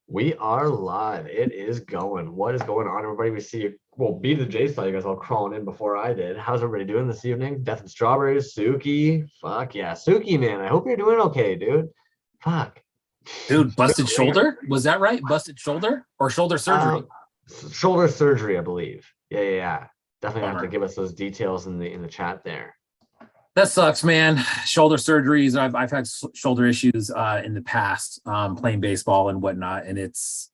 We are live. It is going. What is going on, everybody? We see you. Well, B.25 saw you guys all crawling in before I did. How's everybody doing this evening? Death and Strawberries, Suki. Fuck yeah. Suki, man. I hope you're doing okay, dude. Fuck. Dude, busted shoulder? Was that right? Busted shoulder or shoulder surgery? Shoulder surgery, I believe. Yeah. Definitely Bummer. have to give us those details in the chat there. That sucks, man. Shoulder surgeries. I've had shoulder issues in the past, playing baseball and whatnot, and it's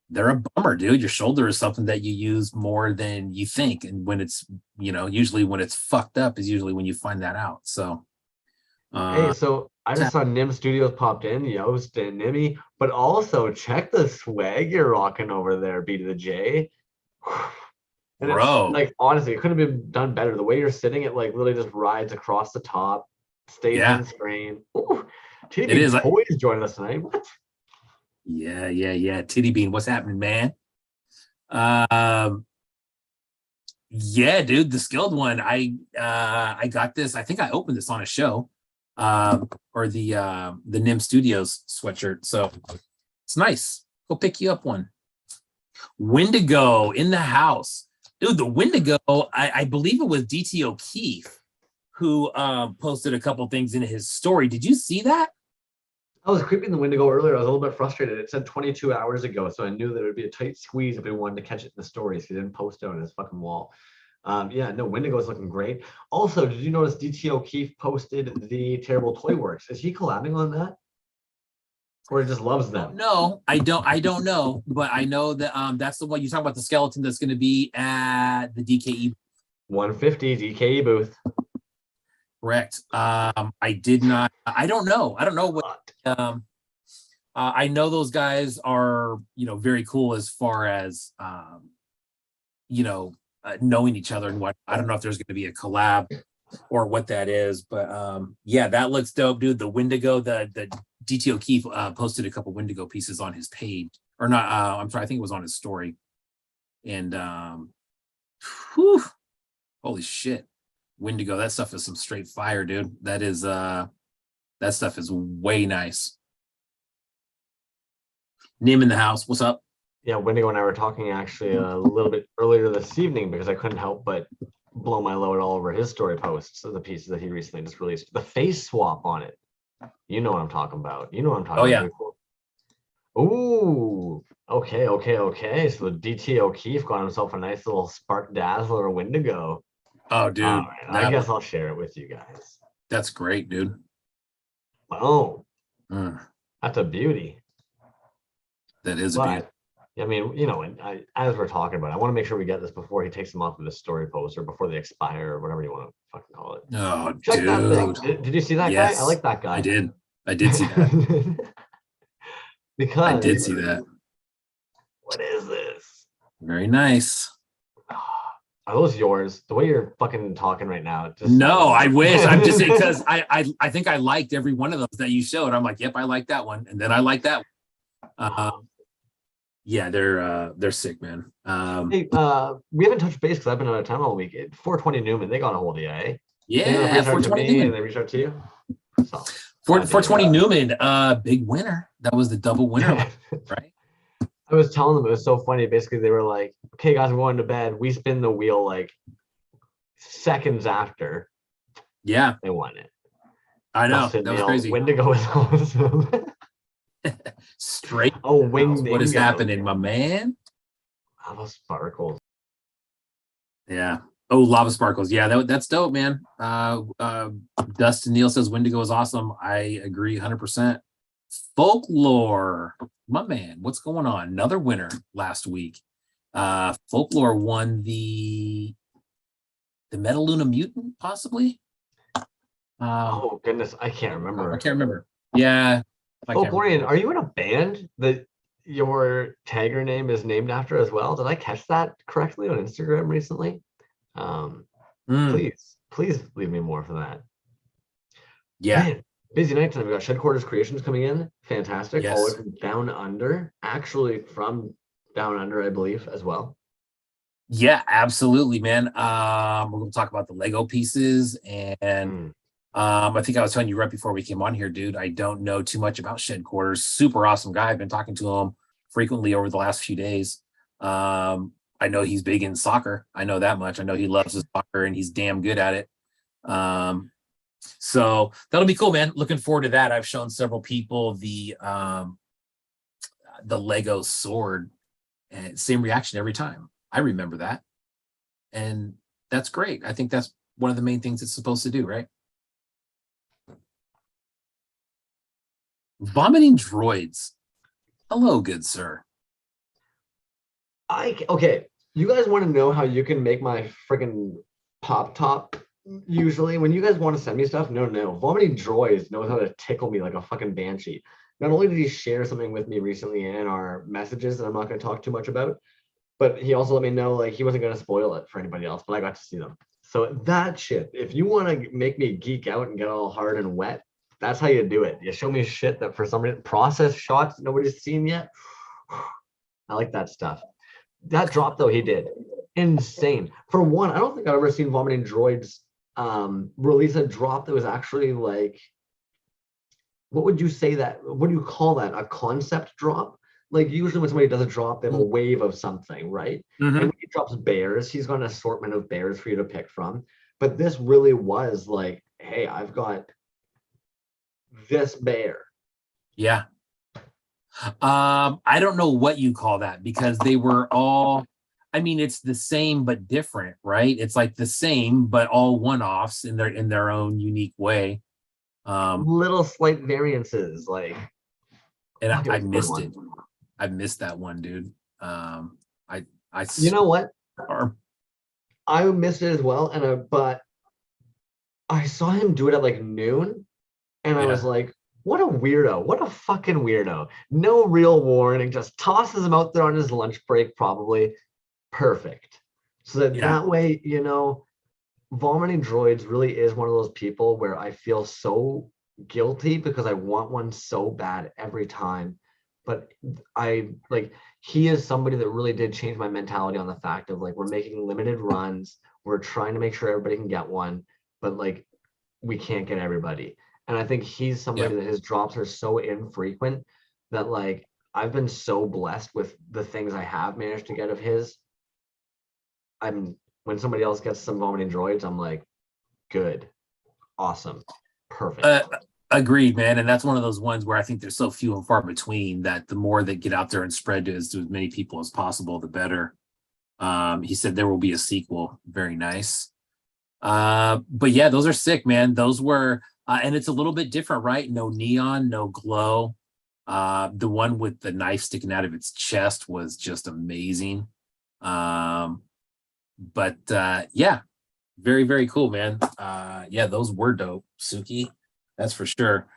they're a bummer, dude. Your shoulder is something that you use more than you think, and when it's usually when it's fucked up is usually when you find that out. So, hey, so I just saw Nim Studios popped in, Yost and Nimmy, but also check the swag you're rocking over there, B to the J. And bro, it's like, honestly, it couldn't have been done better. The way you're sitting, it like literally just rides across the top, stays in screen. Ooh, it is. Toyz joining us tonight. What? Yeah. Titty Bean, what's happening, man? Yeah, dude, the skilled one. I got this. I think I opened this on a show, or the Nim Studios sweatshirt. So it's nice. Go pick you up one. Wendigo in the house. Dude, the Wendigo, I believe it was DT O'Keefe who posted a couple things in his story. Did you see that? I was creeping the Wendigo earlier. I was a little bit frustrated. It said 22 hours ago, so I knew that it would be a tight squeeze if we wanted to catch it in the stories. He didn't post it on his fucking wall. Wendigo is looking great. Also, did you notice DT O'Keefe posted the Terrible Toy Works? Is he collabing on that? Or he just loves them? No, I don't know, but I know that that's the one you talk about, the skeleton that's going to be at the DKE 150 DKE booth. Correct. I don't know what I know those guys are, very cool as far as knowing each other and what. I don't know if there's going to be a collab or what that is, but yeah, that looks dope, dude. The Wendigo, the DT O'Keefe posted a couple Wendigo pieces on his page, or not. I'm sorry, I think it was on his story. And holy shit, Wendigo, that stuff is some straight fire, dude. That stuff is way nice. Nim in the house, what's up? Yeah, Wendigo and I were talking actually a little bit earlier this evening because I couldn't help but blow my load all over his story posts of the pieces that he recently just released. The face swap on it. You know what I'm talking about. Oh, yeah. Ooh, okay. So DT O'Keefe got himself a nice little spark dazzler Wendigo. Oh, dude. Right, I guess I'll share it with you guys. That's great, dude. Oh, that's a beauty. That is a beauty. I mean, as we're talking about it, I want to make sure we get this before he takes them off of the story post or before they expire or whatever you want to fucking call it. Oh, check dude. That thing. Did you see that guy? I like that guy. I did see that. Because I did see that. What is this? Very nice. Are those yours? The way you're fucking talking right now. No, I wish. I'm just saying because I think I liked every one of those that you showed. I'm like, yep, I like that one, and then I like that one. Yeah, they're sick, man. Hey, we haven't touched base because I've been out of town all week. 420 Newman, they got a hold of you, eh? Yeah, 420 Newman. They reached out to you. So, 420 Newman, big winner. That was the double winner, right? I was telling them it was so funny. Basically, they were like, "Okay, guys, I'm going to bed." We spin the wheel like seconds after. Yeah, they won it. I know, that was crazy. Wendigo was awesome. Straight. Oh, wing! What is happening, my man? Lava sparkles. Yeah. Oh, lava sparkles. Yeah, that's dope, man. Dustin Neal says Wendigo is awesome. I agree 100%. Folklore, my man. What's going on? Another winner last week. Folklore won the Metaluna Mutant, possibly. Oh goodness, I can't remember. I can't remember. Yeah. Folklorian, are you in a band that your tagger name is named after as well? Did I catch that correctly on Instagram recently? Please leave me more for that. Yeah. Man, busy night tonight. We got Shed Quarters Creations coming in. Fantastic. Yes. All the way from Down Under. Actually from Down Under, I believe, as well. Yeah, absolutely, man. We're going to talk about the Lego pieces and I think I was telling you right before we came on here, dude, I don't know too much about Shed Quarters. Super awesome guy. I've been talking to him frequently over the last few days. I know he's big in soccer. I know that much. I know he loves his soccer and he's damn good at it. So that'll be cool, man. Looking forward to that. I've shown several people the Lego sword, and same reaction every time. I remember that. And that's great. I think that's one of the main things it's supposed to do, right? Vomiting droids. Hello, good sir. Okay, you guys want to know how you can make my freaking pop top? Usually, when you guys want to send me stuff, no. Vomiting Droids knows how to tickle me like a fucking banshee. Not only did he share something with me recently in our messages that I'm not going to talk too much about, but he also let me know like he wasn't going to spoil it for anybody else, but I got to see them. So that shit, if you want to make me geek out and get all hard and wet, that's how you do it. You show me shit that for some reason, process shots nobody's seen yet. I like that stuff. That drop though he did, insane. For one, I don't think I've ever seen Vomiting Droids release a drop that was actually like, what would you say that, what do you call that, a concept drop? Like usually when somebody does a drop, they have a wave of something, right? And when he drops bears, he's got an assortment of bears for you to pick from. But this really was like, hey, I've got this bear. Yeah. I don't know what you call that because they were all, I mean, it's the same but different, right? It's like the same but all one-offs in their own unique way. Little slight variances, like. And I missed it. I missed that one, dude. You know what? Or, I missed it as well, but I saw him do it at like noon, and I was like, what a weirdo. What a fucking weirdo. No real warning, just tosses him out there on his lunch break, probably. Perfect. So that way, you know, Vomiting Droids really is one of those people where I feel so guilty because I want one so bad every time. But he is somebody that really did change my mentality on the fact of like, we're making limited runs. We're trying to make sure everybody can get one, but like, we can't get everybody. And I think he's somebody that his drops are so infrequent that like, I've been so blessed with the things I have managed to get of his. When somebody else gets some Vomiting Droids, I'm like, good, awesome, perfect. Agreed, man. And that's one of those ones where I think there's so few and far between that the more that get out there and spread to as many people as possible, the better. He said there will be a sequel. Very nice. But yeah, those are sick, man. Those were, and it's a little bit different, right? No neon, no glow. The one with the knife sticking out of its chest was just amazing. But yeah, very, very cool, man. Yeah, those were dope, Suki. That's for sure.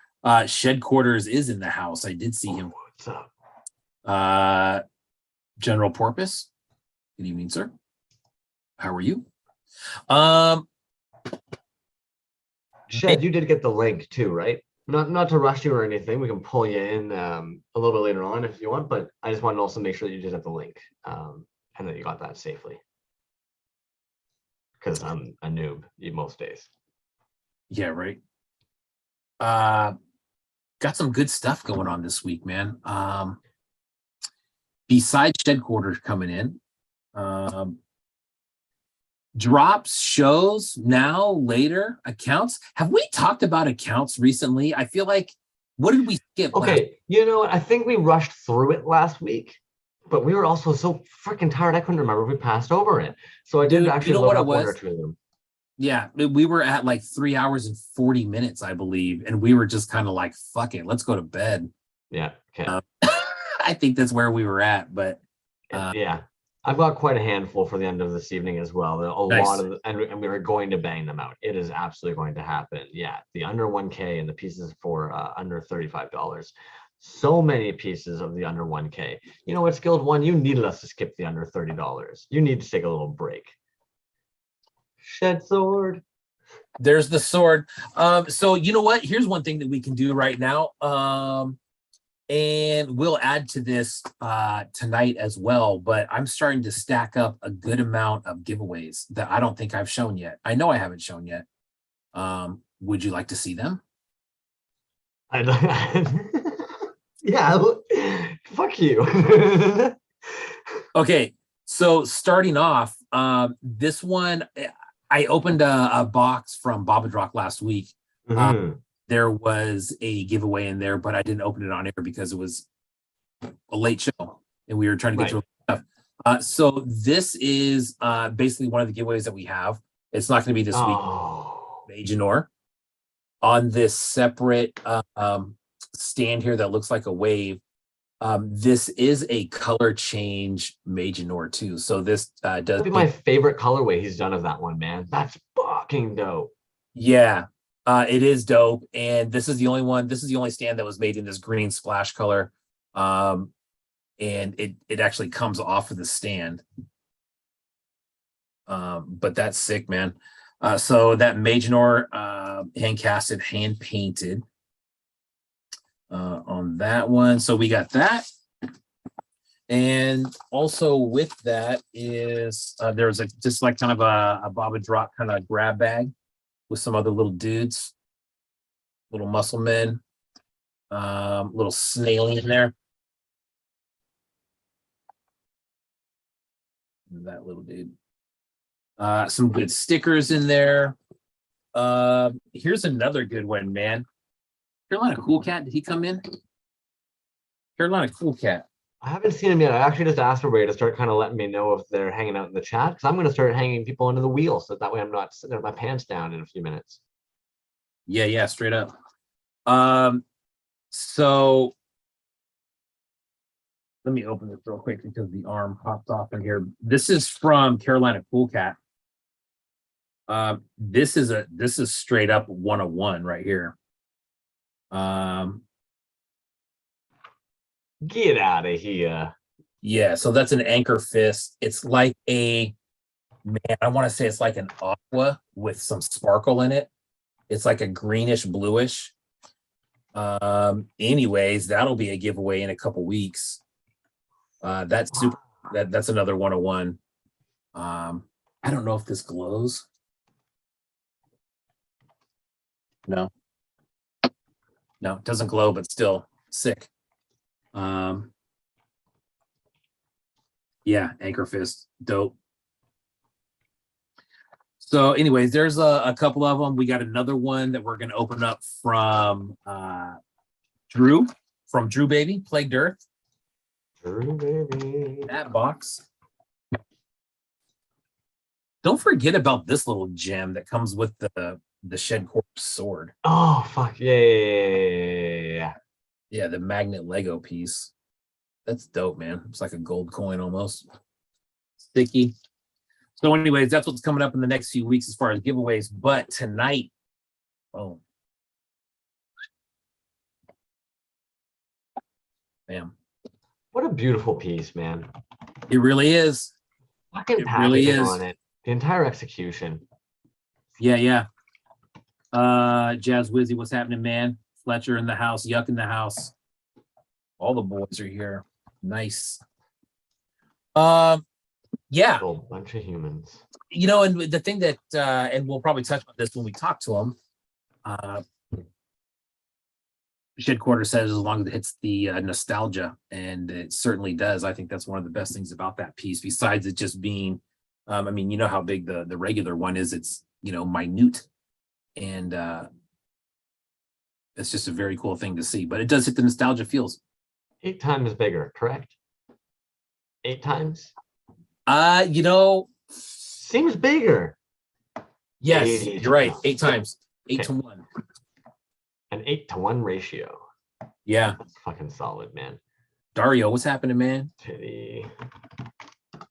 Shed Quarters is in the house. I did see him. What's up? General Porpoise. Good evening, sir. How are you? Shed, you did get the link too, right? Not to rush you or anything. We can pull you in a little bit later on if you want, but I just wanted to also make sure that you did have the link and that you got that safely. Because I'm a noob most days. Yeah, right. Got some good stuff going on this week, man. Besides Shed Quarters coming in, drops, shows, now, later, accounts. Have we talked about accounts recently? I feel like, what did we skip? Okay, you know what? I think we rushed through it last week, but we were also so freaking tired. I couldn't remember if we passed over it. So I did actually look up one or two of them. Yeah, we were at like 3 hours and 40 minutes, I believe. And we were just kind of like, fuck it, let's go to bed. Yeah, okay. I think that's where we were at, but yeah. I've got quite a handful for the end of this evening as well. Lot of, and we were going to bang them out. It is absolutely going to happen. Yeah, the under 1K and the pieces for under $35. So many pieces of the under 1K. You know what, Skilled One? You needed us to skip the under $30. You need to take a little break. Shed sword. There's the sword. So you know what? Here's one thing that we can do right now. And we'll add to this tonight as well, but I'm starting to stack up a good amount of giveaways that I don't think I've shown yet. I know I haven't shown yet. Would you like to see them? Yeah, fuck you. Okay, so starting off, this one, I opened a box from Bobadrock last week. There was a giveaway in there, but I didn't open it on air because it was a late show and we were trying to get through stuff. So this is basically one of the giveaways that we have. It's not going to be this week, Maginor, on this separate stand here that looks like a wave. This is a color change Maginor too. So this does be my favorite colorway he's done of that one, man. That's fucking dope. Yeah, it is dope. And this is the only one. This is the only stand that was made in this green splash color. And it actually comes off of the stand. But that's sick, man. So that Maginor hand casted, hand painted on that one. So we got that. And also with that is there's a just like kind of a Bobadrock kind of grab bag with some other little dudes, little muscle men, little snailing in there. That little dude. Some good stickers in there. Here's another good one, man. Carolina Cool Cat, did he come in? Carolina Cool Cat. I haven't seen him yet. I actually just asked everybody to start kind of letting me know if they're hanging out in the chat, because I'm going to start hanging people under the wheel, so that way I'm not sitting with my pants down in a few minutes. Yeah, straight up. So let me open this real quick because the arm popped off in here. This is from Carolina Cool Cat. This is straight up 101 right here. Get out of here. Yeah, so that's an anchor fist. It's like a, man, I want to say it's like an aqua with some sparkle in it. It's like a greenish bluish. Anyways, that'll be a giveaway in a couple weeks. That's super. That's another 101. I don't know if this glows. No, it doesn't glow, but still sick. Yeah, anchor fist, dope. So anyways, there's a couple of them. We got another one that we're going to open up from Drew Baby, Plagued Earth. Drew Baby. That box. Don't forget about this little gem that comes with the Shed Corpse sword. Oh, fuck. Yeah. Yeah, the magnet Lego piece. That's dope, man. It's like a gold coin almost. Sticky. So anyways, that's what's coming up in the next few weeks as far as giveaways. But tonight, oh, bam. What a beautiful piece, man. It really is. Fucking it really is. On it. The entire execution. Yeah. Jazz Wizzy, what's happening, man? Fletcher in the house, Yuck in the house. All the boys are here. Nice. Yeah. A bunch of humans. You know, and the thing that, and we'll probably touch on this when we talk to them. Shed Quarter says as long as it hits the nostalgia, and it certainly does. I think that's one of the best things about that piece, besides it just being, I mean, you know how big the regular one is. It's, you know, minute, and it's just a very cool thing to see. But it does hit the nostalgia feels. 8 times bigger, correct? 8 times? You know, seems bigger. Yes, you're right. 8 times. 8 to 1. An 8 to 1 ratio. Yeah. That's fucking solid, man. Dario, what's happening, man? Titty. All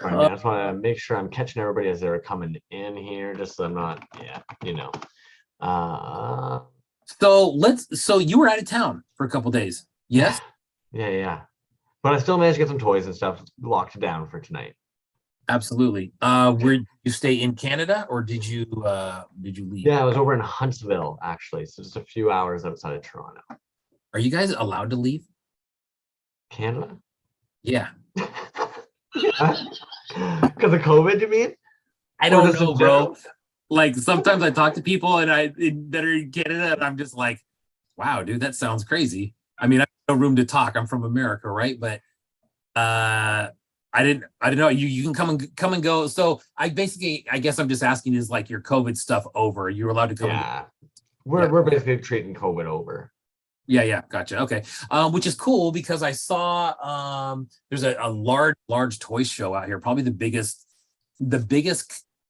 right, man, I just want to make sure I'm catching everybody as they're coming in here, just so I'm not, you know. So you were out of town for a couple days. Yes? Yeah. But I still managed to get some toys and stuff locked down for tonight. Absolutely. Where you stay in Canada, or did you leave? Yeah, I was over in Huntsville, actually, so just a few hours outside of Toronto. Are you guys allowed to leave Canada? Yeah. Because of COVID, you mean? I don't know, bro. Like sometimes I talk to people that are in Canada, and I'm just like, wow, dude, that sounds crazy. I mean, I have no room to talk. I'm from America, right? But I didn't know you can come and go. So I guess I'm just asking, is like your COVID stuff over? You're allowed to come and go. Yeah, Yeah. we're basically treating COVID over. Yeah, gotcha. Okay. Which is cool because I saw there's a large toy show out here. Probably the biggest,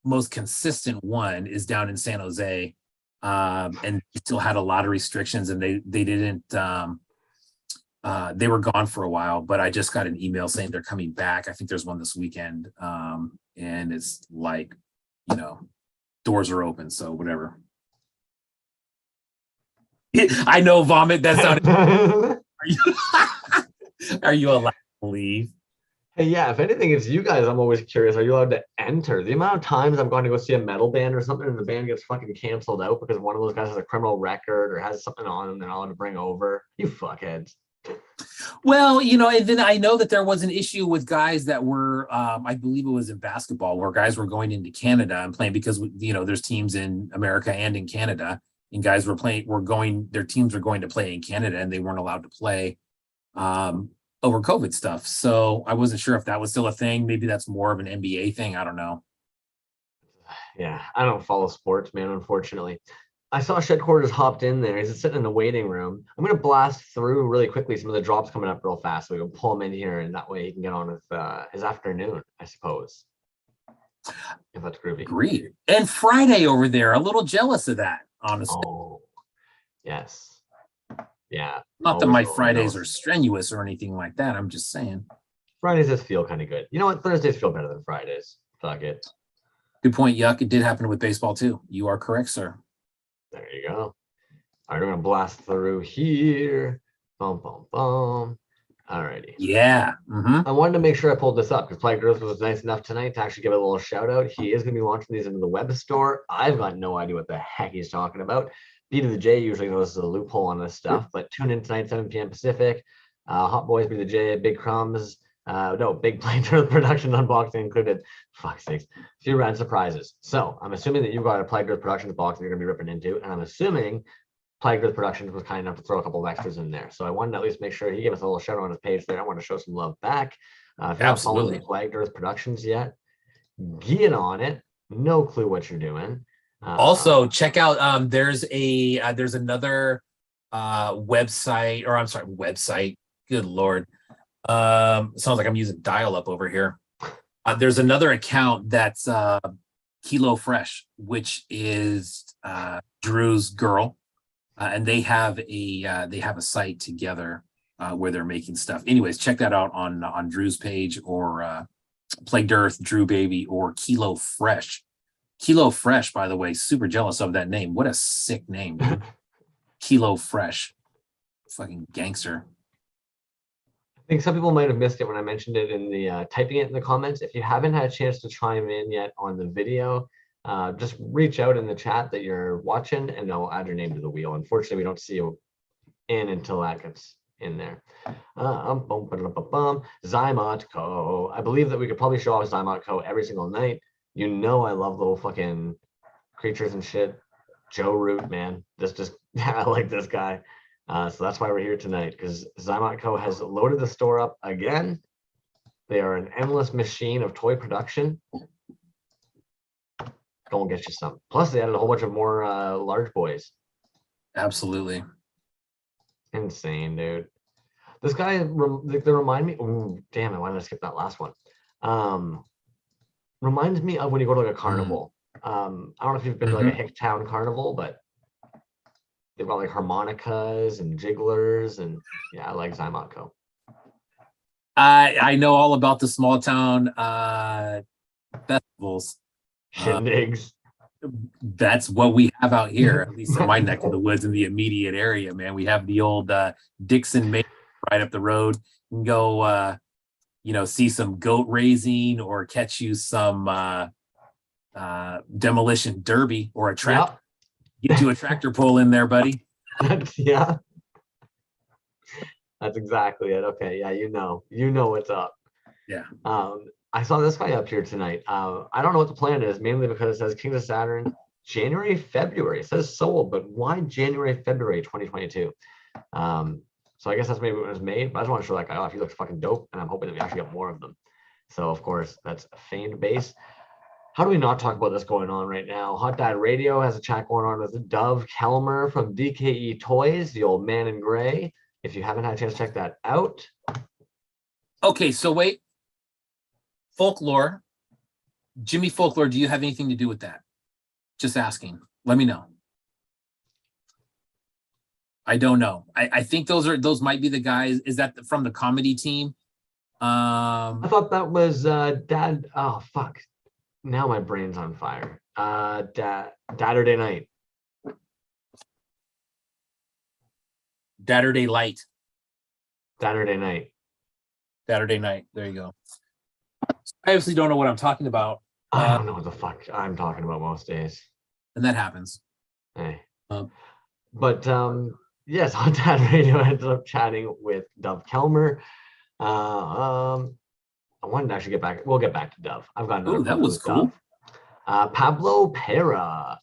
most consistent one is down in San Jose. And still had a lot of restrictions, and they didn't they were gone for a while, but I just got an email saying they're coming back. I think there's one this weekend. And it's like, doors are open, so whatever. I know, vomit. That sounded. Are you allowed to leave? Hey, yeah, if anything, it's you guys. I'm always curious. Are you allowed to enter? The amount of times I'm going to go see a metal band or something and the band gets fucking canceled out because one of those guys has a criminal record or has something on them they're not allowed to bring over. You fuckheads. Well, and then I know that there was an issue with guys that were, I believe it was in basketball, where guys were going into Canada and playing because, there's teams in America and in Canada, and guys their teams were going to play in Canada and they weren't allowed to play over COVID stuff. So I wasn't sure if that was still a thing. Maybe that's more of an NBA thing. I don't know. Yeah, I don't follow sports, man, unfortunately. I saw Shedquarters hopped in there. He's sitting in the waiting room. I'm going to blast through really quickly some of the drops coming up real fast so we can pull him in here, and that way he can get on with his afternoon, I suppose. If that's groovy. Agreed. And Friday over there, a little jealous of that, honestly. Oh, yes. Yeah. Not that my Fridays are strenuous or anything like that. I'm just saying. Fridays just feel kind of good. You know what? Thursdays feel better than Fridays. Fuck it. Good point, Yuck. It did happen with baseball, too. You are correct, sir. There you go. All right, we're going to blast through here. Boom, boom, boom. All righty. Yeah. Mm-hmm. I wanted to make sure I pulled this up because Plague Earth was nice enough tonight to actually give it a little shout out. He is going to be launching these into the web store. I've got no idea what the heck he's talking about. B to the J usually knows the loophole on this stuff, but tune in tonight, 7 p.m. Pacific. Hot Boys, B to the J, Big Crumbs. Big Plague Earth production unboxing included. Fuck's sakes. A few random surprises. So I'm assuming that you've got a Plague Earth Productions box that you're going to be ripping into, and I'm assuming Plague Earth Productions was kind enough to throw a couple of extras in there. So I wanted to at least make sure he gave us a little shout out on his page there. I want to show some love back. If you're not following Plague Earth Productions yet, get on it. No clue what you're doing. Also, check out there's another website, or I'm sorry, website. Good Lord. Sounds like I'm using dial-up over here. There's another account that's Kilo Fresh, which is Drew's girl, and they have a site together where they're making stuff. Anyways, check that out on Drew's page, or Plagued Earth, Drew Baby, or Kilo Fresh. Kilo Fresh, by the way, super jealous of that name. What a sick name, dude. Kilo Fresh. Fucking gangster. I think some people might have missed it when I mentioned it in the typing it in the comments. If you haven't had a chance to chime in yet on the video, just reach out in the chat that you're watching and I'll add your name to the wheel. Unfortunately, we don't see you in until that gets in there. Zymot Co. I believe that we could probably show off Zymot Co. every single night. You know I love little fucking creatures and shit. Joe Root, man. I like this guy. So that's why we're here tonight, because Zymot Co. has loaded the store up again. They are an endless machine of toy production. Go and get you some. Plus, they added a whole bunch of more large boys. Absolutely. Insane, dude. This guy, they remind me. Oh, damn it. Why did I skip that last one? Reminds me of when you go to like a carnival. I don't know if you've been to like a Hicktown carnival, but they've got like harmonicas and jigglers, and yeah, I like Zymot Co. I know all about the small town festivals. Shindigs. That's what we have out here, at least in my neck of the woods in the immediate area, man. We have the old Dixon Main right up the road. You can go see some goat raising or catch you some demolition derby or a tractor. Yep. Get you a tractor pull in there, buddy. Yeah. That's exactly it. Okay. Yeah, you know what's up. Yeah. I saw this guy up here tonight. I don't know what the plan is, mainly because it says Kings of Saturn, January, February. It says sold, but why January, February 2022? So I guess that's maybe when it was made, but I just want to show that guy off. He looks fucking dope, and I'm hoping that we actually get more of them. So of course, that's a feigned base. How do we not talk about this going on right now? Hot Dad Radio has a chat going on with Dove Kelmer from DKE Toyz, the old man in gray. If you haven't had a chance to check that out. Okay, so wait. Folklore. Jimmy Folklore, do you have anything to do with that? Just asking. Let me know. I don't know. I think those might be the guys. Is that from the comedy team? I thought that was Dad. Oh fuck. Now my brain's on fire. Saturday night. Saturday Light. Saturday night. Saturday night. There you go. I obviously don't know what I'm talking about. I don't know what the fuck I'm talking about most days. And that happens. Hey. But yes, on Dad Radio, I ended up chatting with Dove Kelmer. I wanted to actually get back. We'll get back to Dove. I've got another. Oh, that was cool. Pablo Pera.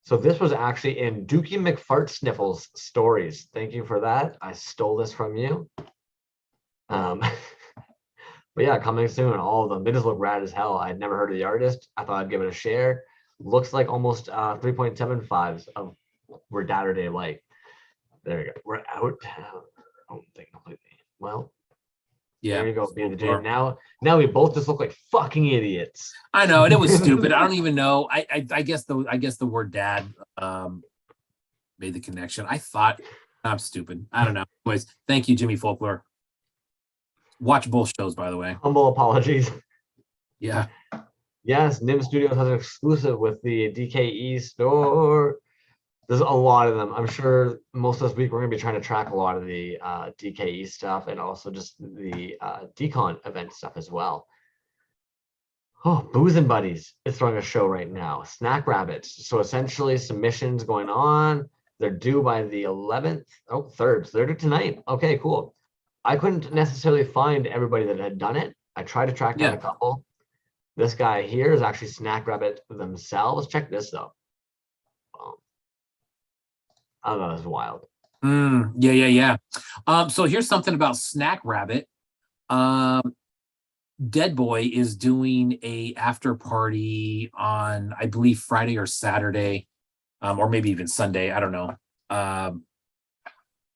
So this was actually in Dookie McFart Sniffles stories. Thank you for that. I stole this from you. But yeah, coming soon. All of them. They just look rad as hell. I'd never heard of the artist. I thought I'd give it a share. Looks like almost 3.75s of we're Saturday Light. There we go. We're out. I don't think completely. Well. Yeah. There you go, being the jam. Now we both just look like fucking idiots. I know, and it was stupid. I don't even know. I guess the word dad made the connection. I thought I'm stupid. I don't know. Anyways, thank you, Jimmy Folklore. Watch both shows, by the way. Humble apologies. Yeah. Yes, Nim Studios has an exclusive with the DKE store. There's a lot of them. I'm sure most of this week we're going to be trying to track a lot of the DKE stuff and also just the Decon event stuff as well. Oh, Booze and Buddies is throwing a show right now. Snack Rabbits. So essentially submissions going on. They're due by the 11th. Oh, 3rd. So they're due tonight. Okay, cool. I couldn't necessarily find everybody that had done it. I tried to track down a couple. This guy here is actually Snack Rabbit themselves. Check this though. I don't know, that's wild. Yeah. So here's something about Snack Rabbit. Dead Boy is doing a after party on, I believe, Friday or Saturday, or maybe even Sunday. I don't know.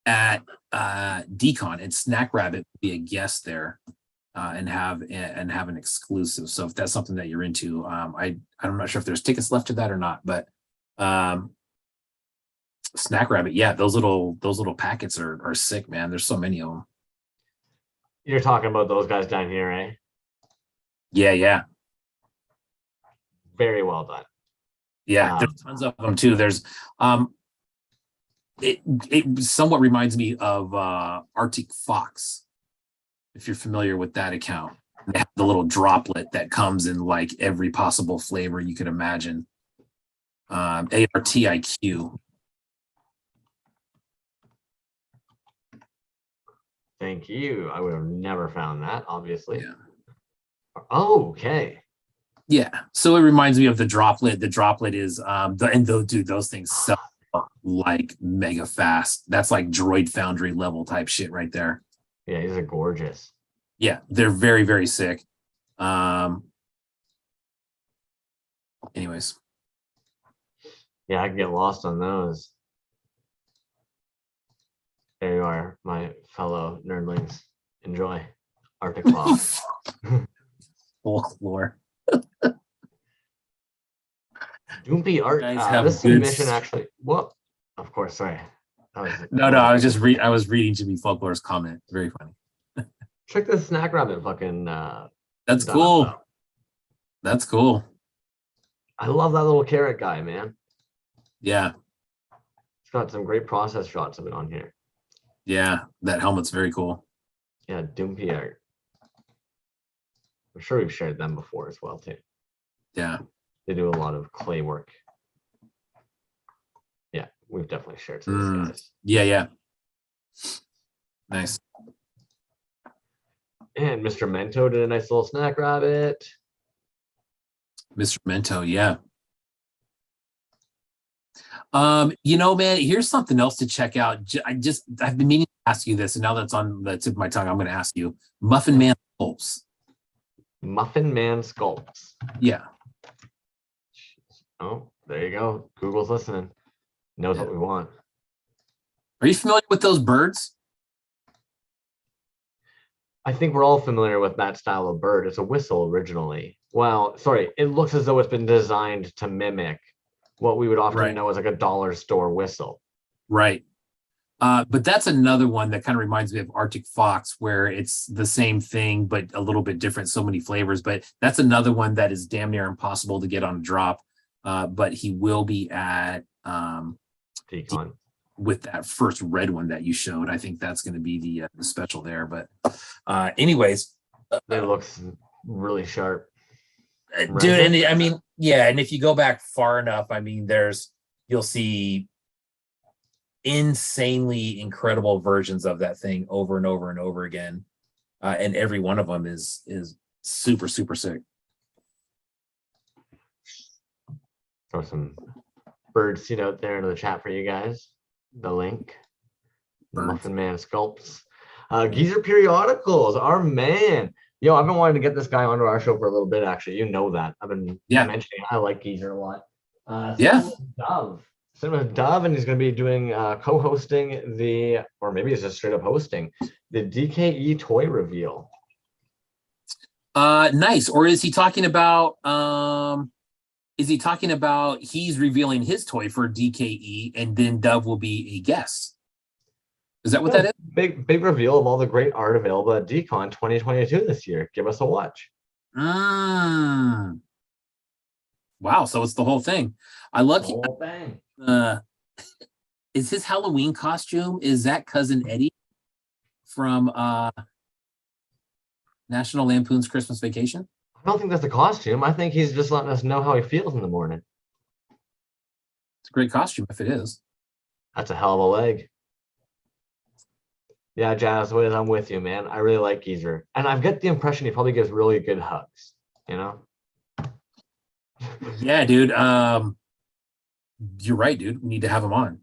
At Decon, and Snack Rabbit will be a guest there, and have an exclusive. So if that's something that you're into, I'm not sure if there's tickets left to that or not, but Snack Rabbit, yeah, those little packets are sick, man. There's so many of them. You're talking about those guys down here, eh? Yeah. Very well done. Yeah, there's tons of them too. There's it somewhat reminds me of Arctic Fox, if you're familiar with that account. They have the little droplet that comes in like every possible flavor you could imagine. ARTIQ. Thank you. I would have never found that, obviously. Yeah. Oh, okay. Yeah. So it reminds me of the droplet. The droplet is those things sell like mega fast. That's like Droid Foundry level type shit right there. Yeah, these are gorgeous. Yeah, they're very, very sick. Anyways. Yeah, I can get lost on those. There you are, my fellow nerdlings. Enjoy. Arctic Fox. Folklore. Doompy art. This submission actually. Well, of course. Sorry. No. I was reading Jimmy Folklore's comment. It's very funny. Check this Snack Rabbit fucking. That's cool. Up. That's cool. I love that little carrot guy, man. Yeah. It's got some great process shots of it on here. Yeah, that helmet's very cool. Yeah, Doompy art. I'm sure we've shared them before as well too. Yeah. They do a lot of clay work. Yeah, we've definitely shared some of these guys. Yeah. Nice. And Mr. Mento did a nice little Snack Rabbit. Mr. Mento, yeah. You know, man, here's something else to check out. I've been meaning to ask you this, and now that's on the tip of my tongue, I'm going to ask you. Muffin Man Sculpts. Muffin Man Sculpts. Yeah. Oh, there you go. Google's listening. Knows what we want. Are you familiar with those birds? I think we're all familiar with that style of bird. It's a whistle originally. Well, sorry, it looks as though it's been designed to mimic what we would often know as like a dollar store whistle. Right. But that's another one that kind of reminds me of Arctic Fox, where it's the same thing, but a little bit different, so many flavors. But that's another one that is damn near impossible to get on a drop. But he will be at Decon. With that first red one that you showed. I think that's going to be the special there. But anyways. It looks really sharp. Dude, and I mean, yeah, and if you go back far enough, I mean, you'll see insanely incredible versions of that thing over and over and over again, and every one of them is super sick. Throw some bird seed out there into the chat for you guys. The link. The Muffin Man Sculpts. Geezer Periodicals, our man. Yo, I've been wanting to get this guy onto our show for a little bit, actually. You know that. I've been mentioning I like Geezer a lot. Dove. Cinema Dove, and he's going to be doing co-hosting or maybe it's just straight up hosting, the DKE toy reveal. Nice. Or is he talking about he's revealing his toy for DKE and then Dove will be a guest? Is that what that is? Big reveal of all the great art available at Decon 2022 this year. Give us a watch. Wow, so it's the whole thing. I love the whole thing. Is his Halloween costume, is that Cousin Eddie from National Lampoon's Christmas Vacation? I don't think that's a costume. I think he's just letting us know how he feels in the morning. It's a great costume if it is. That's a hell of a leg. Yeah, Jazz, I'm with you, man. I really like Geezer. And I get the impression he probably gives really good hugs, you know? Yeah, dude. You're right, dude. We need to have him on.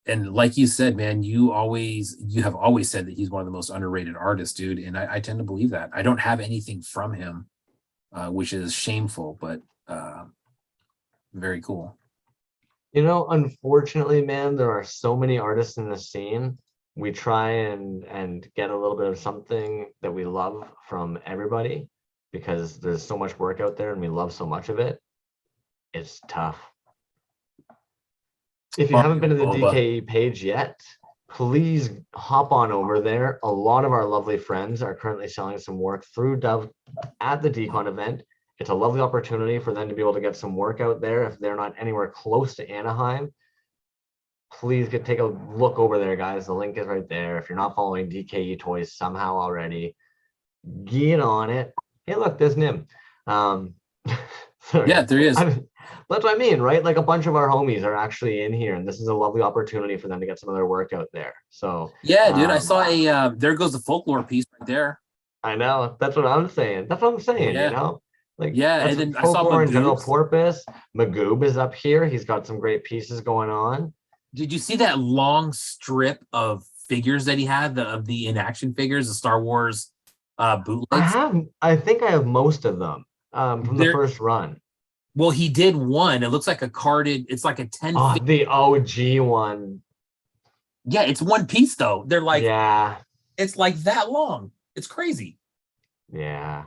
And like you said, man, you have always said that he's one of the most underrated artists, dude. And I tend to believe that. I don't have anything from him, which is shameful, but very cool. You know, unfortunately, man, there are so many artists in the scene. We try and get a little bit of something that we love from everybody because there's so much work out there and we love so much of it. It's tough. If you haven't been to the DKE page yet, please hop on over there. A lot of our lovely friends are currently selling some work through Dove at the Decon event. It's a lovely opportunity for them to be able to get some work out there if they're not anywhere close to Anaheim. Please take a look over there, guys. The link is right there. If you're not following DKE Toys somehow already, get on it. Hey, look, there's Nim. Yeah, there is. That's what I mean, right? Like a bunch of our homies are actually in here, and this is a lovely opportunity for them to get some of their work out there. So yeah, dude, I saw there goes the folklore piece right there. I know. That's what I'm saying. That's what I'm saying. Yeah. You know, like and then I saw Folklore and General Porpoise. Magoob is up here. He's got some great pieces going on. Did you see that long strip of figures that he had, of the in-action figures, the Star Wars bootlegs? I think I have most of them from the first run. Well, he did one. It looks like a carded. It's like a 10. The OG one. Yeah, it's one piece though. They're like, yeah, it's like that long. It's crazy. Yeah,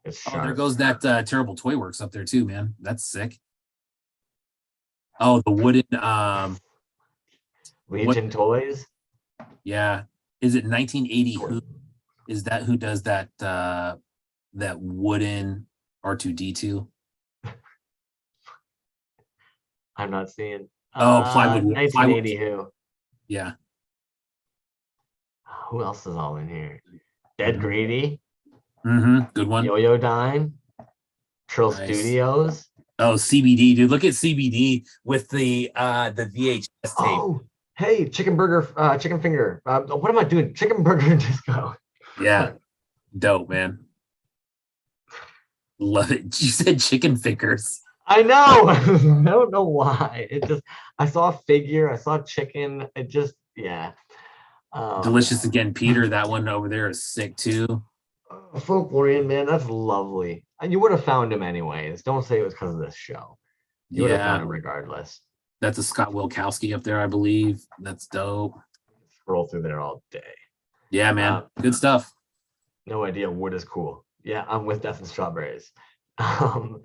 it's sharp. There goes that Terrible Toy Works up there too, man. That's sick. Oh, the wooden Legion Toys. Yeah, is it 1980? Who does that? That wooden R2D2. I'm not seeing. Plywood. 1980 who? Yeah. Who else is all in here? Dead Greedy. Good one. Yo-Yo Dine. Trill Studios. Oh, CBD, dude. Look at CBD with the VHS tape. Oh, hey, chicken finger. What am I doing? Chicken burger disco. Yeah. Dope, man. Love it. You said chicken fingers. I know. I don't know why. It just I saw a figure, I saw chicken. It just yeah. Um Delicious again, Peter. That one over there is sick too. Folklorian man, that's lovely. And you would have found him anyways. Don't say it was because of this show. You would have found Yeah, him regardless. that's a Scott Wilkowski up there, I believe. That's dope. Scroll through there all day. Yeah, man. Good stuff. No idea. Wood is cool. Yeah, I'm with Death and Strawberries. Um,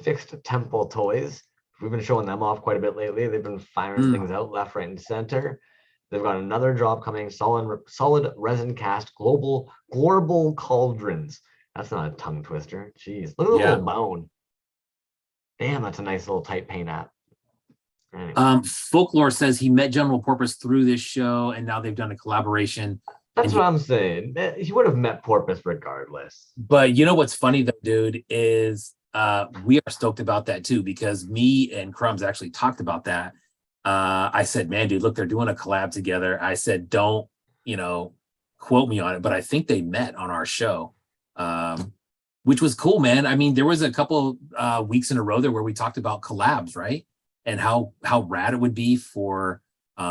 Fixed Temple Toys. We've been showing them off quite a bit lately. They've been firing things out left, right, and center. They've got another drop coming. Solid resin cast global cauldrons. That's not a tongue twister. Jeez, look at the Yeah. little bone. Damn, that's a nice little tight paint app. Anyway. Folklore says he met General Porpoise through this show, and now they've done a collaboration. That's what I'm saying. He would have met Porpoise regardless. But you know what's funny though, dude, is we are stoked about that too, because me and Crumbs actually talked about that. I said, man, dude, look, they're doing a collab together. I said, don't, quote me on it, but I think they met on our show, which was cool, man. I mean, there was a couple weeks in a row there where we talked about collabs, right? And how rad it would be for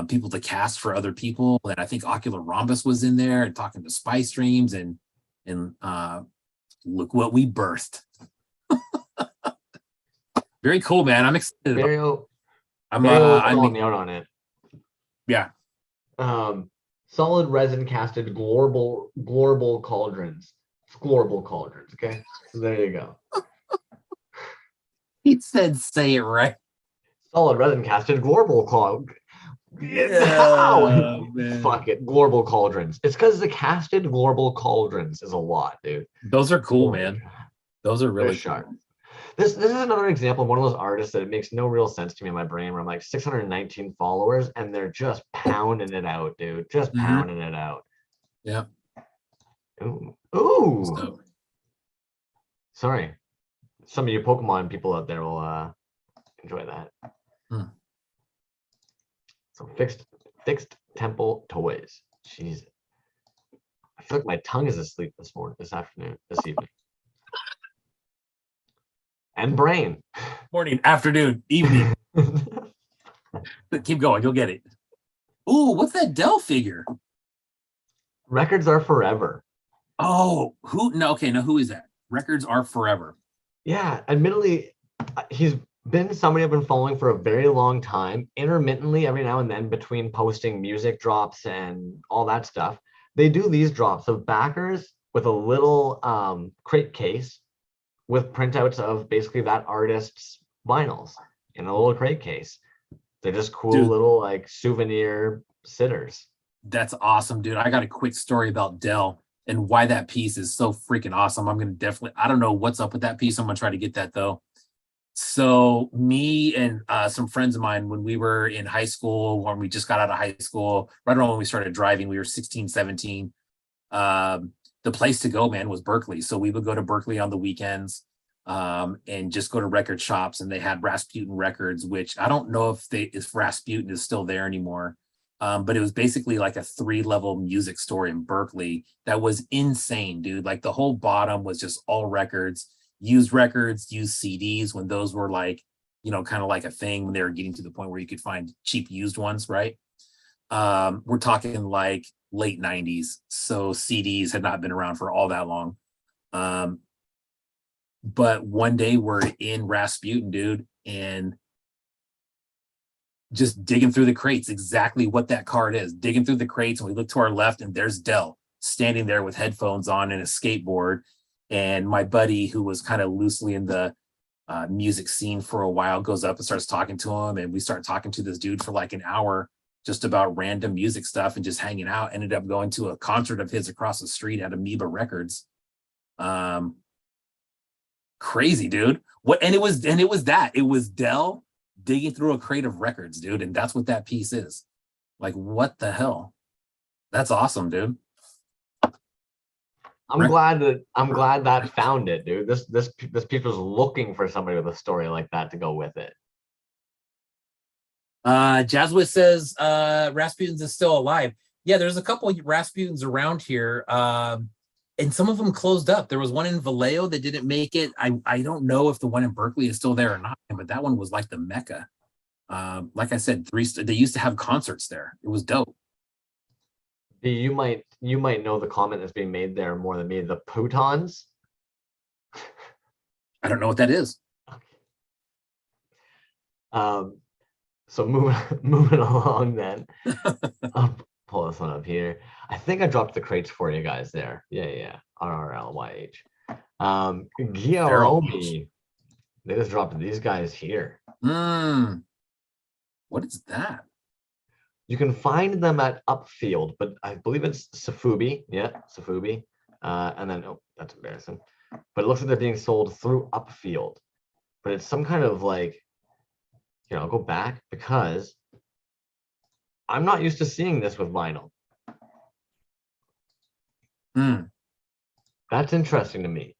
people to cast for other people. And I think Ocular Rhombus was in there and talking to Spice Dreams, and look what we birthed. Very cool, man. I'm excited. I'm calling me out on it. Yeah. Solid resin casted global cauldrons. Global cauldrons. Okay, so there you go. He said, "Say it right." Solid resin casted global cauldrons. Yeah, fuck it, global cauldrons. It's because the casted global cauldrons is a lot, dude. Those are cool, man. Those are really sharp. This is another example of one of those artists that it makes no real sense to me in my brain, where I'm like 619 followers and they're just pounding it out, dude. Just pounding it out. Yeah. Ooh. Sorry. Some of you Pokemon people out there will enjoy that. So fixed temple toys. Jeez. I feel like my tongue is asleep this evening. And brain. Morning, afternoon, evening. Keep going, you'll get it. Ooh, what's that Dell figure? Records Are Forever. Oh, who? No, okay, no, who is that? Records Are Forever. Yeah, admittedly, he's been somebody I've been following for a very long time. Intermittently, every now and then, between posting music drops and all that stuff, they do these drops of backers with a little crate case with printouts of basically that artist's vinyls in a little crate case. They're just cool little like souvenir sitters. That's awesome, dude. I got a quick story about Dell and why that piece is so freaking awesome. I'm going to definitely, I don't know what's up with that piece. I'm going to try to get that though. So me and some friends of mine, when we were in high school, when we just got out of high school, right around when we started driving, we were 16, 17. The place to go, man, was Berkeley. So we would go to Berkeley on the weekends and just go to record shops, and they had Rasputin Records, which I don't know if Rasputin is still there anymore. But it was basically like a 3-level music store in Berkeley that was insane, dude. Like the whole bottom was just all records, used CDs when those were like, kind of like a thing when they were getting to the point where you could find cheap used ones, right? We're talking like late 90s. So CDs had not been around for all that long. But one day we're in Rasputin, dude, and just digging through the crates, exactly what that card is, digging through the crates, and we look to our left and there's Dell standing there with headphones on and a skateboard. And my buddy, who was kind of loosely in the music scene for a while, goes up and starts talking to him, and we start talking to this dude for like an hour just about random music stuff and just hanging out. Ended up going to a concert of his across the street at Amoeba Records. Crazy, dude. It was Dell digging through a crate of records, dude, and that's what that piece is. Like, what the hell? That's awesome, dude. I'm glad that found it, dude. This piece was looking for somebody with a story like that to go with it. Jazzwit says Rasputin's is still alive. Yeah, there's a couple of Rasputins around here. and some of them closed up. There was one in Vallejo that didn't make it. I don't know if the one in Berkeley is still there or not, but that one was like the Mecca. Like I said, they used to have concerts there. It was dope. You might know the comment that's being made there more than me. The Putons. I don't know what that is. So moving along then. I'll pull this one up here. I think I dropped the crates for you guys there. Yeah. RRLYH. Giaromi. They just dropped these guys here. What is that? You can find them at Upfield, but I believe it's Safubi. Yeah, Safubi. And then, oh, that's embarrassing. But it looks like they're being sold through Upfield. But it's some kind of like, I'll go back because I'm not used to seeing this with vinyl. That's interesting to me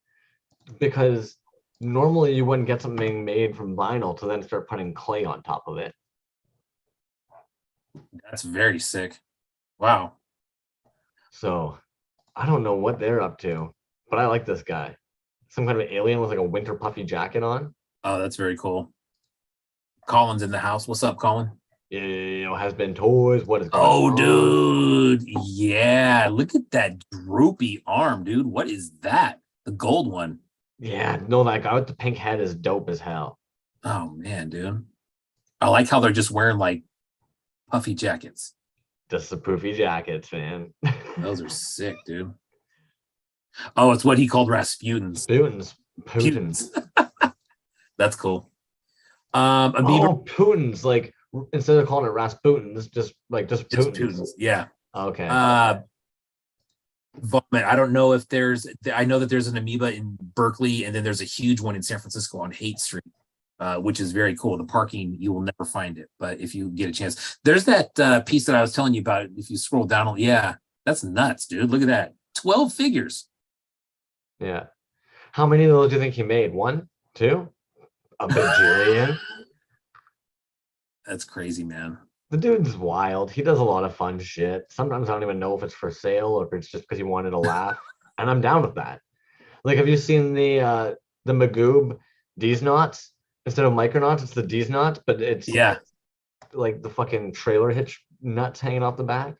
because normally you wouldn't get something made from vinyl to then start putting clay on top of it. That's very sick. Wow. So I don't know what they're up to, but I like this guy. Some kind of alien with like a winter puffy jacket on. Oh, that's very cool. Colin's in the house. What's up, Colin? Has been Toyz. What is going on? Dude. Yeah. Look at that droopy arm, dude. What is that? The gold one. Yeah, no, that guy with the pink head is dope as hell. Oh, man, dude. I like how they're just wearing like puffy jackets. Just the poofy jackets, man. Those are sick, dude. Oh, it's what he called Rasputins. Putins. That's cool. Putins, like instead of calling it Rasputins, just Putins. Yeah. Okay. Vomit. I don't know if I know that there's an amoeba in Berkeley, and then there's a huge one in San Francisco on Haight Street, which is very cool. The parking, you will never find it, but if you get a chance, there's that piece that I was telling you about. If you scroll down, yeah, that's nuts, dude. Look at that. 12 figures. Yeah. How many of those do you think he made? 1, 2? A bajillion? That's crazy, man. The dude's wild. He does a lot of fun shit. Sometimes I don't even know if it's for sale or if it's just because he wanted to laugh. And I'm down with that. Like, have you seen the Magoob D's knots? Instead of micronauts, it's the D's knots, but it's like the fucking trailer hitch nuts hanging off the back.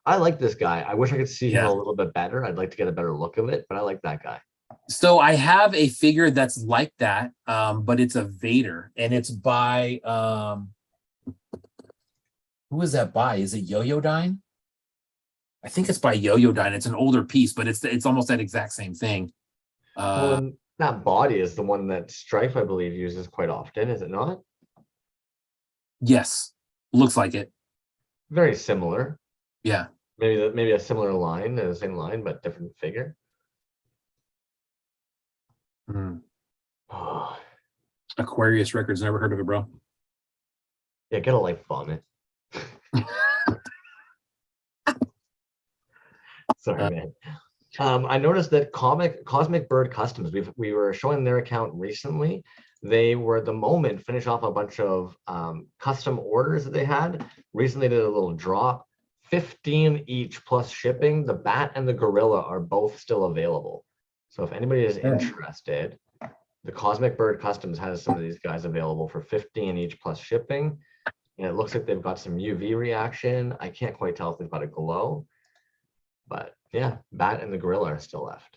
I like this guy. I wish I could see him a little bit better. I'd like to get a better look of it, but I like that guy. So I have a figure that's like that, but it's a Vader, and it's by who is that by? Is it Yo-Yo-Dine? I think it's by Yo-Yo-Dine. It's an older piece, but it's almost that exact same thing. Well, that body is the one that Strife, I believe, uses quite often, is it not? Yes, looks like it. Very similar. Yeah. Maybe a similar line, the same line, but different figure. Oh. Aquarius Records, never heard of it, bro. Yeah, get a life, Vomit. Sorry, man. I noticed that Cosmic Bird Customs, we were showing their account recently. They were at the moment finish off a bunch of custom orders that they had. Recently did a little drop. 15 each plus shipping. The Bat and the Gorilla are both still available. So if anybody is interested, the Cosmic Bird Customs has some of these guys available for 15 each plus shipping. And it looks like they've got some UV reaction. I can't quite tell if they've got a glow. But yeah, Bat and the Gorilla are still left.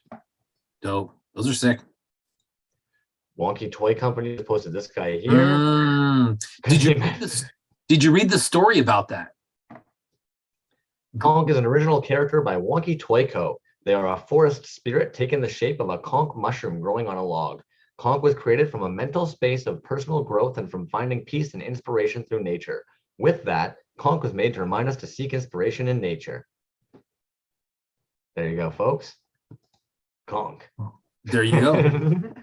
Dope. Those are sick. Wonky Toy Company posted this guy here. Did you read the story about that? Conk is an original character by Wonky Toy Co. They are a forest spirit taking the shape of a conch mushroom growing on a log. Conk was created from a mental space of personal growth and from finding peace and inspiration through nature. With that, Conk was made to remind us to seek inspiration in nature. There you go, folks. Conk. There you go.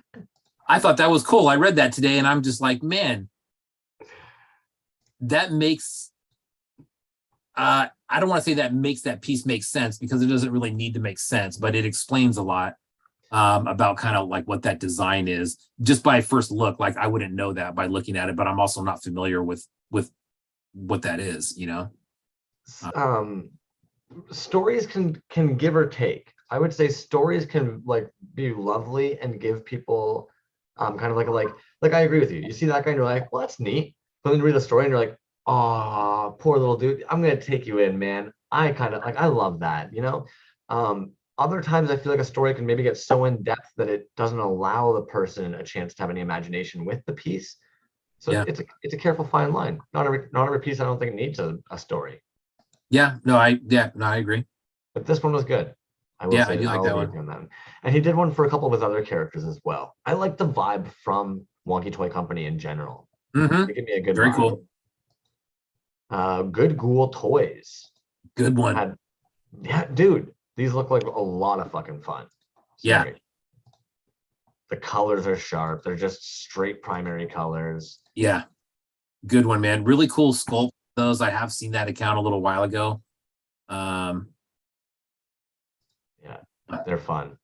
I thought that was cool. I read that today and I'm just like, man, that makes, I don't want to say that makes that piece make sense because it doesn't really need to make sense, but it explains a lot about kind of like what that design is. Just by first look, like I wouldn't know that by looking at it, but I'm also not familiar with what that is, you know? Stories can give or take. I would say stories can like be lovely and give people kind of like I agree with you. You see that guy and you're like, well, that's neat. But then you read the story and you're like, oh, poor little dude. I'm gonna take you in, man. I kind of like I love that, you know. Other times I feel like a story can maybe get so in depth that it doesn't allow the person a chance to have any imagination with the piece. So Yeah. it's a careful fine line. Not every piece I don't think needs a story. Yeah. No, I agree. But this one was good. I will Yeah, I say do like I'll that agree one. with you on that. And he did one for a couple of his other characters as well. I like the vibe from Wonky Toy Company in general. Mm-hmm. They give me a good Very vibe. cool. Good Ghoul Toys Good one. had, yeah, dude, these look like a lot of fucking fun. Yeah. Sorry. The colors are sharp. They're just straight primary colors. Yeah. Good one, man. Really cool sculpt. Those I have seen that account a little while ago. Yeah, they're fun.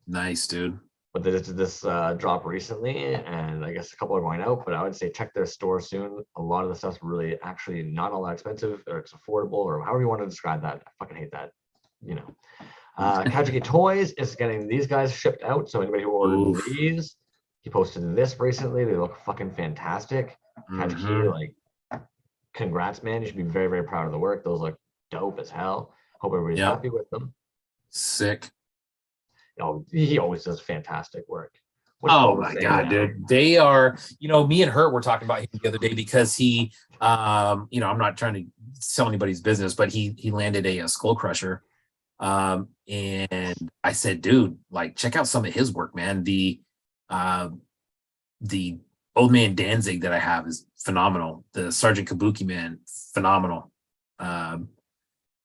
Nice, dude. But this drop recently, and I guess a couple are going out. But I would say check their store soon. A lot of the stuff's really actually not all that expensive, or it's affordable, or however you want to describe that. I fucking hate that, you know. Kajuki Toys is getting these guys shipped out. So anybody who ordered these, he posted this recently. They look fucking fantastic. Kajuki, like, congrats, man. You should be very, very proud of the work. Those look dope as hell. Hope everybody's happy with them. Sick. You know, he always does fantastic work. Oh my god, dude. They are, me and Hurt were talking about him the other day because he I'm not trying to sell anybody's business, but he landed a skull crusher. And I said, dude, like, check out some of his work, man. The Old Man Danzig that I have is phenomenal. The Sergeant Kabuki man, phenomenal.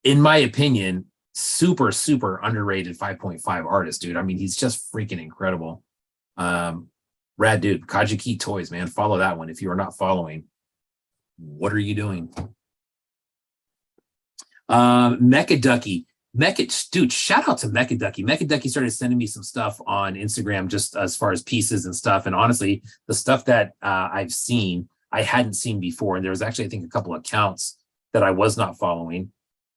In my opinion, super, super underrated 5.5 artist, dude. I mean, he's just freaking incredible. Rad dude. Kajuki Toys, man. Follow that one. If you are not following, what are you doing? Mecha Ducky. Dude, shout out to Mecha Ducky. Mecha Ducky started sending me some stuff on Instagram just as far as pieces and stuff. And honestly, the stuff that I've seen, I hadn't seen before. And there was actually, I think, a couple of accounts that I was not following,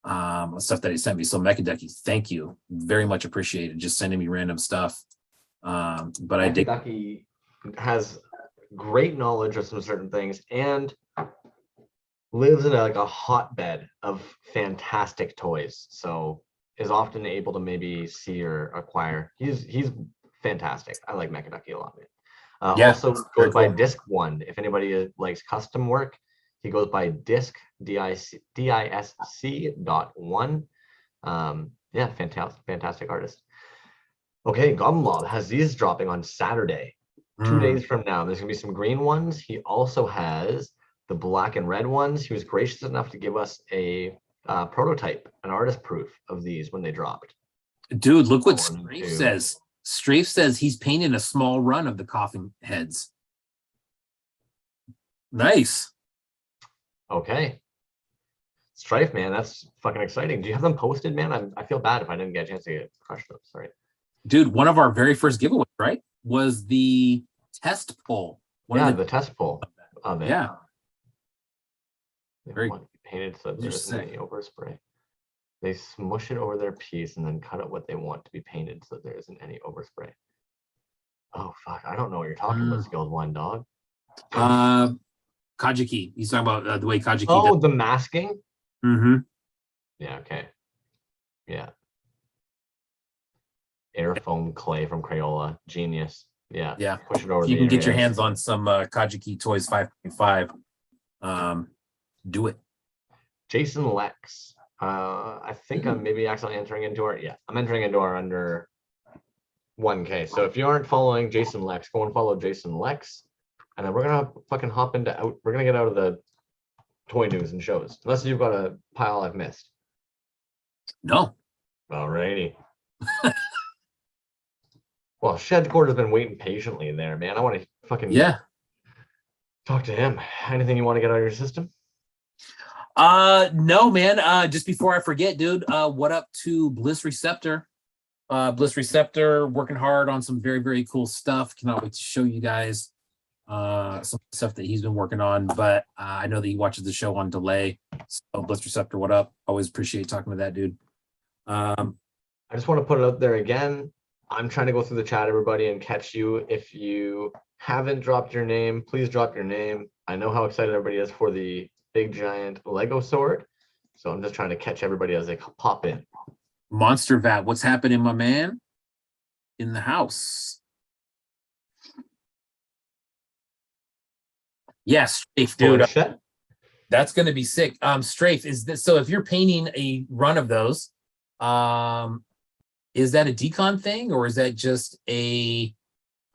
stuff that he sent me. So Mecha Ducky, thank you. Very much appreciated. Just sending me random stuff. But Mecha I did. Ducky has great knowledge of some certain things and lives in a hotbed of fantastic toys, so is often able to maybe see or acquire. He's fantastic. I like Mecha Ducky a lot, man. Also goes by Disc One. If anybody likes custom work, he goes by Disc DISC.1. Yeah, fantastic artist. Okay, Gumlob has these dropping on Saturday, 2 days from now. There's gonna be some green ones. He also has the black and red ones. He was gracious enough to give us a prototype, an artist proof of these when they dropped. Dude, look what Strafe says. Strafe says he's painting a small run of the coffin heads. Nice. Okay. Strife, man, that's fucking exciting. Do you have them posted, man? I feel bad if I didn't get a chance to crush them. Sorry. Dude, one of our very first giveaways, right, was the test pull. The test pull of it. Yeah. Very painted so that there isn't any overspray. They smush it over their piece and then cut out what they want to be painted so that there isn't any overspray. Oh fuck! I don't know what you're talking about, Skilled One, dog. Kajuki. He's talking about the way Kajuki. Oh, the masking. Mm-hmm. Yeah. Okay. Yeah. Air foam clay from Crayola. Genius. Yeah. Yeah. Push it over. If you can get your hands on some Kajuki Toys 5.5. Do it. Jason Lex. I think I'm maybe actually entering into our I'm entering into our under 1K. So if you aren't following Jason Lex, go and follow Jason Lex. And then we're gonna fucking hop into we're gonna get out of the toy news and shows. Unless you've got a pile I've missed. No. Alrighty. Well, Shedcord has been waiting patiently there, man. I want to fucking talk to him. Anything you want to get out of your system? No, man. Just before I forget, dude, what up to Bliss Receptor? Bliss Receptor working hard on some very, very cool stuff. Cannot wait to show you guys some stuff that he's been working on. But I know that he watches the show on delay. So Bliss Receptor, what up? Always appreciate talking to that dude. I just want to put it out there again. I'm trying to go through the chat, everybody, and catch you. If you haven't dropped your name, please drop your name. I know how excited everybody is for the big giant Lego sword. So I'm just trying to catch everybody as they pop in. Monster Vat, what's happening, my man? In the house. Yes, Strafe, dude. That's gonna be sick. Strafe, is this so if you're painting a run of those, is that a decon thing or is that just a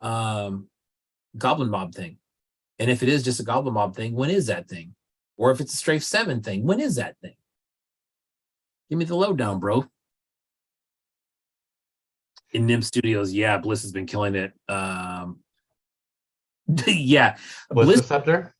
Goblin Mob thing? And if it is just a Goblin Mob thing, when is that thing? Or if it's a Strafe 7 thing, when is that thing? Give me the lowdown, bro. In Nim Studios, yeah, Bliss has been killing it. Yeah, Bliss Receptor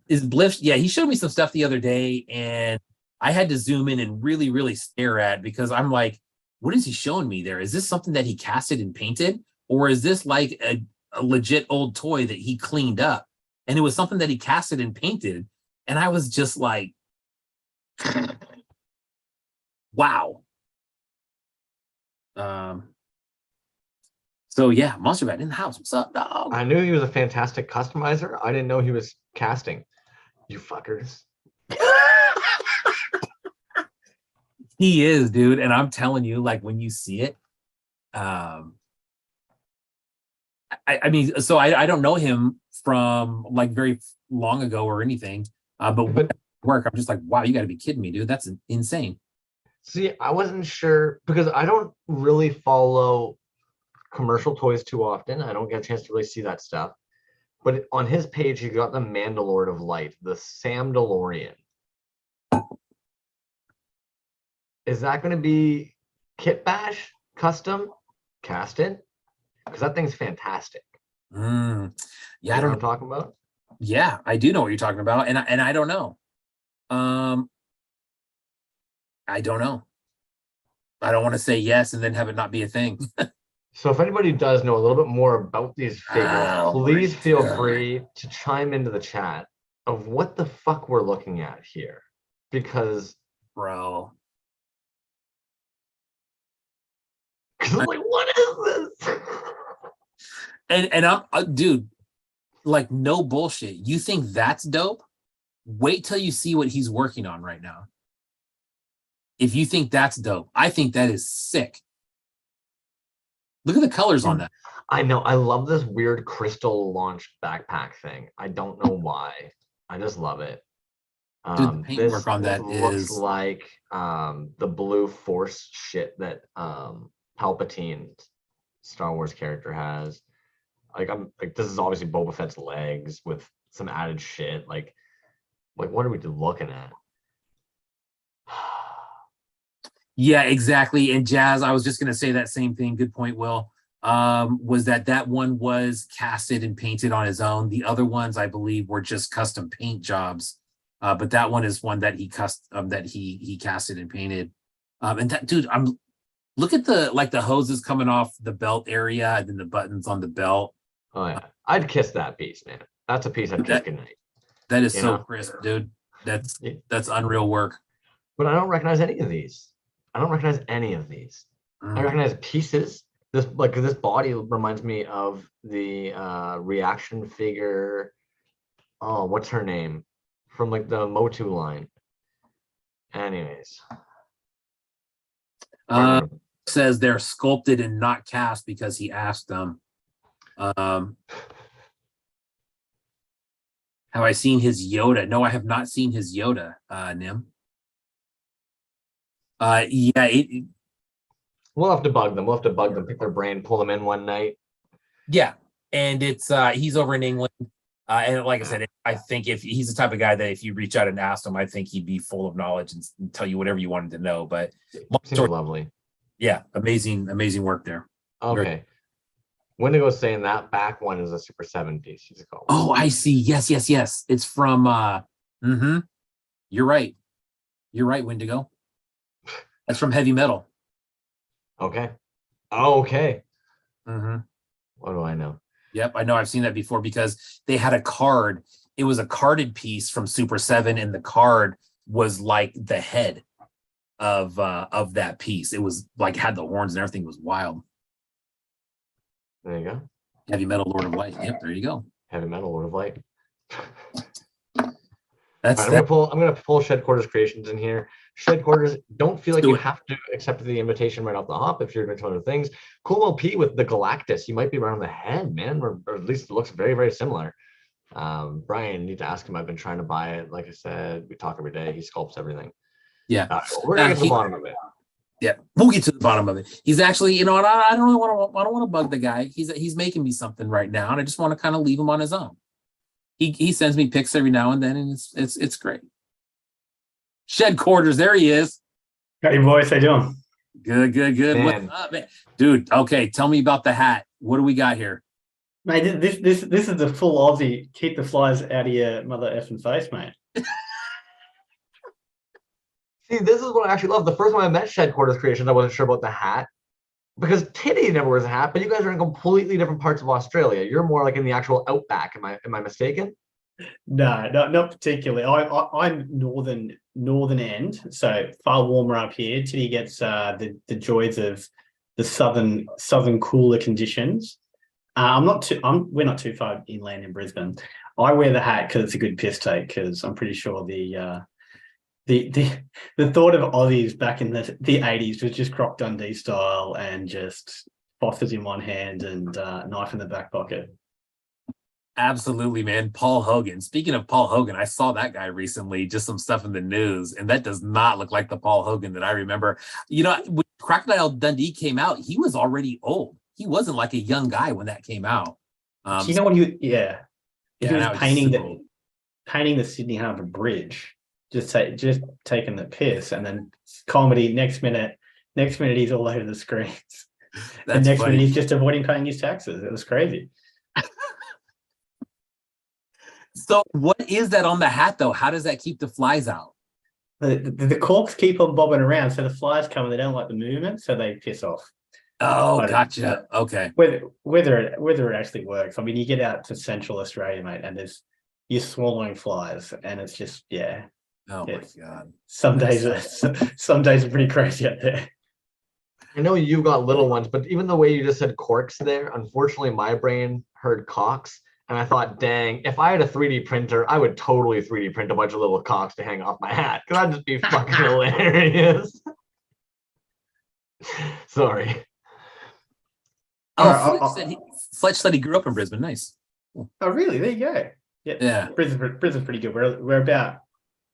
is Bliss. Yeah, he showed me some stuff the other day, and I had to zoom in and really, really stare at because I'm like, what is he showing me there? Is this something that he casted and painted, or is this like a legit old toy that he cleaned up? And it was something that he casted and painted, and I was just like, wow. So yeah, Monster Bat in the house. What's up, dog? I knew he was a fantastic customizer. I didn't know he was casting. You fuckers. He is, dude. And I'm telling you, like when you see it, I mean, so I don't know him from like very long ago or anything. But work, I'm just like, wow, you got to be kidding me, dude. That's insane. See, I wasn't sure because I don't really follow commercial toys too often. I don't get a chance to really see that stuff. But on his page, you got the Mandalord of Light, the Sam DeLorean. Is that going to be kit bash, custom, casted? Because that thing's fantastic. Yeah, you know what I'm talking about. Yeah, I do know what you're talking about, and I don't know. I don't know. I don't want to say yes and then have it not be a thing. So if anybody does know a little bit more about these figures, please feel free to chime into the chat of what the fuck we're looking at here. Because, bro, because I'm like, what is this? And I'm, dude, like no bullshit. You think that's dope? Wait till you see what he's working on right now. If you think that's dope, I think that is sick. Look at the colors on that. I know. I love this weird crystal launch backpack thing. I don't know why. I just love it. Dude, the paintwork on that looks like the blue force shit that Palpatine Star Wars character has. Like I'm like this is obviously Boba Fett's legs with some added shit. Like what are we looking at? Yeah, exactly. And Jazz, I was just gonna say that same thing. Good point, Will. Was that one was casted and painted on his own. The other ones, I believe, were just custom paint jobs. But that one is one that he casted and painted. And that dude, look at the hoses coming off the belt area and then the buttons on the belt. Oh yeah, I'd kiss that piece, man. That's a piece I'd kiss goodnight. That is so crisp, dude. That's unreal work. But I don't recognize any of these. I recognize pieces. This body reminds me of the reaction figure. Oh, what's her name? From like the Motu line. Anyways. Says they're sculpted and not cast because he asked them. Have I seen his Yoda? No, I have not seen his Yoda, Nim. Yeah, we'll have to bug them, pick their brain, pull them in one night. Yeah, and it's he's over in England. And like I said, I think if he's the type of guy that if you reach out and ask him, I think he'd be full of knowledge and tell you whatever you wanted to know. But seems lovely. Yeah, amazing work there. Okay. Wendigo's saying that back one is a Super 7 piece. She's called. Oh, I see. Yes. It's from You're right, Wendigo. That's from Heavy Metal. Okay. Okay. Mm-hmm. What do I know? Yep, I know. I've seen that before because they had a card. It was a carded piece from Super 7, and the card was like the head. of that piece. It was like had the horns and everything. It was wild. There you go. Heavy Metal Lord of Light. Yep, there you go. Heavy Metal Lord of Light. That's right, that. I'm gonna pull Shed Quarters Creations in here. Shed Quarters, don't feel like Do you it. have to accept the invitation right off the hop if you're doing some other things. Cool LP with the Galactus, you might be around the head, man, or at least it looks very, very similar. Brian, you need to ask him. I've been trying to buy it. Like I said, we talk every day. He sculpts everything. Yeah. We're gonna get to the bottom of it. Yeah, we'll get to the bottom of it. He's actually, I don't really want to bug the guy. He's making me something right now, and I just want to kind of leave him on his own. He sends me pics every now and then, and it's great. Shed Quarters, there he is. Got your voice. How you doing? Good. Man. What's up, man? Dude? Okay, tell me about the hat. What do we got here? Mate, this is the full Aussie. Keep the flies out of your mother effing face, mate. See, this is what I actually love. The first time I met Shed Quarters Creations, I wasn't sure about the hat because Titty never wears a hat, but you guys are in completely different parts of Australia. You're more like in the actual outback. Am I mistaken? No, not particularly. I'm northern end, so far warmer up here. Titty gets the joys of the southern cooler conditions. We're not too far inland in Brisbane. I wear the hat because it's a good piss take. Because I'm pretty sure the thought of Aussies back in the 80s was just Croc Dundee style and just phosphors in one hand and knife in the back pocket. Absolutely, man. Paul Hogan. Speaking of Paul Hogan, I saw that guy recently, just some stuff in the news, and that does not look like the Paul Hogan that I remember. You know, when Crocodile Dundee came out, he was already old. He wasn't like a young guy when that came out. Do you know what he was painting the Sydney Harbour Bridge, just taking the piss, and then comedy next minute he's all over the screens. The next minute he's just avoiding paying his taxes. It was crazy. So what is that on the hat though? How does that keep the flies out? The corks keep on bobbing around, so the flies come and they don't like the movement, so they piss off. Oh, gotcha. Okay. Whether it actually works, I mean, you get out to Central Australia, mate, and you're swallowing flies, and it's just Oh my god. Some days are pretty crazy out there. I know you've got little ones, but even the way you just said corks there, unfortunately, my brain heard cocks. And I thought, dang, if I had a 3D printer, I would totally 3D print a bunch of little cocks to hang off my hat. Because that'd just be fucking hilarious. Sorry. Fletch said he grew up in Brisbane. Nice. Oh, really? There you go. Yeah. Brisbane's pretty good. We're about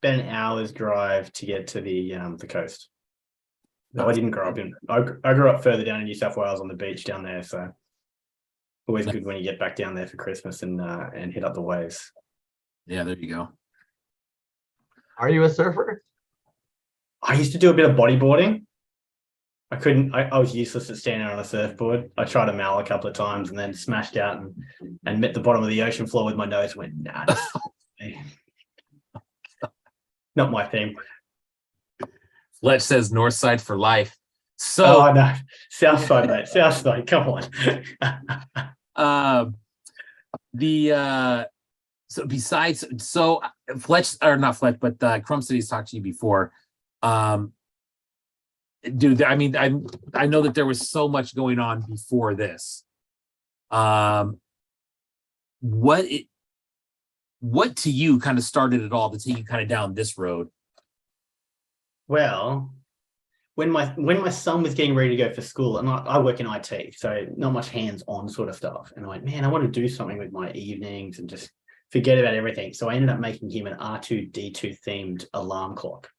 an hour's drive to get to the coast. No, I didn't grow up in. I grew up further down in New South Wales on the beach down there. So always good when you get back down there for Christmas and hit up the waves. Yeah, there you go. Are you a surfer? I used to do a bit of bodyboarding. I couldn't. I was useless at standing on a surfboard. I tried a mal a couple of times and then smashed out and met the bottom of the ocean floor with my nose. And went, nah, not my thing. Fletch says North Side for life. So no, South Side, mate. South Side. Come on. So Fletch, or not Fletch, but Crumb City's talked to you before. Dude, I mean, I know that there was so much going on before this. What to you kind of started it all to take you kind of down this road? Well, when my son was getting ready to go for school, and I work in IT, so not much hands-on sort of stuff. And I went, man, I want to do something with my evenings and just forget about everything. So I ended up making him an R2-D2 themed alarm clock.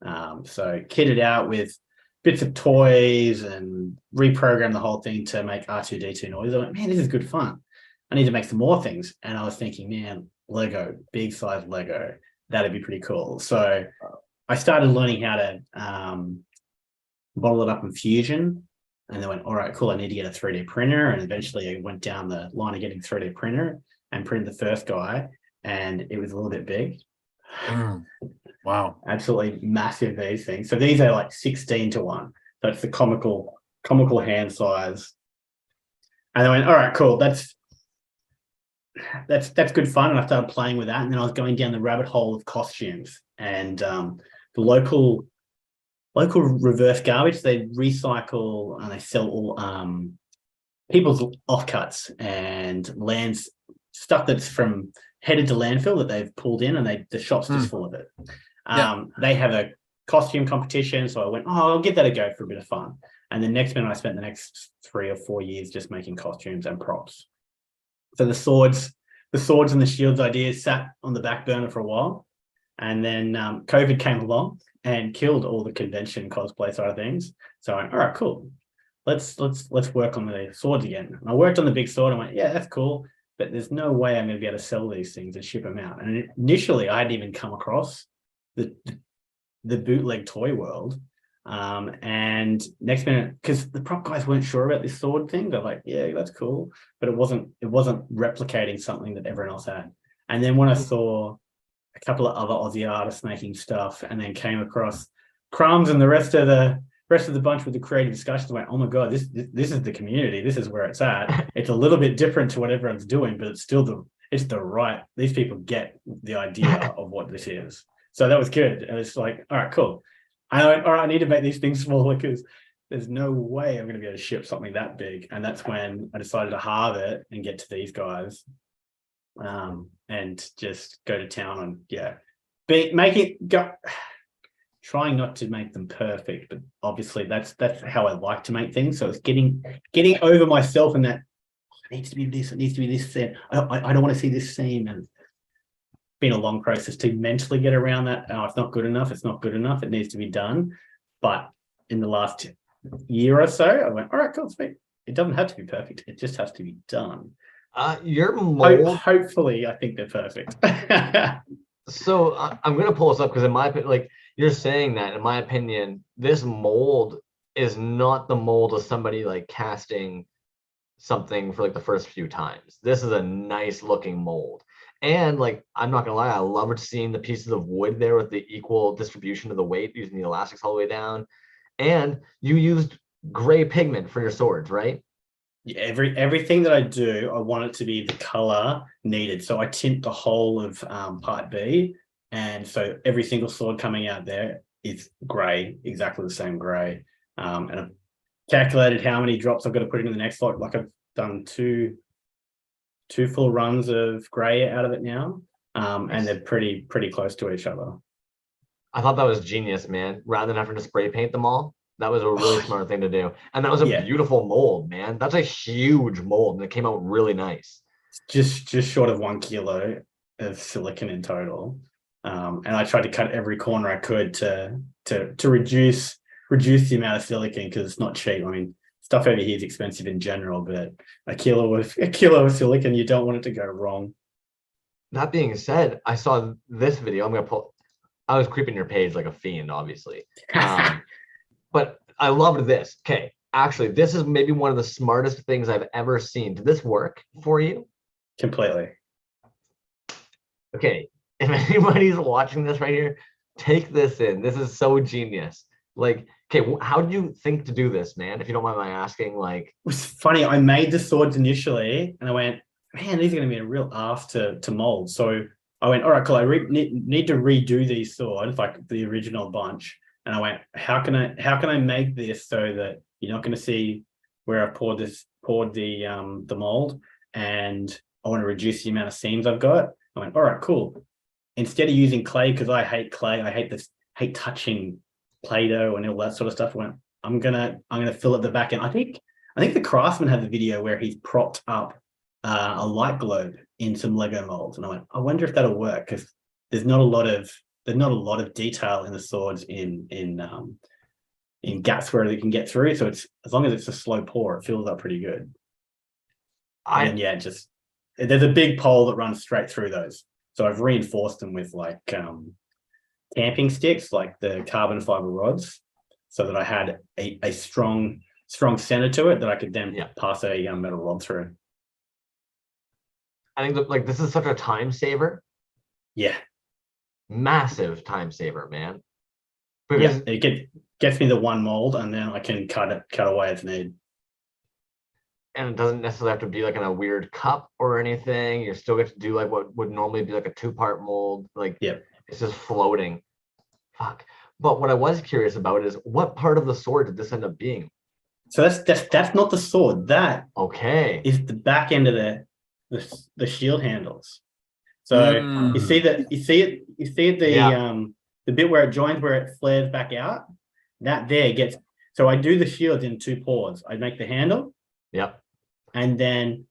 So kitted out with bits of Toyz and reprogrammed the whole thing to make R2-D2 noise. I went, man, this is good fun. I need to make some more things. And I was thinking, man, Lego, big size Lego, that'd be pretty cool. So I started learning how to bottle it up in Fusion, and then went, all right, cool, I need to get a 3D printer. And eventually I went down the line of getting a 3D printer and printed the first guy, and it was a little bit big. Wow. Absolutely massive, these things. So these are like 16:1. So it's the comical hand size. And I went, all right, cool, that's good fun. And I started playing with that. And then I was going down the rabbit hole of costumes. And the local local reverse garbage. They recycle and they sell all people's offcuts and lands stuff that's from headed to landfill that they've pulled in, and the shop's just full of it. They have a costume competition, so I went, oh, I'll give that a go for a bit of fun. And the next minute, I spent the next 3 or 4 years just making costumes and props. So the swords and the shields ideas sat on the back burner for a while, and then COVID came along and killed all the convention cosplay side of things. So I went, all right, cool. Let's work on the swords again. And I worked on the big sword and went, yeah, that's cool, but there's no way I'm going to be able to sell these things and ship them out. And initially, I hadn't even come across the bootleg toy world. And next minute, because the prop guys weren't sure about this sword thing, they're like, yeah, that's cool, but it wasn't replicating something that everyone else had. And then when I saw a couple of other Aussie artists making stuff, and then came across Crumbs and the rest of the bunch with the creative discussions, I went, oh my god, this is the community, this is where it's at. It's a little bit different to what everyone's doing, but it's still the right, these people get the idea of what this is. So that was good. And it's like, all right, cool. I went, all right, I need to make these things smaller because there's no way I'm going to be able to ship something that big. And that's when I decided to halve it and get to these guys, and just go to town and trying not to make them perfect, but obviously that's how I like to make things. So it's getting over myself, and that it needs to be this, it needs to be this. I don't want to see this seam, and been a long process to mentally get around that. Oh, it's not good enough. It's not good enough. It needs to be done. But in the last year or so, I went, all right, cool, sweet. It doesn't have to be perfect. It just has to be done. Your mold. Hopefully, I think they're perfect. So I'm going to pull this up because in my opinion, like you're saying that, in my opinion, this mold is not the mold of somebody like casting something for like the first few times. This is a nice looking mold. And like, I'm not gonna lie, I loved seeing the pieces of wood there with the equal distribution of the weight, using the elastics all the way down. And you used gray pigment for your swords, right? Yeah, everything that I do, I want it to be the color needed. So I tint the whole of part B, and so every single sword coming out there is gray, exactly the same gray. And I've calculated how many drops I've got to put into the next lot. Like I've done two full runs of gray out of it now, and they're pretty close to each other. I thought that was genius, man. Rather than having to spray paint them all, that was a really smart thing to do. And that was a beautiful mold, man. That's a huge mold, and it came out really nice. Just short of 1 kilo of silicon in total, and I tried to cut every corner I could to reduce the amount of silicon, because it's not cheap. I mean, stuff over here is expensive in general, but a kilo of silicon, you don't want it to go wrong. That being said, I saw this video. I was creeping your page like a fiend, obviously. But I loved this. Okay, actually, this is maybe one of the smartest things I've ever seen. Did this work for you? Completely. Okay, if anybody's watching this right here, take this in. This is so genius. Like, okay, how do you think to do this, man? If you don't mind my asking, like. It was funny. I made the swords initially, and I went, man, these are going to be a real ask to mold. So I went, all right, cool. I need to redo these swords, like the original bunch. And I went, how can I make this so that you're not going to see where I poured the mold, and I want to reduce the amount of seams I've got. I went, all right, cool. Instead of using clay, because I hate clay, I hate touching Play-Doh and all that sort of stuff. I went, I'm gonna fill at the back end. I think the Craftsman had the video where he's propped up a light globe in some Lego molds, and I went, I wonder if that'll work, because there's not a lot of detail in the swords in gaps where they can get through. So it's, as long as it's a slow pour, it fills up pretty good. There's a big pole that runs straight through those. So I've reinforced them with like camping sticks, like the carbon fiber rods, so that I had a strong center to it that I could then pass a metal rod through. I think that, like, this is such a time saver. Yeah. Massive time saver, man. Because it gets me the one mold, and then I can cut away as needed. And it doesn't necessarily have to be like in a weird cup or anything. You still get to do like what would normally be like a 2-part mold. Like, it's just floating. Fuck. But what I was curious about is what part of the sword did this end up being? So that's not the sword. That Okay. is the back end of the shield handles. So you see the bit where it joins, where it flares back out. That there gets. So I do the shields in two pours. I make the handle. Yep. And then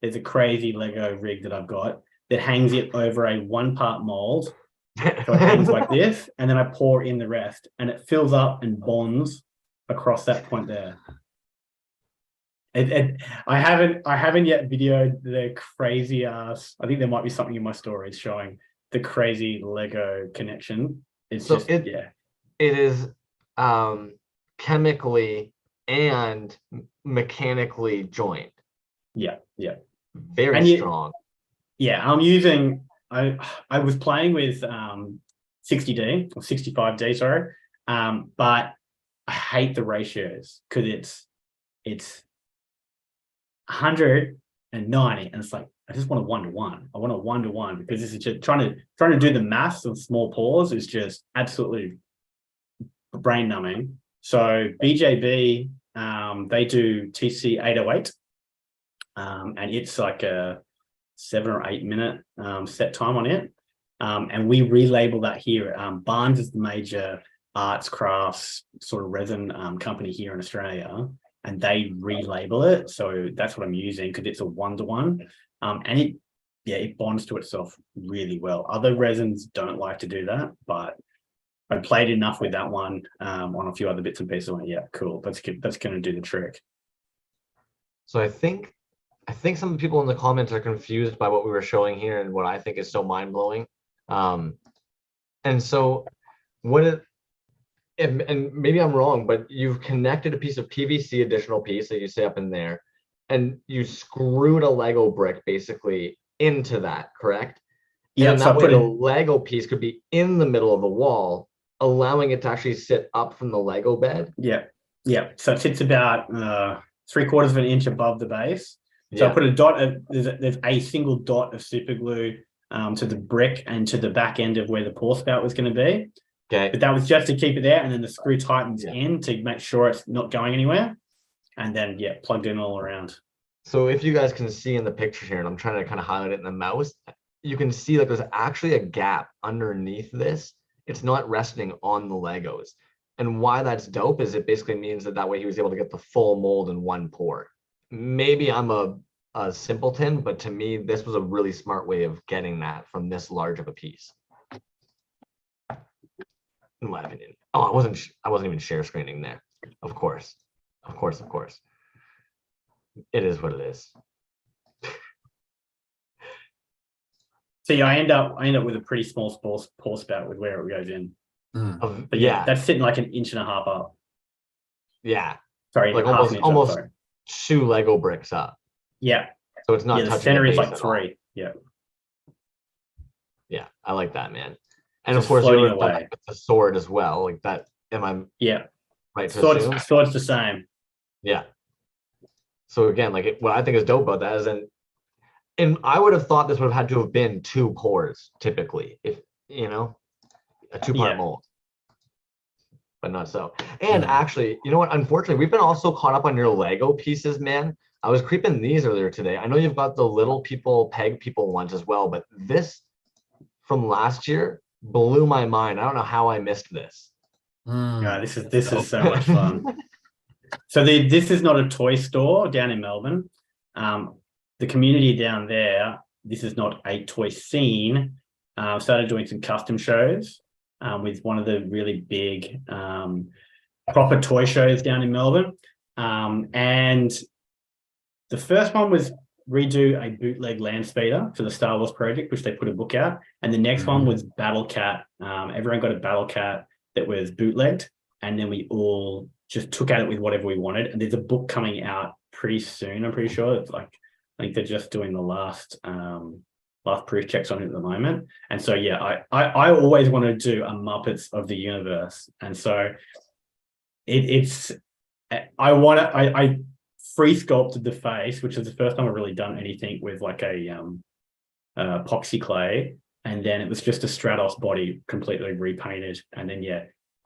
there's a crazy Lego rig that I've got that hangs it over a 1-part mold. So it hangs like this, and then I pour in the rest, and it fills up and bonds across that point there. I haven't yet videoed the crazy ass. I think there might be something in my stories showing the crazy Lego connection. It's So just it is chemically and mechanically joined. Yeah. Very strong. Yeah, I'm using. I was playing with 60D or 65D, sorry, but I hate the ratios because it's 190, and it's like I just want a 1-to-1. I want a 1-to-1 because this is just trying to do the maths of small pores is just absolutely brain numbing. So BJB, they do TC808, and it's like a 7 or 8 minute set time on it. And we relabel that here. Barnes is the major arts crafts sort of resin company here in Australia, and they relabel it. So that's what I'm using because it's a 1-to-1. And it bonds to itself really well. Other resins don't like to do that, but I played enough with that one on a few other bits and pieces. I went, yeah, cool. That's going to do the trick. So I think some people in the comments are confused by what we were showing here and what I think is so mind-blowing. And so and maybe I'm wrong, but you've connected a piece of PVC additional piece that you say up in there, and you screwed a Lego brick basically into that, correct? Yeah, and so that way the Lego piece could be in the middle of the wall, allowing it to actually sit up from the Lego bed. Yeah. So it sits about 3/4 of an inch above the base. So Yeah. I put a dot. There's a single dot of super glue to the brick and to the back end of where the pour spout was going to be. Okay. But that was just to keep it there, and then the screw tightens in to make sure it's not going anywhere. And then plugged in all around. So if you guys can see in the picture here, and I'm trying to kind of highlight it in the mouse, you can see like there's actually a gap underneath this. It's not resting on the Legos. And why that's dope is it basically means that way he was able to get the full mold in one pour. Maybe I'm a simpleton, but to me, this was a really smart way of getting that from this large of a piece. In my opinion. Oh, I wasn't even share screening there. Of course. It is what it is. So I end up with a pretty small pour spout with where it goes in. But that's sitting like 1.5 inches up. Yeah. Sorry, like almost 2 Lego bricks up. Yeah. So it's not touching the center is like 3. All. Yeah. Yeah, I like that, man. And just of course, you're with the sword as well. Like that. Am I? Yeah. Right. Sword's the same. Yeah. So again, what I think is dope about that is, and I would have thought this would have had to have been 2 pours typically, if a 2-part mold, but not so. And actually, you know what? Unfortunately, we've been also caught up on your Lego pieces, man. I was creeping these earlier today. I know you've got the little people, peg people ones as well, but this from last year blew my mind. I don't know how I missed this. Yeah, this is so much fun. So this is not a toy store down in Melbourne. The community down there, this is not a toy scene. Started doing some custom shows with one of the really big proper toy shows down in Melbourne. And the first one was redo a bootleg land speeder for the Star Wars project, which they put a book out. And the next one was Battle Cat. Everyone got a Battle Cat that was bootlegged, and then we all just took at it with whatever we wanted. And there's a book coming out pretty soon, I'm pretty sure. It's like, I think they're just doing the last proof checks on it at the moment. And so I always want to do a Muppets of the Universe. And so I free sculpted the face, which is the first time I've really done anything with like a epoxy clay, and then it was just a Stratos body completely repainted, and then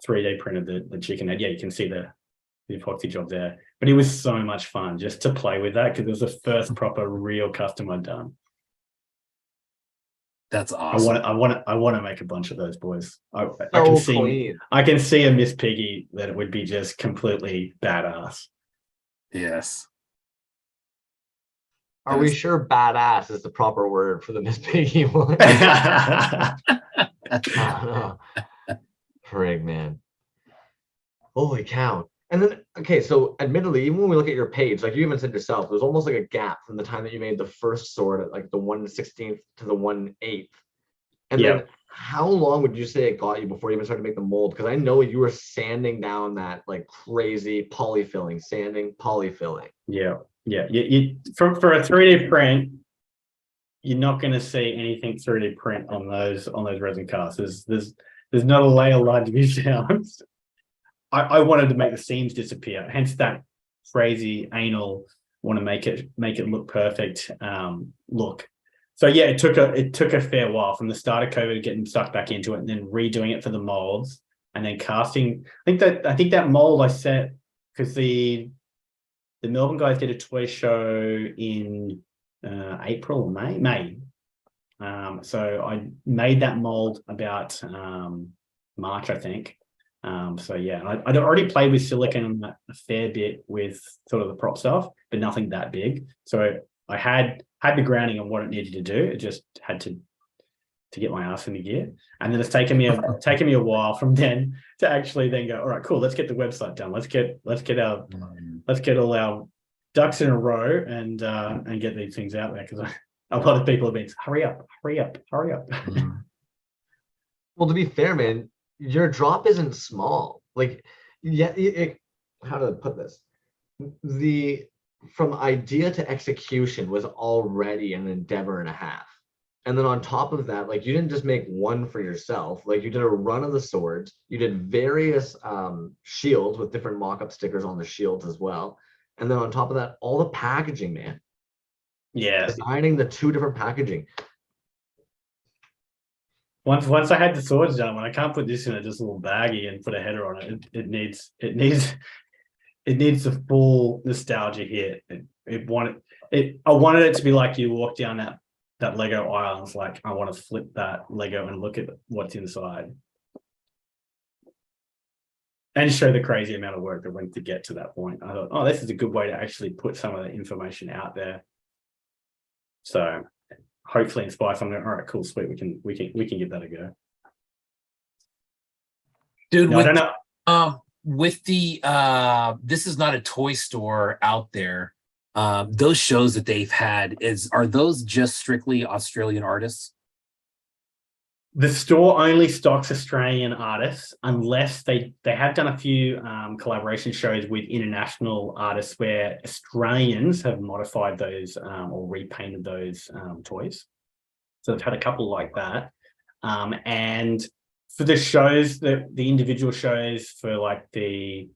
3D printed the chicken head. Yeah, you can see the epoxy job there. But it was so much fun just to play with that, because it was the first proper real custom I'd done. That's awesome. I want to make a bunch of those, boys. I can see a Miss Piggy that it would be just completely badass. Yes. Are we sure badass is the proper word for the Miss Piggy one? Frig, man. Holy cow. And then, okay, so admittedly, even when we look at your page, like you even said yourself, there's almost like a gap from the time that you made the first sword at like the 1/16 to the 1/8. And then how long would you say it got you before you even started to make the mold? Because I know you were sanding down that like crazy polyfilling, sanding, polyfilling. Yeah. You for a 3D print, you're not going to see anything 3D print on those resin casts. There's not a layer line to be found. I wanted to make the seams disappear, hence that crazy anal want to make it look perfect look. So yeah, it took a fair while from the start of COVID getting stuck back into it, and then redoing it for the molds, and then casting. I think that mold I set because the Melbourne guys did a toy show in April or May. So I made that mold about March, I think. So yeah, I'd already played with silicone a fair bit with sort of the prop stuff, but nothing that big. So I had the grounding on what it needed to do. It just had to get my ass in the gear. And then it's taken me a while from then to actually then go, all right, cool, let's get the website done. Let's get all our ducks in a row and get these things out there, because a lot of people have been, hurry up. Well, to be fair, man, your drop isn't small. Like, how to put this? From idea to execution was already an endeavor and a half. And then on top of that, like, you didn't just make one for yourself. Like, you did a run of the swords. You did various shields with different mock-up stickers on the shields as well. And then on top of that, all the packaging, man. Yeah. Designing the 2 different packaging. Once I had the swords done, when I can't put this in just a little baggie and put a header on it, it needs the full nostalgia hit. I wanted it to be like you walk down that Lego aisle and it's like, I want to flip that Lego and look at what's inside. And show the crazy amount of work that went to get to that point. I thought, oh, this is a good way to actually put some of the information out there. So hopefully inspire someone. All right, cool, sweet. We can give that a go. Dude, no, I don't know. With the this is not a toy store out there. Those shows that they've had, are those just strictly Australian artists? The store only stocks Australian artists, unless they have done a few collaboration shows with international artists where Australians have modified those or repainted those toys. So they've had a couple like that. And for the shows, the individual shows for like the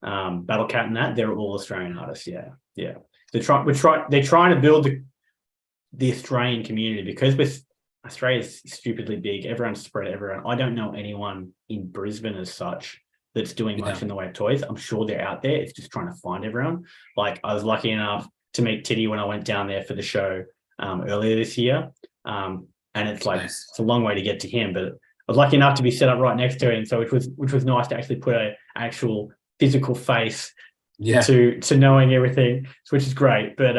Battle Cat and that, they're all Australian artists. Yeah. They're trying to build the Australian community, because Australia's stupidly big. Everyone's spread everywhere. I don't know anyone in Brisbane as such that's doing much in the way of toys. I'm sure they're out there. It's just trying to find everyone. Like, I was lucky enough to meet Titty when I went down there for the show earlier this year. And it's like, nice. It's a long way to get to him, but I was lucky enough to be set up right next to him. So which was nice to actually put an actual physical face to knowing everything, which is great. But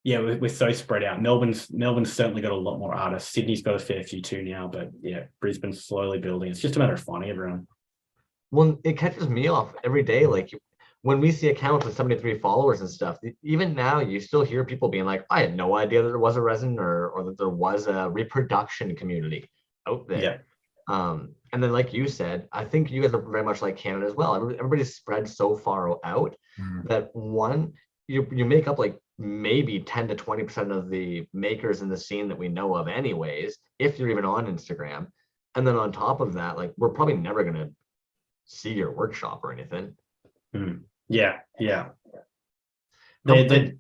yeah, we're so spread out. Melbourne's certainly got a lot more artists. Sydney's got a fair few too now, but yeah, Brisbane's slowly building. It's just a matter of finding everyone. Well, it catches me off every day. Like, when we see accounts with 73 followers and stuff, even now you still hear people being like, I had no idea that there was a resin or that there was a reproduction community out there. Yeah. And then, like you said, I think you guys are very much like Canada as well. Everybody's spread so far out that you make up like maybe 10 to 20% of the makers in the scene that we know of anyways, if you're even on Instagram. And then on top of that, like, we're probably never going to see your workshop or anything. Yeah. The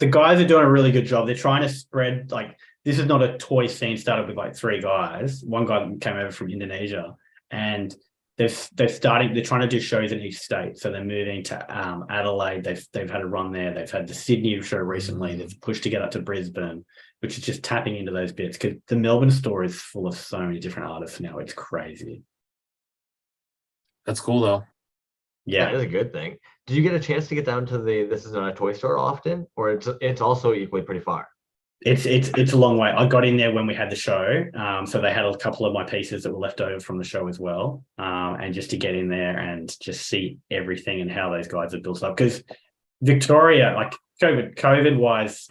guys are doing a really good job. They're trying to spread, like, this is not a toy scene started with like 3 guys. One guy came over from Indonesia, and they're trying to do shows in each state. So they're moving to Adelaide. They've had a run there. They've had the Sydney show recently. They've pushed to get up to Brisbane, which is just tapping into those bits, because the Melbourne store is full of so many different artists now. It's crazy. That's cool though. Yeah, that is a good thing. Did you get a chance to get down to the This Is Not a Toy Store often, or it's also equally pretty far? It's a long way. I got in there when we had the show, so they had a couple of my pieces that were left over from the show as well, and just to get in there and just see everything and how those guys are built up, because Victoria, like COVID wise,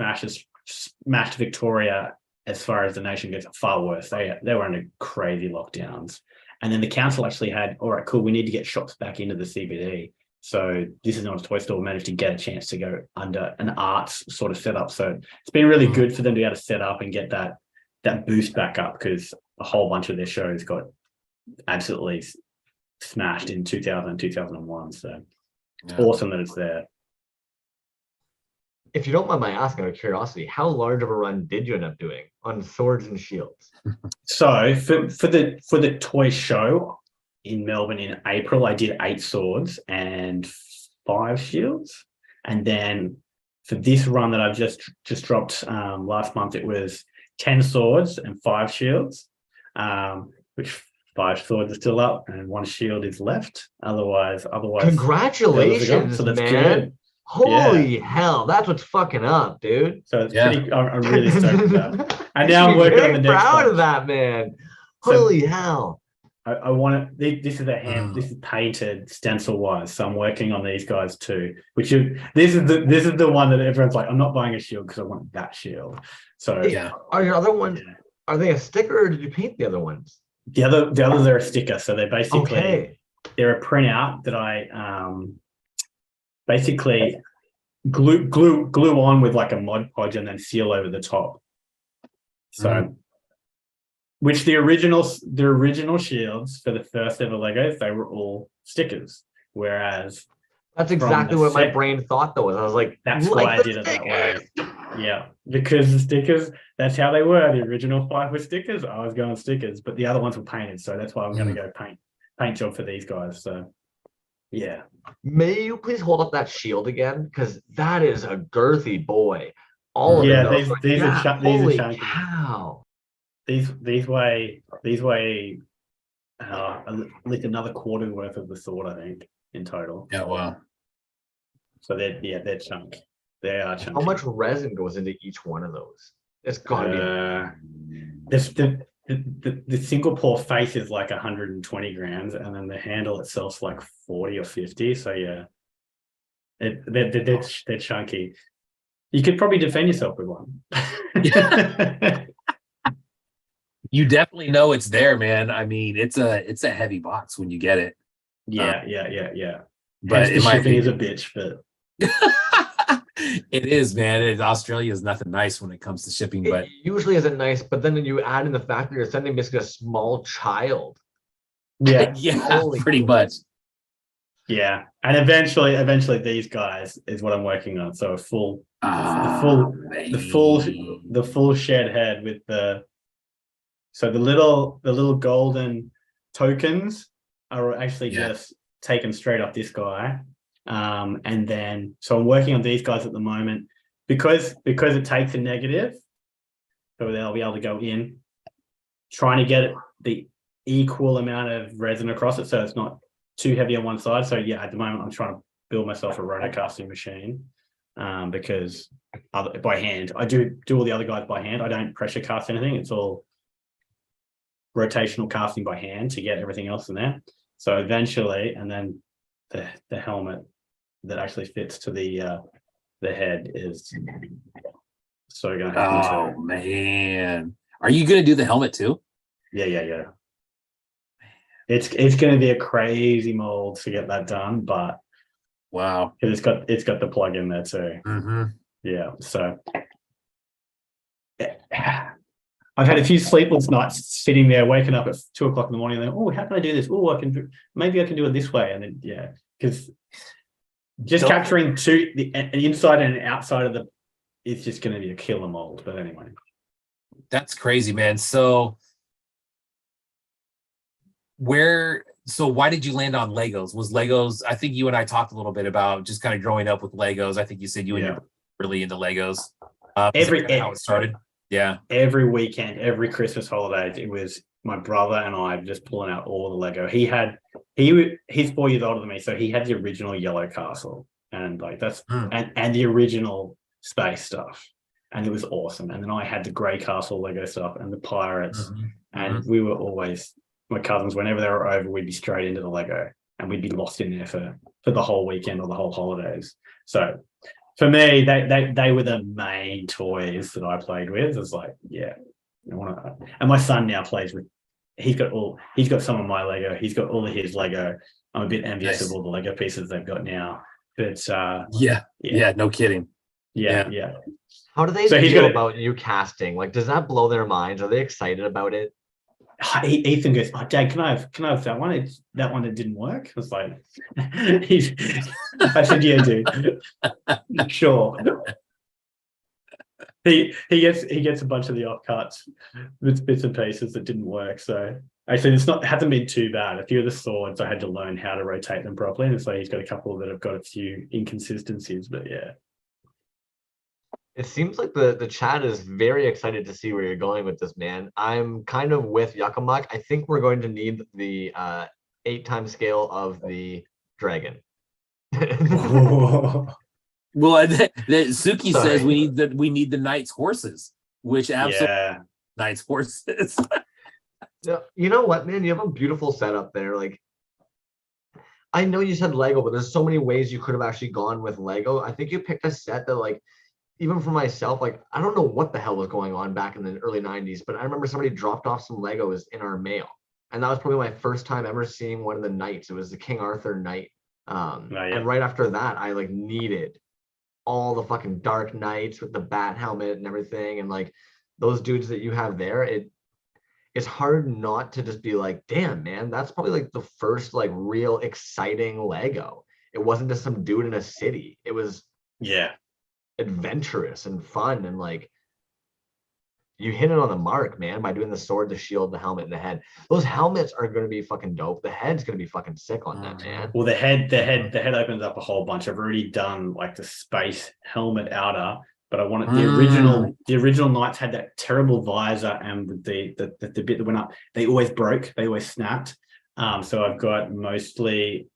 smashed Victoria as far as the nation goes, far worse. They were under crazy lockdowns, and then the council actually had, all right, cool, we need to get shops back into the CBD. So This Is Not a Toy Store managed to get a chance to go under an arts sort of setup. So it's been really good for them to be able to set up and get that boost back up, because a whole bunch of their shows got absolutely smashed in 2000 and 2001. So it's awesome that it's there. If you don't mind my asking, out of curiosity, how large of a run did you end up doing on Swords and Shields? So for the toy show in Melbourne in April, I did 8 swords and 5 shields. And then for this run that I've just dropped last month, it was 10 swords and 5 shields, which 5 swords are still up and 1 shield is left. Otherwise, congratulations, so that's man. good. Holy hell, that's what's fucking up, dude. So it's pretty, I'm really stoked with that. And now I'm working working on the next proud one. of that, man. So, Holy hell. I want to. This is a hand. This is painted stencil wise. So I'm working on these guys too. This is the one that everyone's like, I'm not buying a shield because I want that shield. So Yeah. Are your other ones? Are they a sticker, or did you paint the other ones? The others are a sticker. So they're basically they're a printout that I basically glue on with like a Mod Podge and then seal over the top. So. Which the original shields for the first ever Legos, they were all stickers. Whereas that's exactly what my brain thought though. I was like, that's why I did it that way. Yeah, because the stickers, that's how they were. The original 5 were stickers. I was going stickers, but the other ones were painted. So that's why I'm going to go paint job for these guys. So yeah. May you please hold up that shield again? Because that is a girthy boy. All of these are holy chunky. Cow. These weigh at least another quarter worth of the sword, I think, in total. Yeah, wow. So they're chunk. They are chunky. How much resin goes into each one of those? It's gotta be. The single pour face is like 120 grams, and then the handle itself's like 40 or 50. So yeah, they're chunky. You could probably defend yourself with one. You definitely know it's there, man. I mean, it's a heavy box when you get it. Yeah. But the shipping is a bitch, but it is, man. Australia is nothing nice when it comes to shipping, but it usually isn't nice. But then you add in the fact that you're sending basically a small child. Yeah, yeah, pretty much. Yeah, and eventually, these guys is what I'm working on. So the full shed head with the. So the little golden tokens are actually just taken straight off this guy. And then, so I'm working on these guys at the moment because it takes a negative, so they'll be able to go in, trying to get the equal amount of resin across it so it's not too heavy on one side. So yeah, at the moment I'm trying to build myself a rotocasting machine because by hand, I do all the other guys by hand. I don't pressure cast anything. It's all rotational casting by hand to get everything else in there. So eventually, and then the helmet that actually fits to the head is so gonna happen. Oh man, are you gonna do the helmet too? Yeah. It's gonna be a crazy mold to get that done, but wow, because it's got the plug in there too. Yeah, so I've had a few sleepless nights sitting there, waking up at 2 o'clock in the morning, and then, oh, how can I do this? Oh, maybe I can do it this way, and then because just capturing an inside and an outside of is just going to be a killer mold. But anyway, That's crazy, man. So why did you land on Legos? Was Legos, I think you and I talked a little bit about just kind of growing up with Legos. I think you said you and your brother were really into Legos. Is that how it started? Yeah. Every weekend, every Christmas holidays, it was my brother and I just pulling out all the Lego. He's 4 years older than me, so he had the original Yellow Castle and like and the original space stuff. And it was awesome. And then I had the Grey Castle Lego stuff and the pirates. And we were always, my cousins, whenever they were over, we'd be straight into the Lego and we'd be lost in there for the whole weekend or the whole holidays. So for me, they were the main toys that I played with. It's like, yeah. And my son now plays with, he's got some of my Lego. He's got all of his Lego. I'm a bit envious of all the Lego pieces they've got now. But yeah, no kidding. Yeah. How do they feel about you casting? Like, does that blow their minds? Are they excited about it? Ethan goes, "Oh, Dad, can I have that one? It's that one that didn't work." I was like, I said, "Yeah, dude, sure." He gets a bunch of the offcuts with bits and pieces that didn't work. So actually, it hasn't been too bad. A few of the swords I had to learn how to rotate them properly, and so he's got a couple that have got a few inconsistencies. But yeah. It seems like the chat is very excited to see where you're going with this, man. I'm kind of with Yakamak. I think we're going to need the 8-time scale of the dragon. Well, Suki says we need the knight's horses, which absolutely knight's horses. You know what, man? You have a beautiful setup there. Like, I know you said Lego, but there's so many ways you could have actually gone with Lego. I think you picked a set that, like, even for myself, like, I don't know what the hell was going on back in the early 90s, but I remember somebody dropped off some Legos in our mail. And that was probably my first time ever seeing one of the knights. It was the King Arthur knight. And right after that, I like needed all the fucking Dark Knights with the bat helmet and everything. And like those dudes that you have there, it's hard not to just be like, damn, man, that's probably like the first like real exciting Lego. It wasn't just some dude in a city. It was adventurous and fun, and like you hit it on the mark, man, by doing the sword, the shield, the helmet, and the head. Those helmets are going to be fucking dope. The head's going to be fucking sick on that, man. Well, the head opens up a whole bunch. I've already done like the space helmet outer, but I wanted the original knights had that terrible visor, and the bit that went up, they always broke, they always snapped. So I've got mostly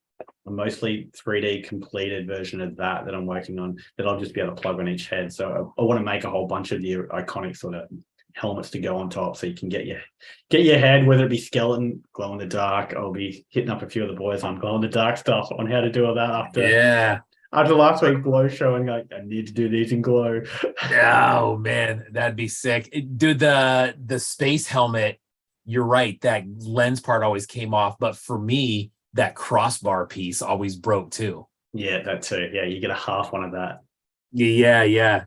3D completed version of that I'm working on, that I'll just be able to plug on each head. So I want to make a whole bunch of the iconic sort of helmets to go on top, so you can get your head, whether it be skeleton, glow in the dark. I'll be hitting up a few of the boys on glow in the dark stuff on how to do all that after last week glow showing, like, I need to do these in glow. Oh man, that'd be sick. Dude, the space helmet, you're right, that lens part always came off, but for me, that crossbar piece always broke too. Yeah, that too. Yeah, you get a half one of that. Yeah.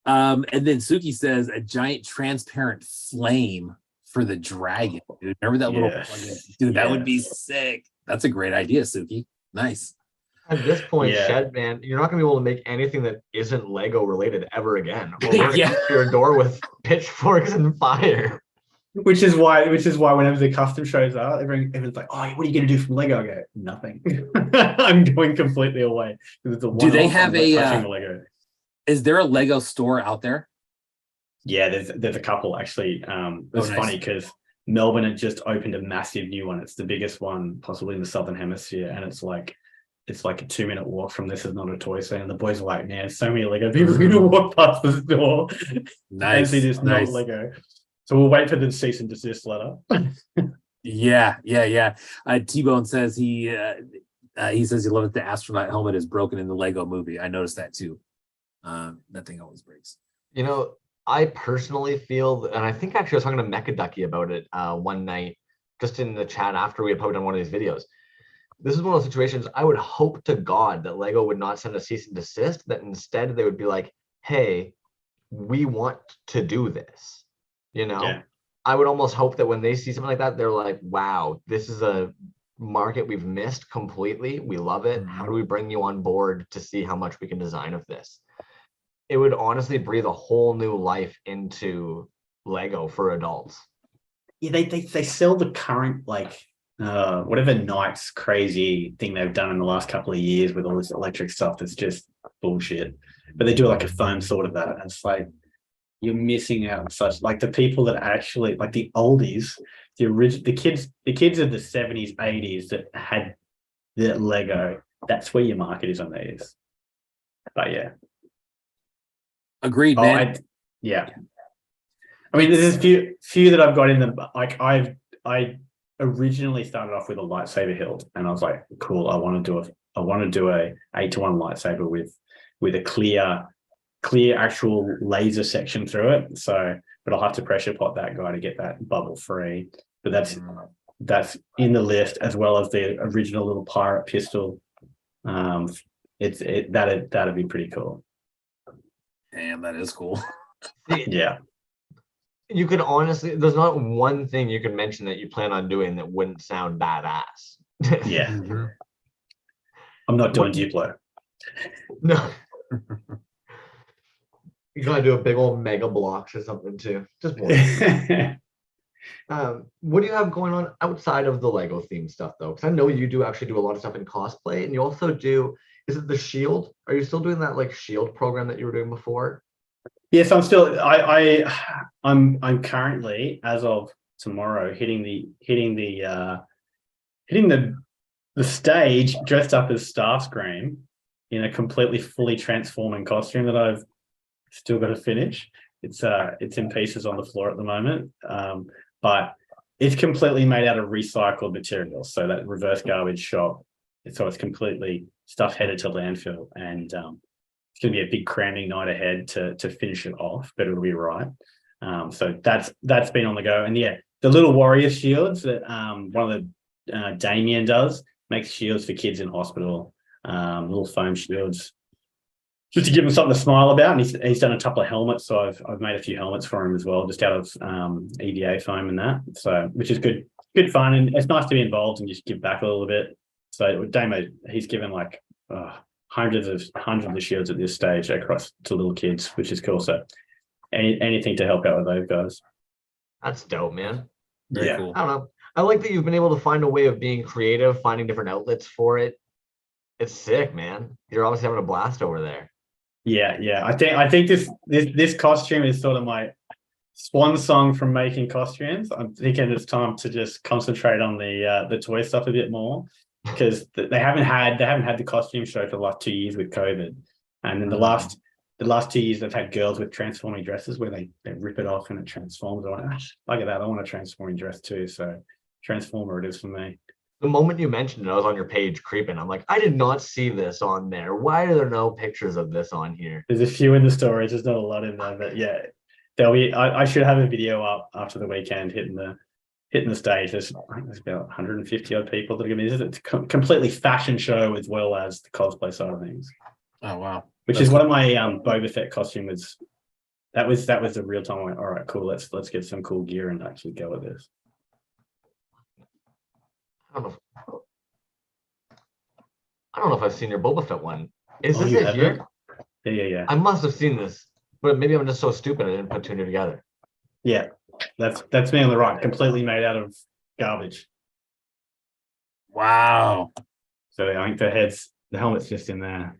And then Suki says a giant transparent flame for the dragon. Dude, remember that little plug-in? Dude, that would be sick. That's a great idea, Suki. Nice. At this point, Shed, man, you're not gonna be able to make anything that isn't Lego related ever again. Or we're gonna hit your door with pitchforks and fire. Which is why whenever the custom shows up, everyone's like, "Oh, what are you going to do from Lego?" I go, "Nothing." I'm going completely away. Do they have Lego? Is there a Lego store out there? Yeah, there's a couple actually. It's funny because Melbourne had just opened a massive new one. It's the biggest one possibly in the Southern Hemisphere, and it's like a 2-minute walk from This Is Not a Toy Store. And the boys are like, "Man, so many Lego people are going to walk past the store." Nice. And see this not Lego. So we'll wait for the cease and desist letter. Yeah. T-Bone says he says he loves the astronaut helmet is broken in the Lego movie. I noticed that too. That thing always breaks. You know, I personally feel, and I think actually I was talking to Mecha Ducky about it one night, just in the chat after we had posted on one of these videos. This is one of those situations I would hope to God that Lego would not send a cease and desist, that instead they would be like, hey, we want to do this. You know, I would almost hope that when they see something like that, they're like, wow, this is a market we've missed completely. We love it. How do we bring you on board to see how much we can design of this? It would honestly breathe a whole new life into Lego for adults. Yeah, they sell the current like whatever Nike's crazy thing they've done in the last couple of years with all this electric stuff that's just bullshit. But they do like a foam sort of that, and it's like you're missing out on such like the people that actually like the oldies, the kids of the 70s, 80s that had the Lego. That's where your market is on these. But yeah. Agreed, man. Yeah. I mean, there's a few that I've got in the like I originally started off with a lightsaber hilt, and I was like, cool, I want to do a 8-to-1 lightsaber with a clear actual laser section through it. So, but I'll have to pressure pot that guy to get that bubble free. But that's in the list, as well as the original little pirate pistol. That'd be pretty cool. Damn, that is cool. Yeah. You could honestly, there's not one thing you could mention that you plan on doing that wouldn't sound badass. Yeah. I'm not doing Duplo. No. You gotta do a big old mega blocks or something too. Just one. What do you have going on outside of the Lego theme stuff though? Because I know you do actually do a lot of stuff in cosplay, and you also do. Is it the Shield? Are you still doing that like Shield program that you were doing before? Yes, I'm still. I'm currently, as of tomorrow, hitting the stage dressed up as Starscream in a completely fully transforming costume that I've still got to finish. It's in pieces on the floor at the moment, but it's completely made out of recycled materials. So that reverse garbage shop. So it's completely stuff headed to landfill, and it's going to be a big cramming night ahead to finish it off, but it'll be right. So that's been on the go, and yeah, the little warrior shields that one of the Damien does makes shields for kids in hospital, little foam shields, just to give them something to smile about. And he's done a couple of helmets, so I've made a few helmets for him as well, just out of EVA foam and that. So which is good fun, and it's nice to be involved and just give back a little bit. So Damo, he's given like hundreds of shields at this stage across to little kids, which is cool. So anything to help out with those guys. That's dope, man. Very cool. I don't know. I like that you've been able to find a way of being creative, finding different outlets for it. It's sick, man. You're obviously having a blast over there. Yeah. I think this costume is sort of my swan song from making costumes. I'm thinking it's time to just concentrate on the toy stuff a bit more, because they haven't had the costume show for the last 2 years with COVID, and in the last 2 years they've had girls with transforming dresses where they rip it off and it transforms. I went, look at that, I want a transforming dress too. So Transformer it is for me. The moment you mentioned it, I was on your page creeping. I'm like, I did not see this on there. Why are there no pictures of this on here? There's a few in the stories. There's not a lot in there, but yeah, there'll be. I should have a video up after the weekend hitting the stage. There's about 150 odd people that are going to be. It's a completely fashion show as well as the cosplay side of things. Oh wow! Which is one of my Boba Fett costume was. That was the real time I went, all right, cool. Let's get some cool gear and actually go with this. I don't know if I've seen your Boba Fett one. Is this you it here? Yeah. I must have seen this, but maybe I'm just so stupid I didn't put two together. Yeah, that's me on the right. Completely made out of garbage. Wow. So I think the helmet's just in there.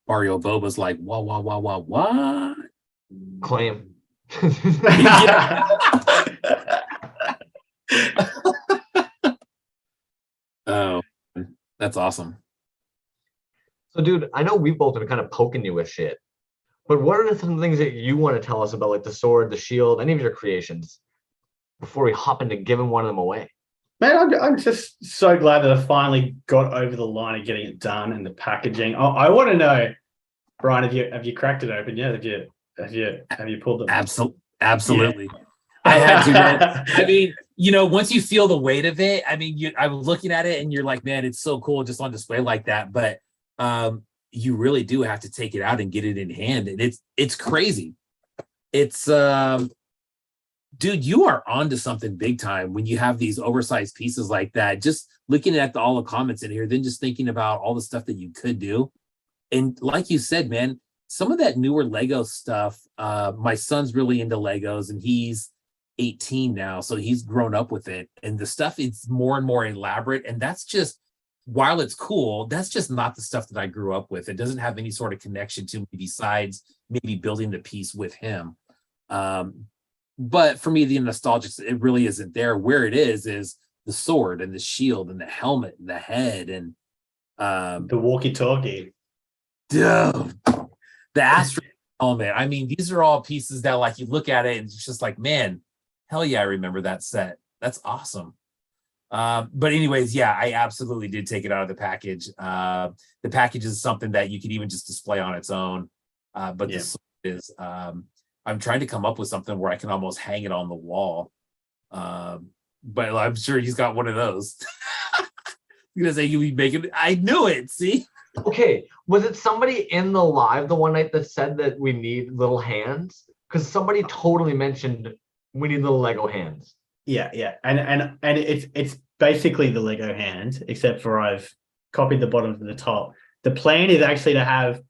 Mario Boba's like, what? Claim. Oh, that's awesome. So, dude, I know we've both been kind of poking you with shit, but what are some things that you want to tell us about, like the sword, the shield, any of your creations, before we hop into giving one of them away? Man, I'm just so glad that I finally got over the line of getting it done and the packaging. I want to know, Brian, have you cracked it open yet? Have you pulled it? Absolutely. Yeah. I had to. Man. I mean, once you feel the weight of it, I mean, I was looking at it and you're like, man, it's so cool just on display like that. But you really do have to take it out and get it in hand, and it's crazy. It's dude, you are onto something big time when you have these oversized pieces like that. Just looking at all the comments in here, then just thinking about all the stuff that you could do. And like you said, man, some of that newer Lego stuff, my son's really into Legos and he's 18 now, so he's grown up with it. And the stuff is more and more elaborate. And that's just, while it's cool, that's just not the stuff that I grew up with. It doesn't have any sort of connection to me besides maybe building the piece with him. But for me, the nostalgia, it really isn't there. Where it is the sword and the shield and the helmet and the head and The walkie-talkie. dude, the astronaut helmet. I mean, these are all pieces that like you look at it and it's just like, man, hell yeah, I remember that set. That's awesome. But anyways, yeah, I absolutely did take it out of the package. The package is something that you could even just display on its own. But Yeah. the sword is, I'm trying to come up with something where I can almost hang it on the wall. But I'm sure he's got one of those. You're gonna say you be making. I knew it. See. Okay, was it somebody in the live the one night that said that we need little hands? Because somebody totally mentioned we need little Lego hands. Yeah, and it's basically the Lego hand, except for I've copied the bottom to the top. The plan is actually to have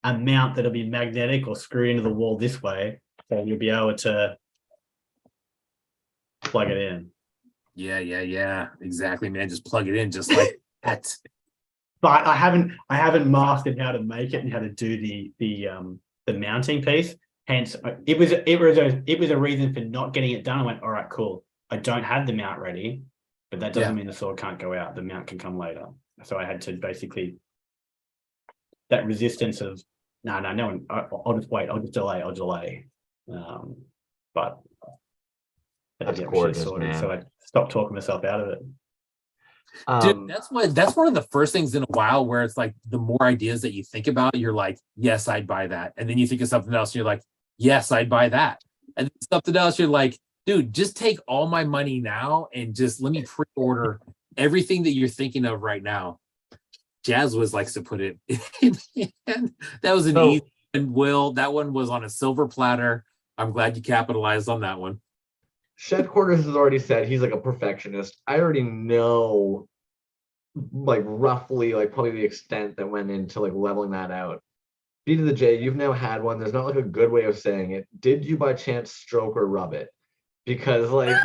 a mount that'll be magnetic or screw into the wall this way, so you'll be able to plug it in. Yeah. Exactly, man. Just plug it in, just like that. But I haven't mastered how to make it and how to do the mounting piece. Hence, it was a reason for not getting it done. I went, all right, cool. I don't have the mount ready, but that doesn't mean the sword can't go out. The mount can come later. So I had to basically that resistance of no one. I'll just wait. I'll delay. But That's gorgeous, man. So I stopped talking myself out of it. Dude, that's one of the first things in a while where it's like the more ideas that you think about, you're like, yes, I'd buy that. And then you think of something else, and you're like, yes, I'd buy that. And then something else, you're like, dude, just take all my money now and just let me pre-order everything that you're thinking of right now. Jazzwiz likes to put it in. That was an easy one, Will. That one was on a silver platter. I'm glad you capitalized on that one. Shed Quarters has already said he's like a perfectionist. I already know like roughly like probably the extent that went into like leveling that out. B to the J, you've now had one. There's not like a good way of saying it. Did you by chance stroke or rub it? Because like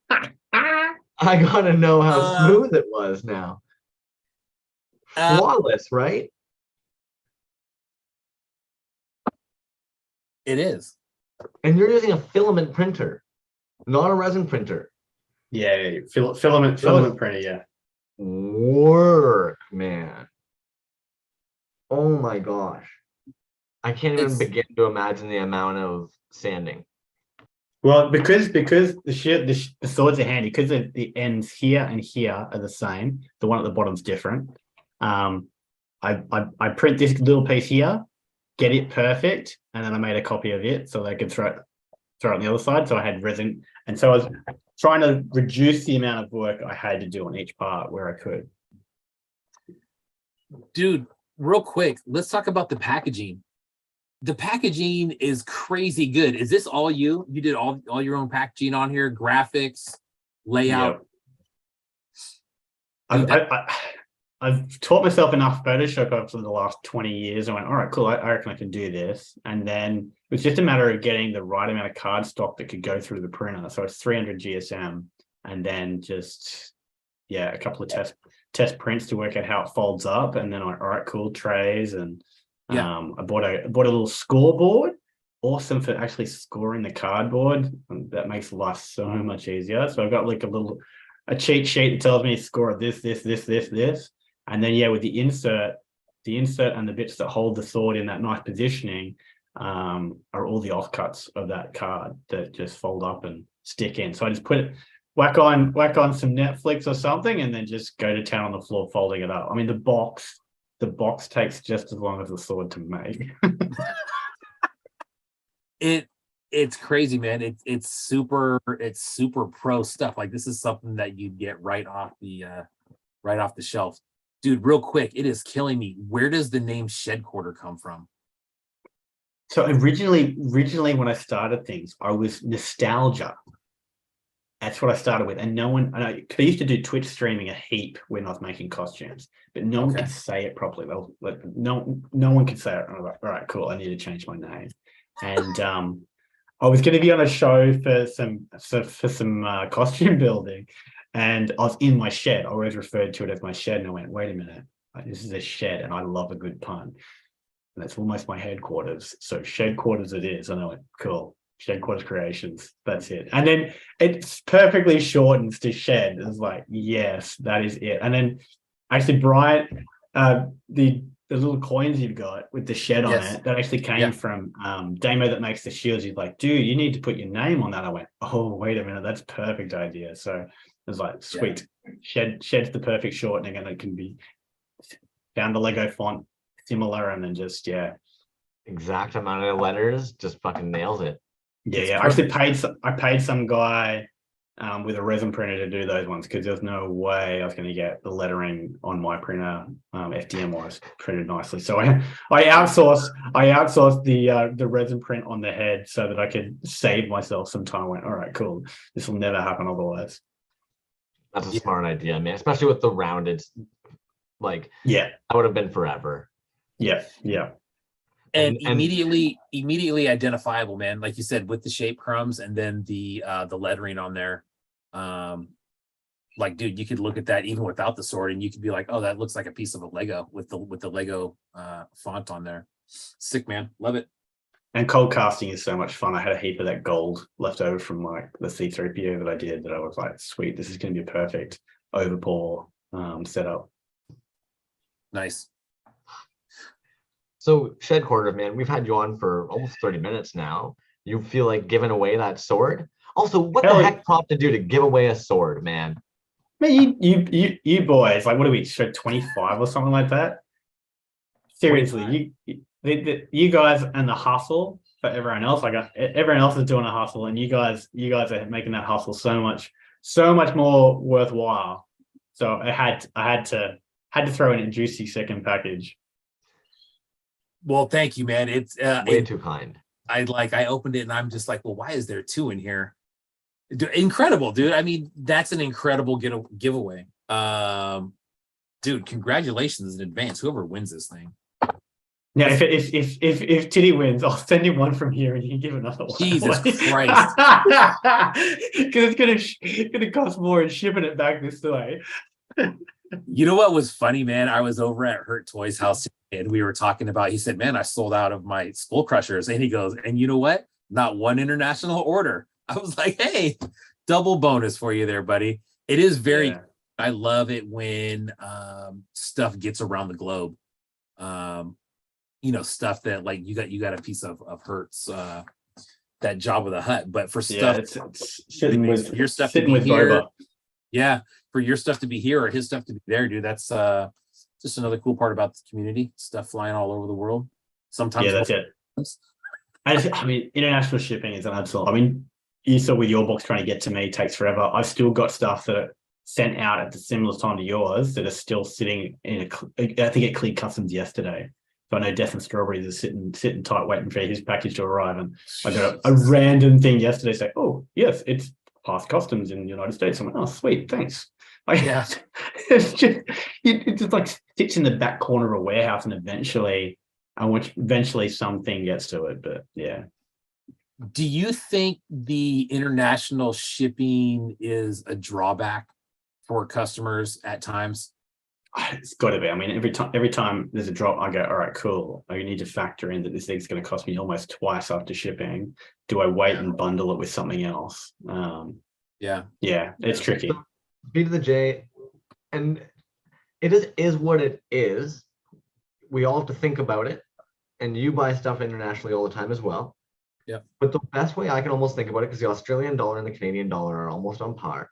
I gotta know how smooth it was now. Flawless, right? It is. And you're using a filament printer, not a resin printer. Yeah, filament printer, yeah. Work, man. Oh my gosh. I can't even begin to imagine the amount of sanding. Well, because the swords are handy, because the ends here and here are the same. The one at the bottom's different. I print this little piece here, get it perfect, and then I made a copy of it so they could throw it on the other side. So I had resin, and so I was trying to reduce the amount of work I had to do on each part where I could. Dude, real quick, let's talk about the packaging. The packaging is crazy good. Is this all you? You did all your own packaging on here, graphics, layout? Yep. I've taught myself enough Photoshop over the last 20 years. I went, all right, cool. I reckon I can do this. And then it was just a matter of getting the right amount of cardstock that could go through the printer. So it's 300 GSM, and then just, a couple of test prints to work out how it folds up. And then I went, all right, cool, trays. And I bought a little scoreboard. Awesome for actually scoring the cardboard. And that makes life so much easier. So I've got like a cheat sheet that tells me score this. And then, with the insert and the bits that hold the sword in that nice positioning are all the offcuts of that card that just fold up and stick in. So I just whack on some Netflix or something, and then just go to town on the floor folding it up. I mean, the box takes just as long as the sword to make. It's crazy, man. It's super pro stuff. Like, this is something that you get right off the shelf. Dude, real quick, it is killing me. Where does the name Shed Quarter come from? So originally when I started things, I was nostalgia. That's what I started with. And no one, I know, 'cause I used to do Twitch streaming a heap when I was making costumes, but no one Okay. could say it properly. Like, no one could say it. And I was like, all right, cool. I need to change my name. And I was going to be on a show for some costume building, and I was in my shed. I always referred to it as my shed, and I went, wait a minute, like, this is a shed, and I love a good pun. And that's almost my headquarters. So shed quarters it is. And I went, cool. Shed quarters creations. That's it. And then it's perfectly shortens to shed. It's like, yes, that is it. And then actually, Brian, the little coins you've got with the shed on Yes. it, that actually came from Damo that makes the shields. He's like, dude, you need to put your name on that. I went, oh, wait a minute, that's a perfect idea. So I was like, sweet. Shed's the perfect shortening, and it can be found the Lego font similar, and then just Exact amount of letters, just fucking nails it. Yeah. I actually paid some guy with a resin printer to do those ones, because there's no way I was going to get the lettering on my printer FDM wise printed nicely. So I outsourced the resin print on the head so that I could save myself some time. I went, all right, cool. This will never happen otherwise. That's a smart idea, man. Especially with the rounded, like, that would have been forever. Yeah. And immediately identifiable, man. Like you said, with the shape crumbs and then the lettering on there. Like, dude, you could look at that even without the sword, and you could be like, oh, that looks like a piece of a Lego with the Lego font on there. Sick, man. Love it. And cold casting is so much fun. I had a heap of that gold left over from like the C3PO that I did, that I was like, sweet, this is going to be a perfect overpour setup. Nice. So shed quarters, man, we've had you on for almost 30 minutes now. You feel like giving away that sword? Also, what the heck prompted you to give away a sword, man? Man, you boys, like, what are we, show 25 or something like that? Seriously, you guys and the hustle for everyone else. Like, everyone else is doing a hustle, and you guys are making that hustle so much more worthwhile. So I had to throw in a juicy second package. Well, thank you, man. It's way too kind. I opened it and I'm just like, well, why is there two in here? Incredible, dude. I mean, that's an incredible giveaway. Dude, congratulations in advance. Whoever wins this thing. Yeah, if Titty wins, I'll send him one from here and you can give another one. Jesus Christ. Because it's gonna cost more in shipping it back this way. You know what was funny, man? I was over at Hurt Toys house and we were talking about, he said, man, I sold out of my Skull Crushers. And he goes, and you know what? Not one international order. I was like, hey, double bonus for you there, buddy. It is very, I love it when stuff gets around the globe. You know, stuff that like you got a piece of Hurt's that Job with a Hut, but for stuff it's sitting with your stuff sitting to be with here, Boba. Yeah, for your stuff to be here or his stuff to be there, dude. That's just another cool part about the community. Stuff flying all over the world. Sometimes, that's it. I mean, international shipping is an absolute. I mean, you saw with your box trying to get to me takes forever. I've still got stuff that are sent out at the similar time to yours that are still sitting in I think it cleared customs yesterday. So I know Death and Strawberries is sitting tight waiting for his package to arrive. And I got a random thing yesterday say, oh, yes, it's past customs in the United States. I'm like, oh, sweet, thanks. It's just like sits in the back corner of a warehouse, and eventually something gets to it. But yeah. Do you think the international shipping is a drawback for customers at times? It's got to be. I mean, every time there's a drop, I go, all right, cool. I need to factor in that this thing's going to cost me almost twice after shipping. Do I wait and bundle it with something else? Yeah, it's tricky. B to the J, and it is what it is. We all have to think about it, and you buy stuff internationally all the time as well. Yeah. But the best way I can almost think about it, because the Australian dollar and the Canadian dollar are almost on par.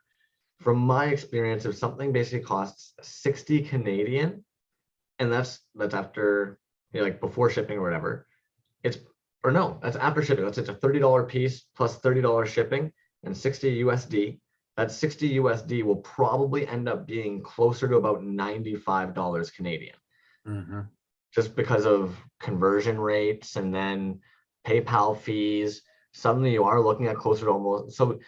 From my experience, if something basically costs 60 Canadian, and that's after, you know, like before shipping or whatever, that's after shipping. Let's say it's a $30 piece plus $30 shipping and 60 USD. That 60 USD will probably end up being closer to about $95 Canadian. Mm-hmm. Just because of conversion rates and then PayPal fees. Suddenly you are looking at closer to almost, so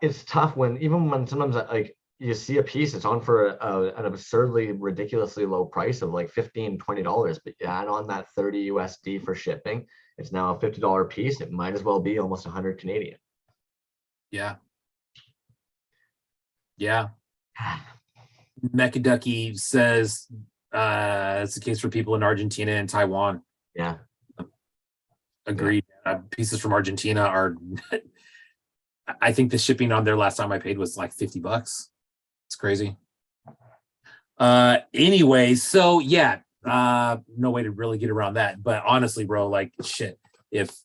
it's tough when even when sometimes like you see a piece, it's on for an absurdly ridiculously low price of like $15-20, but you add on that 30 USD for shipping, it's now a $50 piece. It might as well be almost 100 Canadian. Yeah. Yeah. Mechaducky says it's the case for people in Argentina and Taiwan. Yeah. Agreed. Pieces from Argentina are I think the shipping on there last time I paid was like $50. It's crazy. Anyway, so yeah, no way to really get around that. But honestly, bro, like shit, if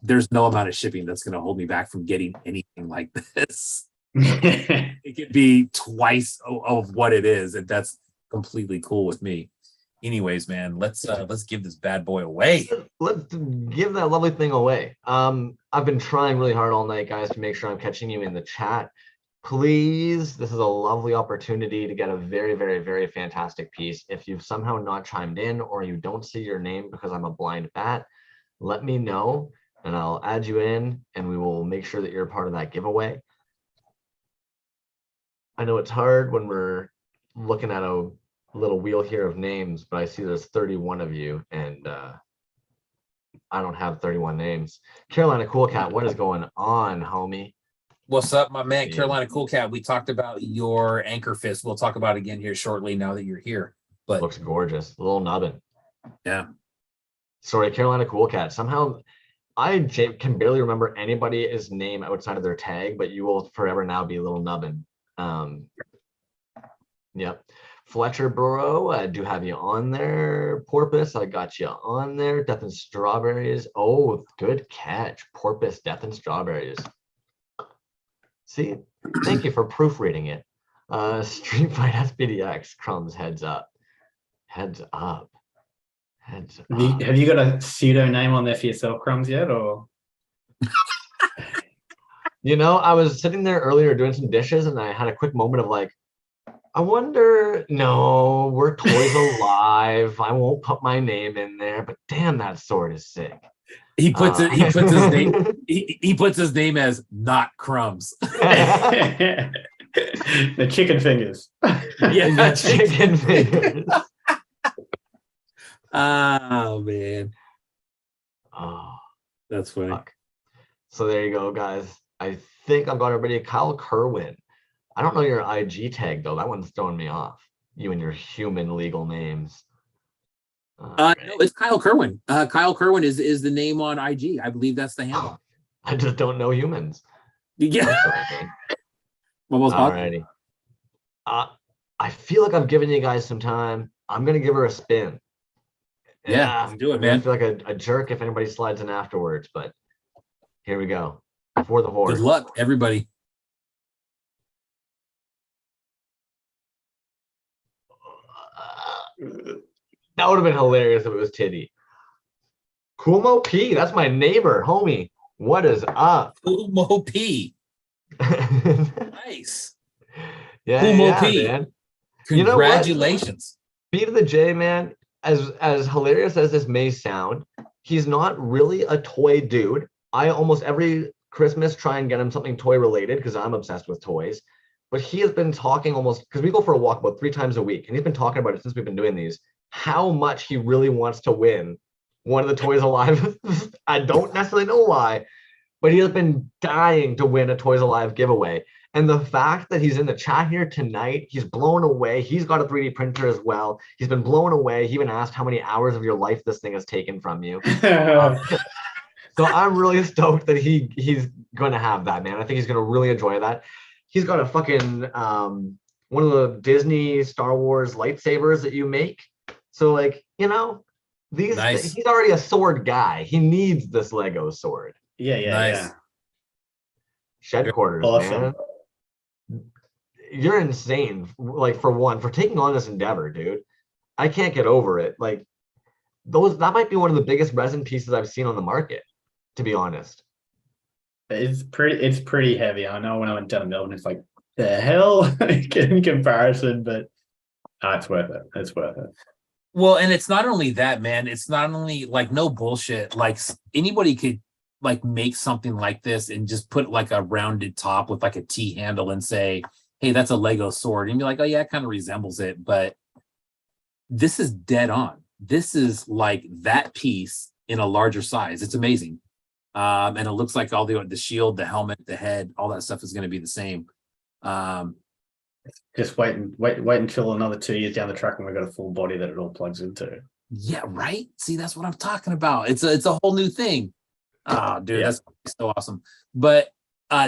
there's no amount of shipping that's gonna hold me back from getting anything like this. It could be twice of what it is, and that's completely cool with me. Anyways, man, let's give this bad boy away. Let's give that lovely thing away. I've been trying really hard all night, guys, to make sure I'm catching you in the chat. Please, this is a lovely opportunity to get a very, very, very fantastic piece. If you've somehow not chimed in or you don't see your name because I'm a blind bat, let me know and I'll add you in and we will make sure that you're a part of that giveaway. I know it's hard when we're looking at a little wheel here of names, but I see there's 31 of you and I don't have 31 names. Carolina Cool Cat, what is going on, homie? What's up, my man? Carolina Cool Cat. We talked about your anchor fist. We'll talk about it again here shortly now that you're here. But looks gorgeous. A little nubbin. Yeah. Sorry, Carolina Cool Cat. Somehow I can barely remember anybody's name outside of their tag, but you will forever now be Little Nubbin. Yep. Fletcher Bro, I do have you on there. Porpoise, I got you on there. Death and Strawberries. Oh, good catch. Porpoise, Death and Strawberries. See, thank you for proofreading it. Street Fight SPDX, Crumbs, heads up. Heads up. Heads up. Have you got a pseudo name on there for yourself, Crumbs, yet? Or you know, I was sitting there earlier doing some dishes and I had a quick moment of like, I wonder, no, we're Toyz Alive. I won't put my name in there, but damn, that sword is sick. He puts it. He puts his name. He puts his name as not Crumbs. the chicken fingers. Yeah, the chicken fingers. Oh man. Oh, that's funny. Fuck. So there you go, guys. I think I've got everybody. Kyle Kerwin. I don't know your IG tag though. That one's throwing me off. You and your human legal names. No, it's Kyle Kerwin. Kyle Kerwin is the name on IG. I believe that's the handle. I just don't know humans. Yeah. Alrighty. I feel like I've given you guys some time. I'm gonna give her a spin. Yeah, let's do it, man. I feel like a jerk if anybody slides in afterwards, but here we go. For the horde. Good luck, everybody. That would have been hilarious if it was Titty. Kumo P, that's my neighbor, homie. What is up? Kumo P. Nice. Yeah, Kumo P. Man. Congratulations. You know, B to the J, man. As hilarious as this may sound, he's not really a toy dude. I almost every Christmas try and get him something toy related because I'm obsessed with toys. But he has been talking almost, because we go for a walk about 3 times a week, and he's been talking about it since we've been doing these, how much he really wants to win one of the Toyz Alive. I don't necessarily know why, but he has been dying to win a Toyz Alive giveaway. And the fact that he's in the chat here tonight, he's blown away. He's got a 3D printer as well. He's been blown away. He even asked how many hours of your life this thing has taken from you. So I'm really stoked that he's going to have that, man. I think he's going to really enjoy that. He's got a fucking one of the Disney Star Wars lightsabers that you make. So like, you know, nice. He's already a sword guy. He needs this Lego sword. Yeah, nice. Yeah. Shed quarters, awesome. Man. You're insane. Like for taking on this endeavor, dude. I can't get over it. Like that might be one of the biggest resin pieces I've seen on the market, to be honest. It's pretty heavy. I know when I went down to Melbourne, it's like the hell in comparison, but it's worth it. It's worth it. Well, and it's not only that, man. It's not only like no bullshit. Like anybody could like make something like this and just put like a rounded top with like a T handle and say, hey, that's a Lego sword, and be like, oh yeah, it kind of resembles it, but this is dead on. This is like that piece in a larger size. It's amazing. And it looks like all the shield, the helmet, the head, all that stuff is going to be the same. Just wait until another 2 years down the track when we've got a full body that it all plugs into. Yeah, right. See, that's what I'm talking about. It's a whole new thing. Oh, dude, that's so awesome. But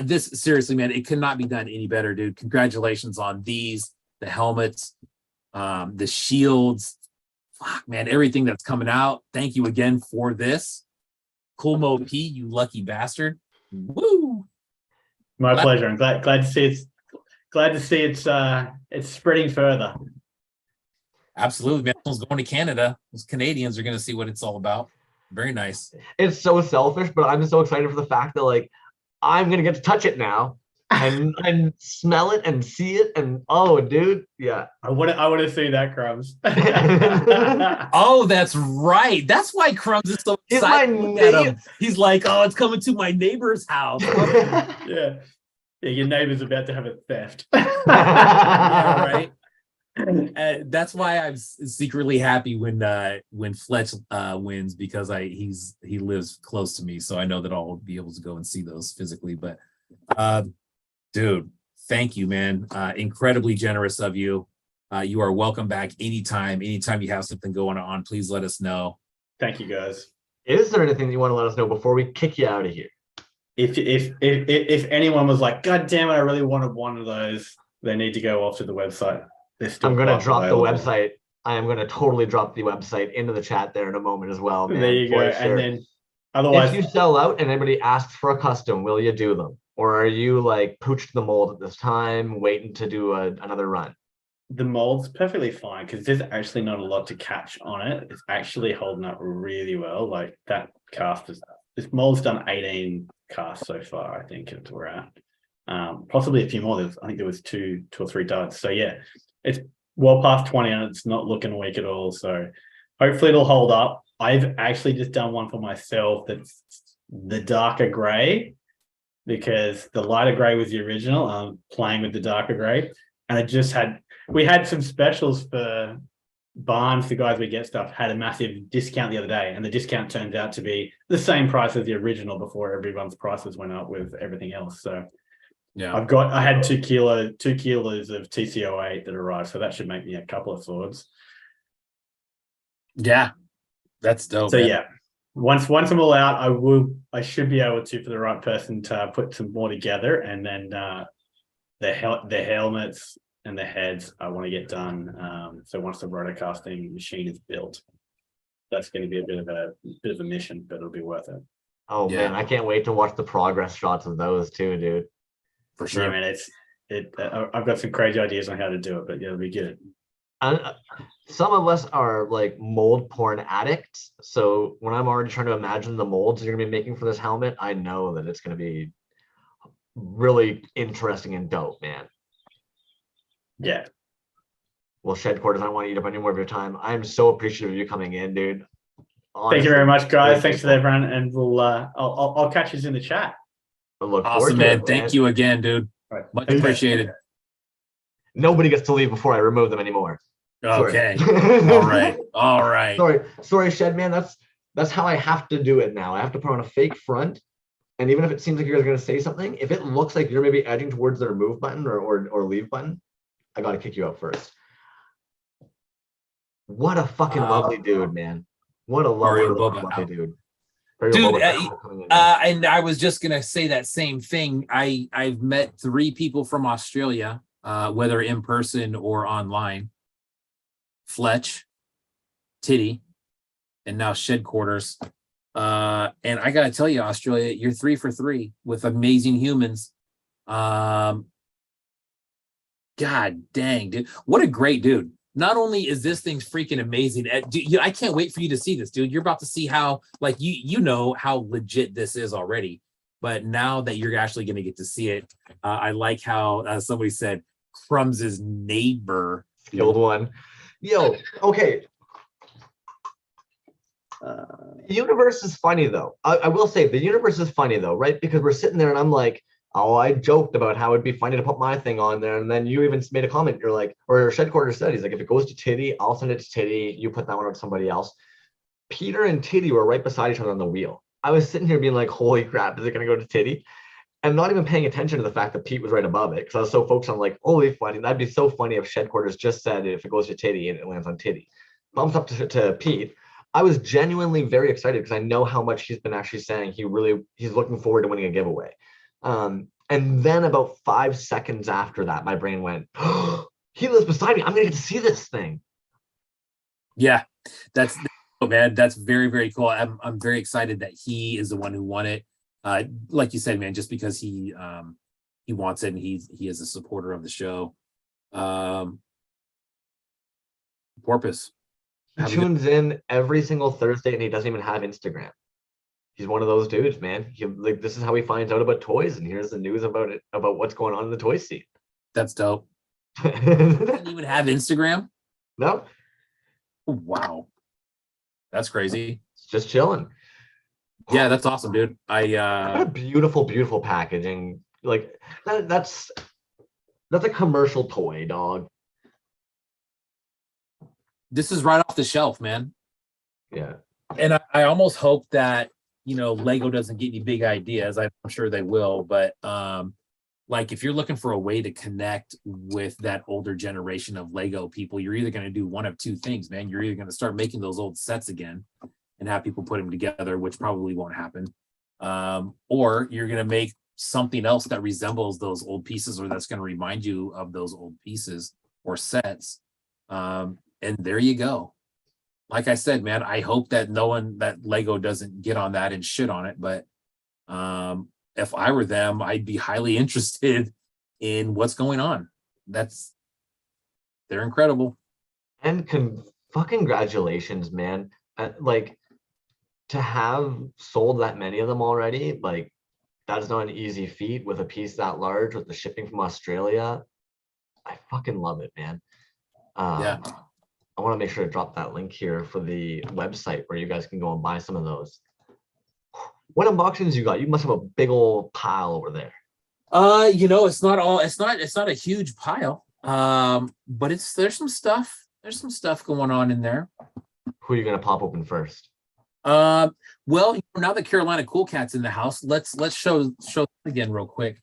this, seriously, man, it could not be done any better, dude. Congratulations on these, the helmets, the shields. Fuck, man, everything that's coming out. Thank you again for this. Cool Mo P, you lucky bastard. Woo! My pleasure. I'm glad to see it's spreading further. Absolutely, man. It's going to Canada. Those Canadians are going to see what it's all about. Very nice. It's so selfish, but I'm so excited for the fact that like I'm gonna get to touch it now and smell it and see it, and oh, dude, yeah. I want to see that, Crumbs. Oh, that's right. That's why Crumbs is so excited to look at him. He's like, oh, it's coming to my neighbor's house. Yeah, your neighbor's about to have a theft. Yeah, right. That's why I'm secretly happy when Fletch wins, because he lives close to me, so I know that I'll be able to go and see those physically. But dude, thank you, man. Incredibly generous of you. You are welcome back anytime you have something going on, please let us know. Thank you, guys. Is there anything you want to let us know before we kick you out of here? If anyone was like, God damn it, I really wanted one of those, they need to go off to the website. I'm going to drop the website. I am going to totally drop the website into the chat there in a moment as well, man. There you go. Sure. And then otherwise, if you sell out and anybody asks for a custom, will you do them? Or are you like pooched the mold at this time, waiting to do another run? The mold's perfectly fine because there's actually not a lot to catch on it. It's actually holding up really well. Like that cast this mold's done 18 casts so far, I think we're at. Possibly a few more. I think there was two or three duds. So yeah. It's well past 20 and it's not looking weak at all. So hopefully it'll hold up. I've actually just done one for myself that's the darker gray, because the lighter gray was the original. I'm playing with the darker gray. And we had some specials for Barnes, the guys we get stuff, had a massive discount the other day. And the discount turns out to be the same price as the original before everyone's prices went up with everything else. So yeah, I had 2 kilos of TCO8 that arrived, so that should make me a couple of swords. Yeah, that's dope. So man. Yeah, once I'm all out, I should be able to, for the right person, to put some more together, and then the helmets and the heads I want to get done. So once the rotocasting machine is built, that's going to be a bit of a mission, but it'll be worth it. Oh yeah. Man, I can't wait to watch the progress shots of those too, dude. For sure, yeah, man. I've got some crazy ideas on how to do it, but yeah, it'll be good. Some of us are like mold porn addicts, so when I'm already trying to imagine the molds you're gonna be making for this helmet, I know that it's gonna be really interesting and dope, man. Yeah. Well, Shed Quarters, I don't want to eat up any more of your time. I'm so appreciative of you coming in, dude. Honestly, thank you very much, guys. Thanks for that, everyone, and we'll I'll catch you in the chat. Awesome, man. Thank you again, dude. Right. Much appreciated. Nobody gets to leave before I remove them anymore. Okay. All right. Sorry, Shed man. That's how I have to do it now. I have to put on a fake front, and even if it seems like you're going to say something, if it looks like you're maybe edging towards the remove button or leave button, I got to kick you out first. What a fucking lovely dude, man. What a lovely dude. Dude, and I was just gonna say that same thing. I've met 3 people from Australia, whether in person or online. Fletch, Titty, and now Shed Quarters. And I gotta tell you, Australia, you're 3 for 3 with amazing humans. God dang, dude, what a great dude. Not only is this thing freaking amazing, I can't wait for you to see this, dude. You're about to see how, like, you know how legit this is already, but now that you're actually going to get to see it, I like how somebody said Crumbs' neighbor. The old one. Yo, okay. The universe is funny though. I will say the universe is funny though, right? Because we're sitting there and I'm like, oh, I joked about how it'd be funny to put my thing on there, and then you even made a comment. You're like, or Shed Quarter said, he's like, if it goes to Titty, I'll send it to Titty. You put that one on somebody else. Peter and Titty were right beside each other on the wheel. I was sitting here being like, holy crap, is it gonna go to Titty? And not even paying attention to the fact that Pete was right above it because I was so focused on like, holy funny, that'd be so funny if Shed Quarters just said if it goes to Titty and it lands on Titty. Thumbs up to Pete. I was genuinely very excited because I know how much he's been actually saying he's looking forward to winning a giveaway. And then about 5 seconds after that, my brain went, oh, he lives beside me. I'm gonna get to see this thing. Yeah, that's man. That's very, very cool. I'm very excited that he is the one who won it. Like you said, man, just because he wants it and he is a supporter of the show. Porpoise. He tunes in every single Thursday and he doesn't even have Instagram. He's one of those dudes, man. Like this is how he finds out about toys, and here's the news about it, about what's going on in the toy scene. That's dope. He doesn't even have Instagram? No. Oh, wow. That's crazy. It's just chilling. Yeah, that's awesome, dude. What a beautiful, beautiful packaging. Like that's a commercial toy, dog. This is right off the shelf, man. Yeah. And I almost hope that, you know, Lego doesn't get any big ideas. I'm sure they will, but like if you're looking for a way to connect with that older generation of Lego people, you're either going to do one of two things, man. You're either going to start making those old sets again and have people put them together, which probably won't happen. Or you're going to make something else that resembles those old pieces, or that's going to remind you of those old pieces or sets. And there you go. Like I said, man, I hope that that Lego doesn't get on that and shit on it. But if I were them, I'd be highly interested in what's going on. They're incredible. And fucking congratulations, man. Like to have sold that many of them already, like that's not an easy feat with a piece that large with the shipping from Australia. I fucking love it, man. Yeah. I want to make sure to drop that link here for the website where you guys can go and buy some of those. What unboxings you got? You must have a big old pile over there. You know, it's not a huge pile. But there's some stuff going on in there. Who are you gonna pop open first? Well, now that Carolina Cool Cat's in the house, let's show again real quick.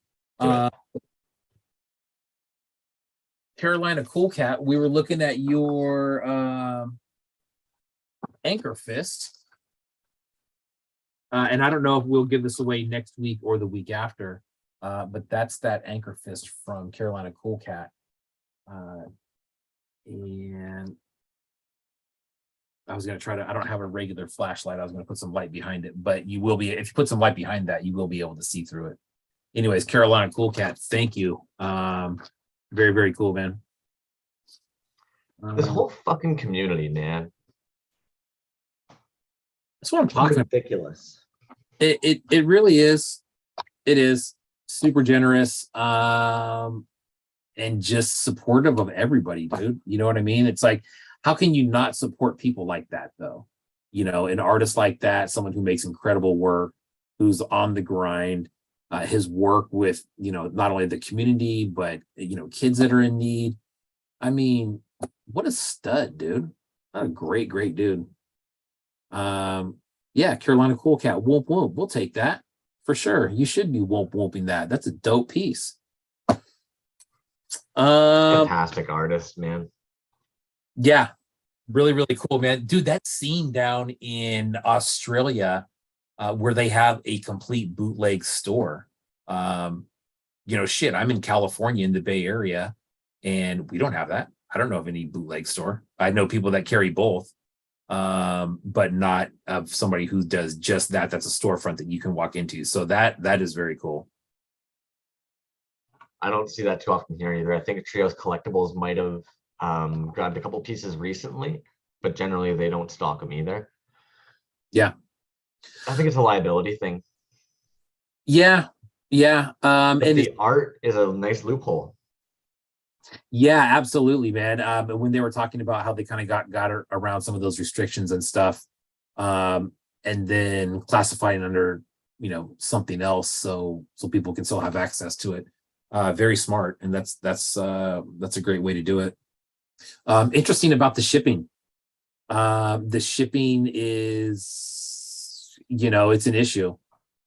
Carolina Cool Cat, we were looking at your Anchor Fist. And I don't know if we'll give this away next week or the week after, but that's that Anchor Fist from Carolina Cool Cat. And I was going to I don't have a regular flashlight. I was going to put some light behind it, but you will be, if you put some light behind that, you will be able to see through it. Anyways, Carolina Cool Cat, thank you. Very, very cool, man. This whole fucking community, man. That's what I'm talking about. Ridiculous. It really is. It is super generous, and just supportive of everybody, dude. You know what I mean? It's like, how can you not support people like that, though? You know, an artist like that, someone who makes incredible work, who's on the grind. His work with, you know, not only the community, but, you know, kids that are in need. I mean, what a stud, dude. What a great, great dude. Yeah, Carolina Cool Cat, whoop whoop. We'll take that for sure. You should be whooping that. That's a dope piece. Fantastic artist, man. Yeah, really, really cool, man. Dude, that scene down in Australia, where they have a complete bootleg store. You know, shit, I'm in California in the Bay Area, and we don't have that. I don't know of any bootleg store. I know people that carry both, but not of somebody who does just that. That's a storefront that you can walk into. So that is very cool. I don't see that too often here either. I think Trios Collectibles might have grabbed a couple pieces recently, but generally they don't stock them either. Yeah. I think it's a liability thing. Yeah. And the art is a nice loophole. Yeah, absolutely, man. When they were talking about how they kind of got around some of those restrictions and stuff, and then classifying under, you know, something else, so people can still have access to it. Very smart, and that's a great way to do it. Interesting about the shipping. The shipping is, you know, it's an issue.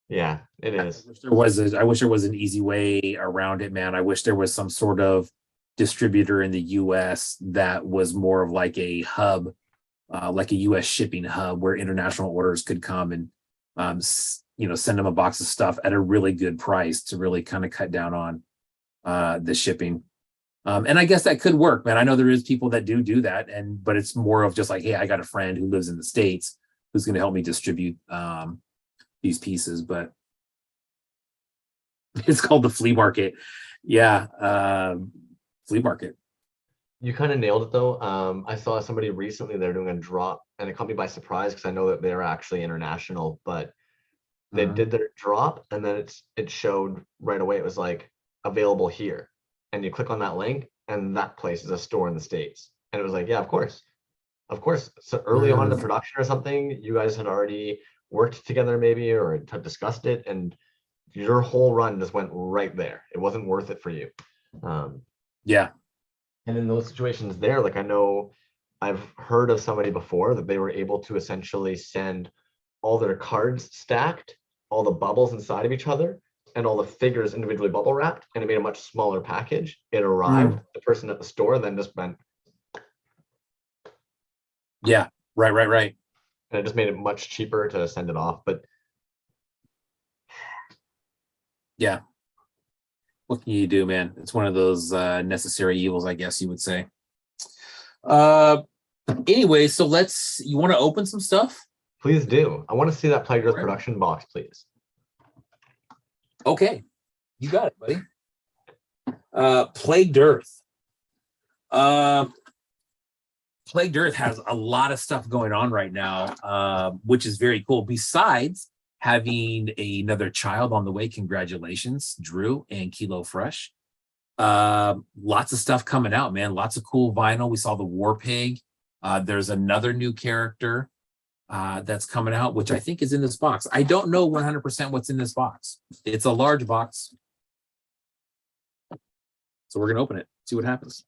Yeah, it is. I wish there was an easy way around it, man. I wish there was some sort of distributor in the US that was more of like a hub, like a US shipping hub where international orders could come and, you know, send them a box of stuff at a really good price to really kind of cut down on the shipping. And I guess that could work, man. I know there is people that do that, but it's more of just like, hey, I got a friend who lives in the States who's going to help me distribute these pieces. But it's called the flea market. Yeah, flea market. You kind of nailed it though. I saw somebody recently, they're doing a drop and it caught me by surprise because I know that they're actually international, but they did their drop and then it showed right away. It was like available here. And you click on that link and that place is a store in the States. And it was like, yeah, of course. Of course. So early on in the production or something, you guys had already worked together maybe or had discussed it and your whole run just went right there. It wasn't worth it for you. Yeah. And in those situations there, like I know I've heard of somebody before that they were able to essentially send all their cards stacked, all the bubbles inside of each other, and all the figures individually bubble wrapped, and it made a much smaller package. It arrived, the person at the store then just went. Yeah, right. And it just made it much cheaper to send it off. But yeah, what can you do, man? It's one of those necessary evils, I guess you would say. Anyway, so you want to open some stuff? Please do. I want to see that Plague Earth production box, please. Okay, you got it, buddy. Plagued Earth. Plagued Earth has a lot of stuff going on right now, which is very cool. Besides having another child on the way, congratulations, Drew and Kilo Fresh. Lots of stuff coming out, man. Lots of cool vinyl. We saw the War Pig. There's another new character that's coming out, which I think is in this box. I don't know 100% what's in this box. It's a large box. So we're going to open it, see what happens.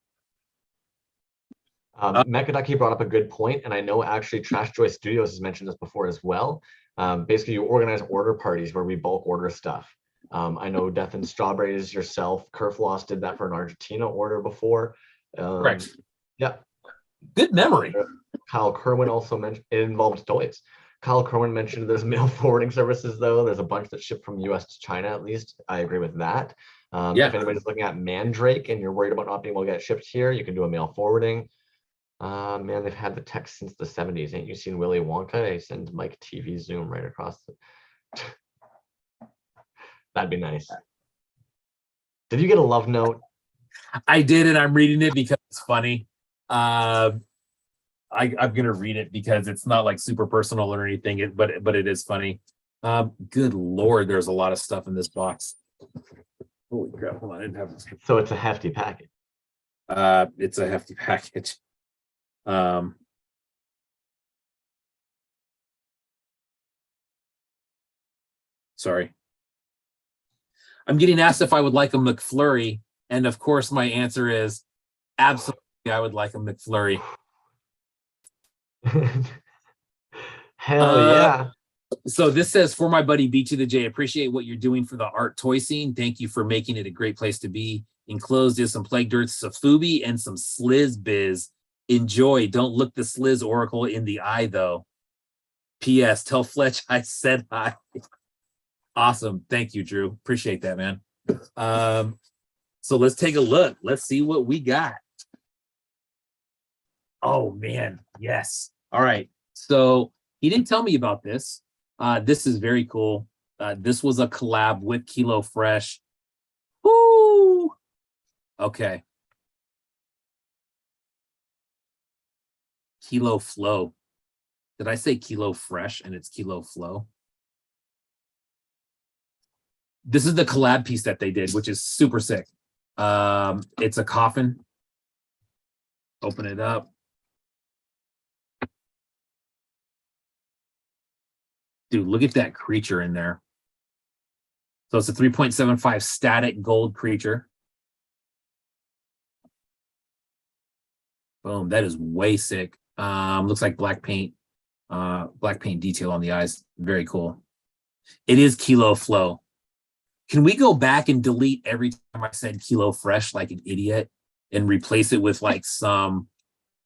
Mekadaki brought up a good point, and I know actually Trash Joy Studios has mentioned this before as well. Basically, you organize order parties where we bulk order stuff. I know Death and Strawberries, yourself, Kerfloss did that for an Argentina order before. Correct. Yeah. Good memory. Kyle Kerwin also mentioned it involved Toyz. Kyle Kerwin mentioned there's mail forwarding services though. There's a bunch that ship from US to China at least. I agree with that. If anybody's looking at Mandrake and you're worried about not being able to get it shipped here, you can do a mail forwarding. Man, they've had the tech since the 70s. Ain't you seen Willy Wonka? He sends Mike TV Zoom right across the... That'd be nice. Did you get a love note? I did, and I'm reading it because it's funny. I'm gonna read it because it's not like super personal or anything, but it is funny. Good Lord, there's a lot of stuff in this box. Holy crap! Hold on, I didn't have this. So it's a hefty package. It's a hefty package. Sorry. I'm getting asked if I would like a McFlurry, and of course my answer is absolutely I would like a McFlurry. Hell yeah. So this says, for my buddy B to the J, appreciate what you're doing for the art toy scene. Thank you for making it a great place to be. Enclosed is some Plague Dirt Safubi and some Sliz Biz. Enjoy. Don't look the Sliz Oracle in the eye, though. P.S. Tell Fletch I said hi. Awesome. Thank you, Drew. Appreciate that, man. So let's take a look. Let's see what we got. Oh, man. Yes. All right. So he didn't tell me about this. This is very cool. This was a collab with Kilo Fresh. Woo! Okay. Kilo Flow. Did I say Kilo Fresh and it's Kilo Flow? This is the collab piece that they did, which is super sick. It's a coffin. Open it up. Dude, look at that creature in there. So it's a 3.75 static gold creature. Boom, that is way sick. Looks like black paint detail on the eyes. Very cool. It is Kilo Flow. Can we go back and delete every time I said Kilo Fresh like an idiot and replace it with like some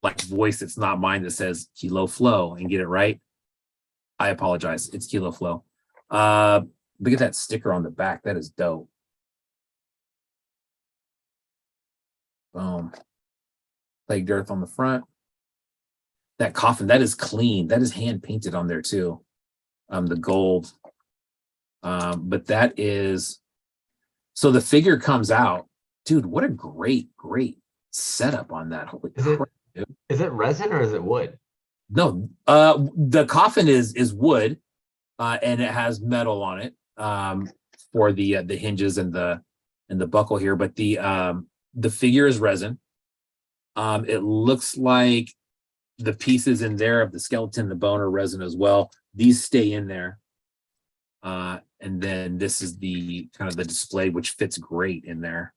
like voice that's not mine that says Kilo Flow and get it right? I apologize. It's Kilo Flow. Look at that sticker on the back. That is dope. Boom. Plague Earth on the front. That coffin, that is clean. That is hand painted on there too. The gold. But that is, so the figure comes out. Dude, what a great setup on that. Holy crap, dude. Is it resin or is it wood? No, the coffin is wood, and it has metal on it for the hinges and the buckle here. But the figure is resin. It looks like the pieces in there of the skeleton, the bone, are resin as well. These stay in there. And then this is the kind of the display, which fits great in there.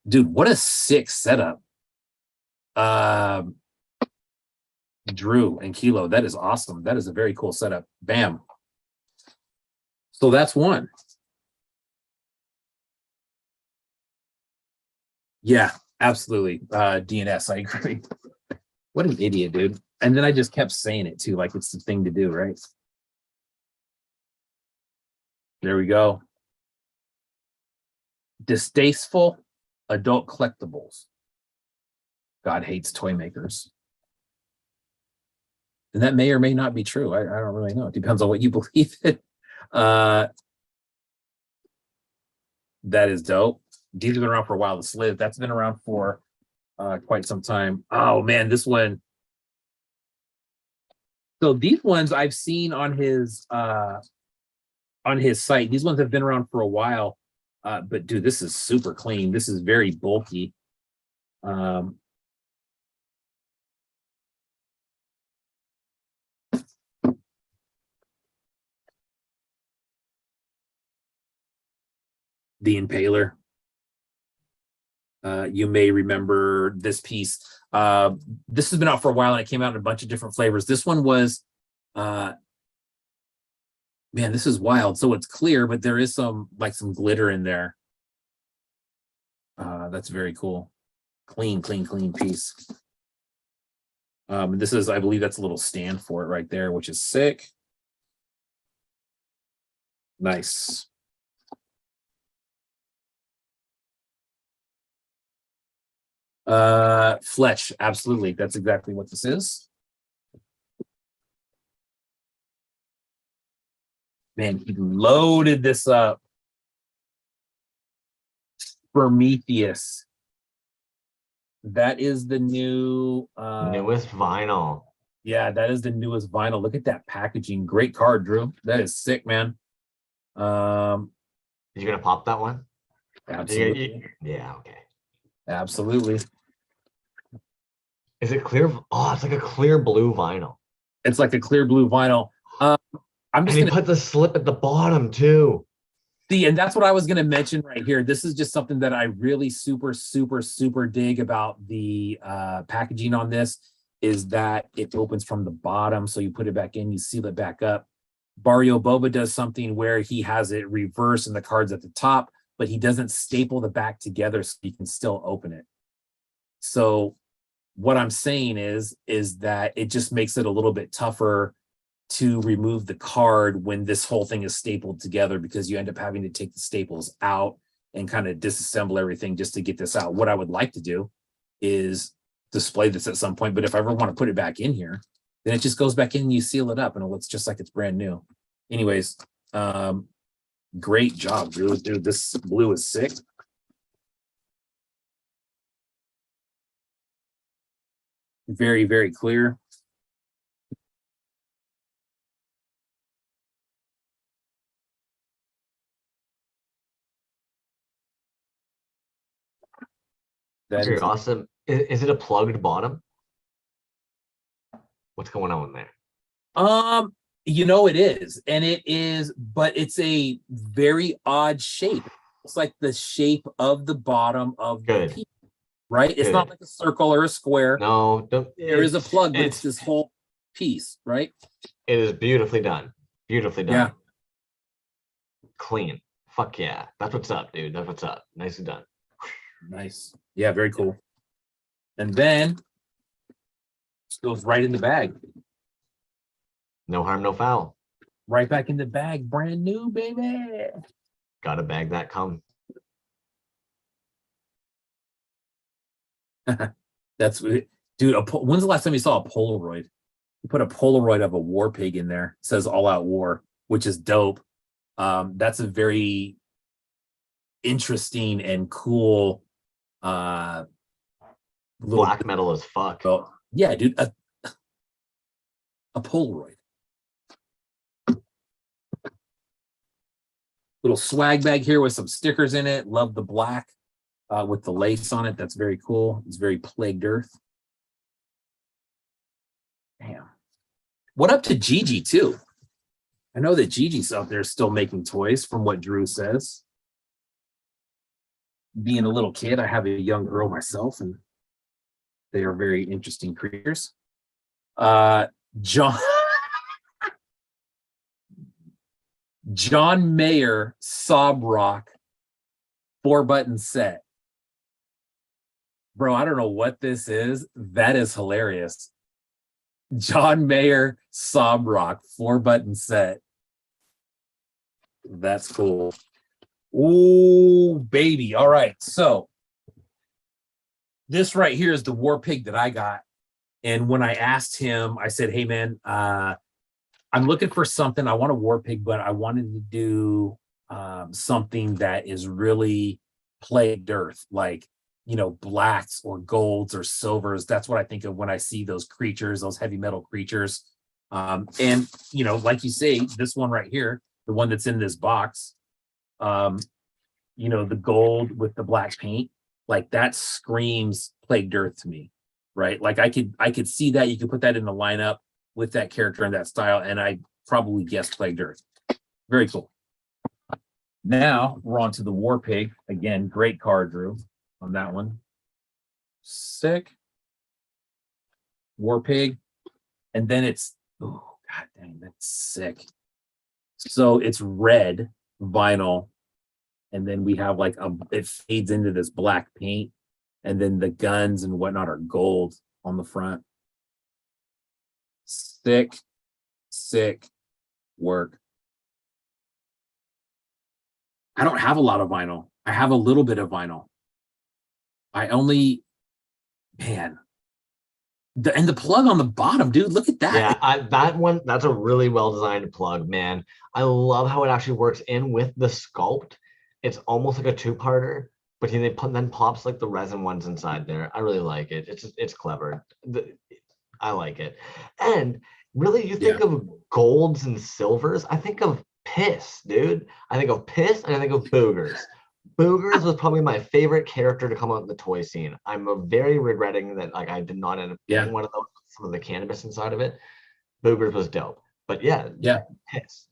Dude, what a sick setup. Drew and Kilo, that is awesome. That is a very cool setup. Bam. So that's one. Yeah, absolutely. DNS, I agree. What an idiot, dude. And then I just kept saying it too, like it's the thing to do, right? There we go. Distasteful adult collectibles. God hates toy makers. And that may or may not be true. I don't really know. It depends on what you believe in. That is dope. These have been around for a while. The Slith, that's been around for quite some time. Oh man, this one. So these ones I've seen on his site. These ones have been around for a while. But dude, this is super clean. This is very bulky. The Impaler. You may remember this piece. This has been out for a while and it came out in a bunch of different flavors. This one was, man, this is wild. So it's clear, but there is some glitter in there. That's very cool. Clean piece. This is, I believe that's a little stand for it right there, which is sick. Nice. Fletch, absolutely. That's exactly what this is. Man, he loaded this up. Prometheus. That is the new newest vinyl. Yeah, that is the newest vinyl. Look at that packaging. Great card, Drew. That is sick, man. You gonna pop that one? Absolutely. Yeah, okay. Absolutely. Is it clear? Oh, it's like a clear blue vinyl. It's like a clear blue vinyl. I'm just gonna put the slip at the bottom too. See, and that's what I was gonna mention right here. This is just something that I really super dig about the packaging on this, is that it opens from the bottom. So you put it back in, you seal it back up. Barrio Boba does something where he has it reversed and the card's at the top, but he doesn't staple the back together so you can still open it. So what I'm saying is that it just makes it a little bit tougher to remove the card when this whole thing is stapled together, because you end up having to take the staples out and kind of disassemble everything just to get this out. What I would like to do is display this at some point, but if I ever want to put it back in here, then it just goes back in and you seal it up and it looks just like it's brand new. Anyways, great job, Drew. Dude, this blue is sick. Very clear. That is awesome. Is it a plugged bottom? What's going on there? You know it is, and it is, but it's a very odd shape. It's like the shape of the bottom of the Good. piece, right? It's not Good. like a circle or a square. No, There is a plug, but it's this whole piece, right? It is beautifully done. Beautifully done. Yeah. Clean. Fuck yeah. That's what's up, dude. That's what's up. Nicely done. Nice. Yeah, very cool. And then it goes right in the bag. No harm, no foul. Right back in the bag, brand new, baby. Got a bag that come. That's dude. When's the last time you saw a Polaroid? You put a Polaroid of a war pig in there. It says "All Out War," which is dope. That's a very interesting and cool. Black metal as fuck. Well, yeah, dude. A Polaroid. Little swag bag here with some stickers in it. Love the black with the lace on it. That's very cool. It's very Plagued Earth. Damn. What up to Gigi too? I know that Gigi's out there still making toys from what Drew says. Being a little kid, I have a young girl myself, and they are very interesting creatures. John Mayer Sob Rock 4-button set. Bro, I don't know what this is. That is hilarious. John Mayer Sob Rock 4-button set. That's cool. Ooh, baby. All right. So this right here is the war pig that I got. And when I asked him, I said, hey, man, I'm looking for something. I want a war pig, but I wanted to do something that is really Plagued Earth, like, you know, blacks or golds or silvers. That's what I think of when I see those creatures, those heavy metal creatures. And, you know, like you say, this one right here, the one that's in this box, you know, the gold with the black paint, like that screams Plagued Earth to me, right? Like I could see that. You could put that in the lineup with that character and that style, and I probably guessed Plagued Earth. Very cool. Now we're on to the War Pig. Again, great card, Drew, on that one. Sick. War Pig. And then it's, oh, god dang, that's sick. So it's red vinyl, and then we have like it fades into this black paint, and then the guns and whatnot are gold on the front. Sick work. I don't have a lot of vinyl. I have a little bit of vinyl. I only, man, and the plug on the bottom, dude, look at that. Yeah, that one, that's a really well designed plug, man. I love how it actually works in with the sculpt. It's almost like a two-parter, but then pops like the resin ones inside there. I really like it. It's clever. I like it. And really, you think of golds and silvers, I think of piss, dude. I think of piss and I think of boogers. Boogers was probably my favorite character to come out in the toy scene. I'm very regretting that like I did not end up getting one of those, some of the cannabis inside of it. Boogers was dope. But yeah, piss.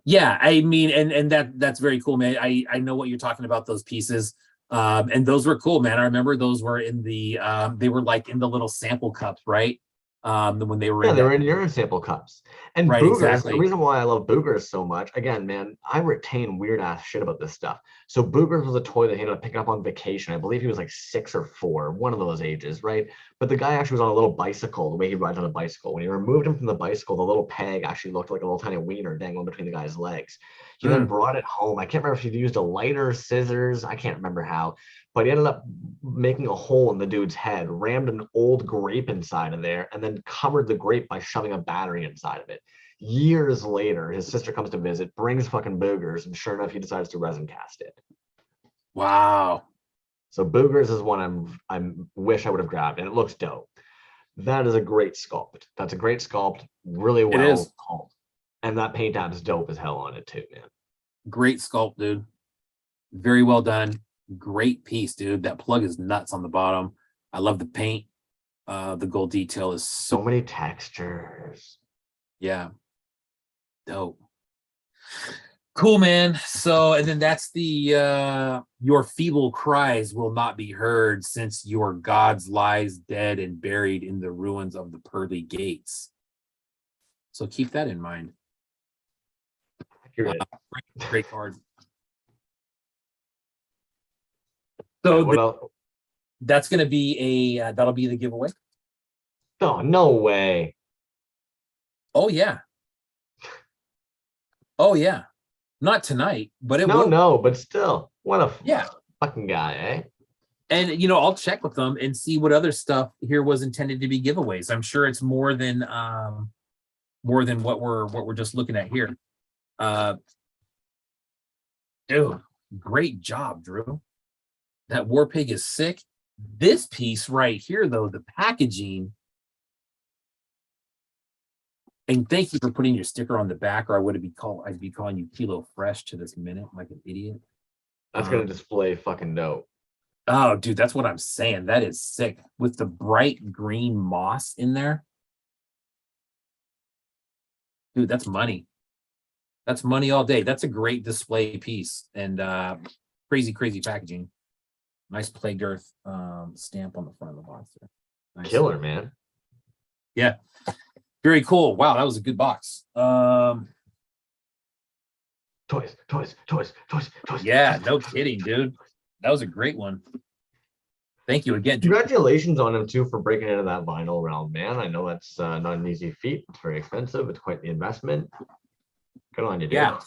Yeah, I mean, and that's very cool, man. I know what you're talking about, those pieces. And those were cool, man. I remember those were in the they were like in the little sample cups, right? When they were they were in urine sample cups. And right, boogers, exactly. The reason why I love boogers so much, again, man, I retain weird ass shit about this stuff. So boogers was a toy that he ended up picking up on vacation. I believe he was like 6 or 4, one of those ages, right? But the guy actually was on a little bicycle, the way he rides on a bicycle. When he removed him from the bicycle, the little peg actually looked like a little tiny wiener dangling between the guy's legs. He then brought it home. I can't remember if he used a lighter, scissors, I can't remember how, but he ended up making a hole in the dude's head, rammed an old grape inside of there, and then covered the grape by shoving a battery inside of it. Years later, his sister comes to visit, brings fucking boogers, and sure enough, he decides to resin cast it. Wow. So boogers is one I wish I would have grabbed, and it looks dope. That is a great sculpt. That's a great sculpt, really well called. And that paint app is dope as hell on it too, man. Great sculpt, dude. Very well done. Great piece, dude. That plug is nuts on the bottom. I love the paint. The gold detail is so many textures. Yeah. Dope. Cool, man. So, and then that's the your feeble cries will not be heard since your gods lies dead and buried in the ruins of the pearly gates. So keep that in mind. Accurate. Great card. So What else? that's going to be a that'll be the giveaway. Oh, no way. Oh yeah. Oh yeah. Not tonight, but it will. No, but still, what a Yeah. fucking guy, eh? And you know, I'll check with them and see what other stuff here was intended to be giveaways. I'm sure it's more than what we're just looking at here. Dude, great job, Drew. That War Pig is sick. This piece right here, though, the packaging. And thank you for putting your sticker on the back, or I'd be calling you Kilo Fresh to this minute, like an idiot. That's gonna display fucking dope. Oh, dude, that's what I'm saying. That is sick. With the bright green moss in there. Dude, that's money. That's money all day. That's a great display piece. And crazy packaging. Nice Plague Earth stamp on the front of the box there. Nice. Killer, man. Yeah. Very cool. Wow, that was a good box. Toys. Yeah, no kidding, dude. That was a great one. Thank you again. Congratulations on him too for breaking into that vinyl realm, man. I know that's not an easy feat. It's very expensive. It's quite the investment. Good on you, dude. Yeah.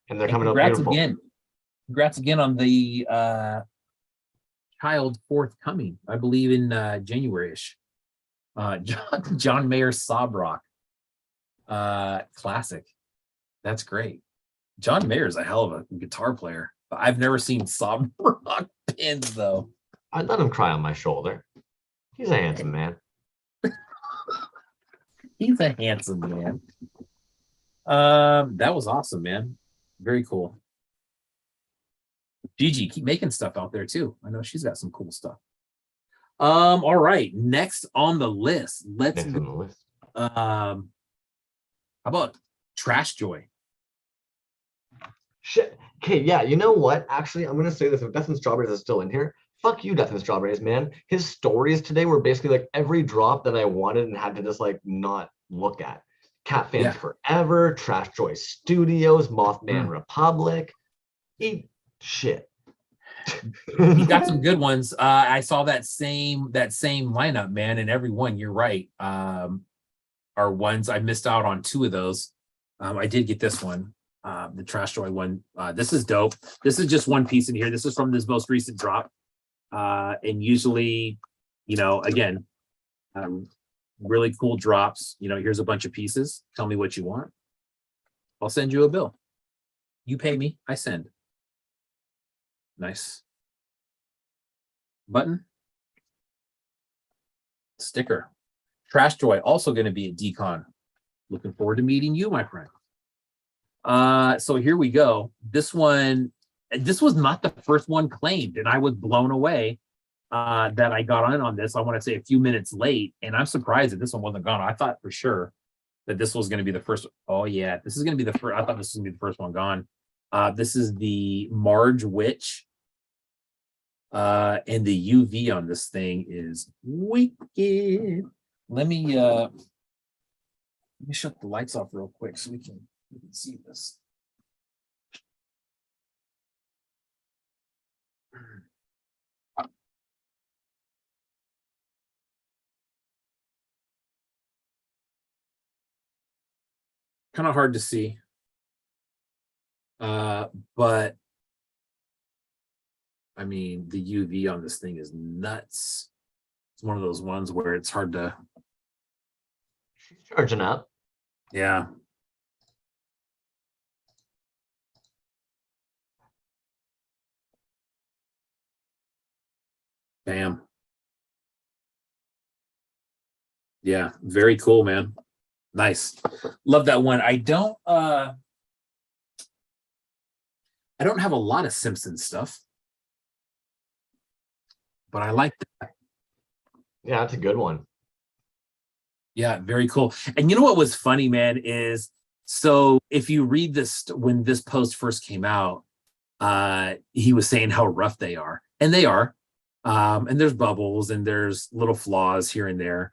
And they're coming up Congrats beautiful. again. Congrats again on the child forthcoming, I believe in January-ish. John Mayer Sob Rock. Classic. That's great. John Mayer is a hell of a guitar player. I've never seen Sob Rock pins though. I'd let him cry on my shoulder. He's a handsome man. He's a handsome man. That was awesome, man. Very cool. Gigi, keep making stuff out there too. I know she's got some cool stuff. All right. Next on the list. Let's Next on the list. how about Trash Joy? Shit. Okay, yeah, you know what? Actually, I'm gonna say this. If Death and Strawberries is still in here, fuck you, Death and Strawberries, man. His stories today were basically like every drop that I wanted and had to just like not look at. Cat Fans Forever, Trash Joy Studios, Mothman Republic. Eat shit. You got some good ones. I saw that same lineup, man, and every one, you're right. Are ones I missed out on 2 of those. I did get this one, the Trash Joy one. This is dope. This is just one piece in here. This is from this most recent drop. And usually, you know, again, really cool drops. You know, here's a bunch of pieces. Tell me what you want. I'll send you a bill. You pay me, I send. Nice. Button. Sticker. Trash Joy also going to be at DCon. Looking forward to meeting you, my friend. So here we go. This one, this was not the first one claimed, and I was blown away that I got on this. I want to say a few minutes late, and I'm surprised that this one wasn't gone. I thought for sure that this was going to be the first. Oh yeah, this is going to be the first. I thought this was going to be the first one gone. This is the Marge Witch. And the UV on this thing is wicked. Let me shut the lights off real quick so we can see this. Kind of hard to see. But I mean, the UV on this thing is nuts. It's one of those ones where it's hard to. She's charging up. Yeah. Bam. Yeah, very cool, man. Nice. Love that one. I don't have a lot of Simpsons stuff, but I like that. Yeah, that's a good one. Yeah, very cool. And you know what was funny, man, is so if you read this when this post first came out, he was saying how rough they are, and they are. And there's bubbles and there's little flaws here and there.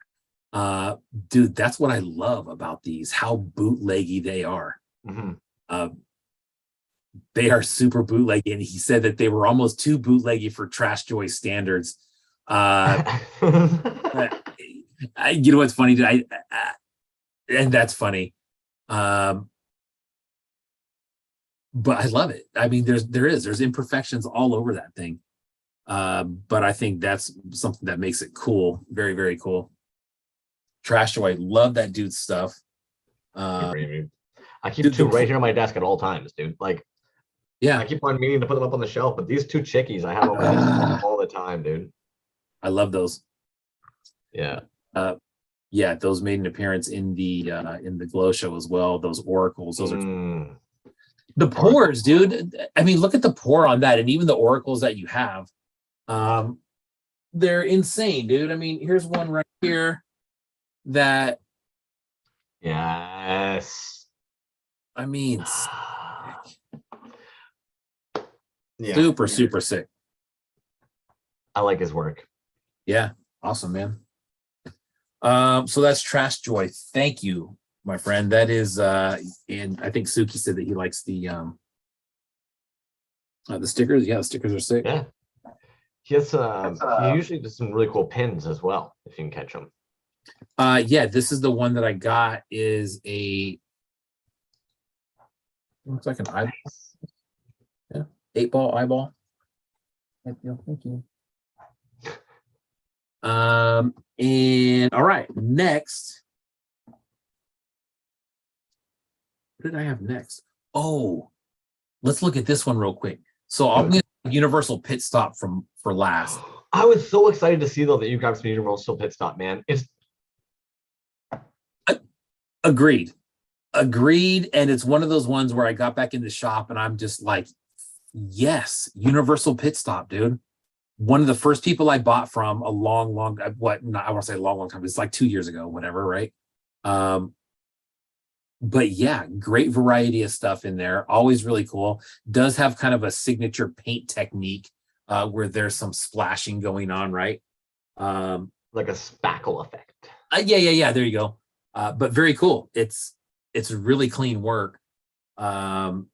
Dude, that's what I love about these, how bootleggy they are. Mm-hmm. They are super bootleggy, and he said that they were almost too bootleggy for Trash Joy standards. You know what's funny? And that's funny. But I love it. I mean, there's imperfections all over that thing. But I think that's something that makes it cool. Very, very cool. Trash Joy, love that dude's stuff. I keep two right here on my desk at all times, dude. Like, yeah, I keep on meaning to put them up on the shelf, but these two chickies I have open all the time, dude. I love those. Yeah. Yeah, those made an appearance in the Glow show as well. Those oracles, those are the pores, dude. I mean, look at the pour on that, and even the oracles that you have. They're insane, dude. I mean, here's one right here that. Yes. I mean, Yeah. super sick. I like his work. Yeah, awesome, man. So that's Trash Joy. Thank you, my friend. That is, and I think Suki said that he likes the stickers. Yeah, the stickers are sick. Yeah. He has he usually does some really cool pins as well, if you can catch them. Yeah, this is the one that I got. Is a looks like an eyeball. Yeah, 8-ball eyeball. Thank you. And all right, next. What did I have next? Oh, let's look at this one real quick. So I'll get Universal Pit Stop for last. I was so excited to see though that you grabbed some Universal Pit Stop, man. It's agreed. And it's one of those ones where I got back in the shop and I'm just like, yes, Universal Pit Stop, dude. One of the first people I bought from a long I want to say a long time. It's like 2 years ago, whatever, right? But yeah, great variety of stuff in there. Always really cool. Does have kind of a signature paint technique where there's some splashing going on, right? like a spackle effect. Yeah. There you go. But very cool. It's really clean work. And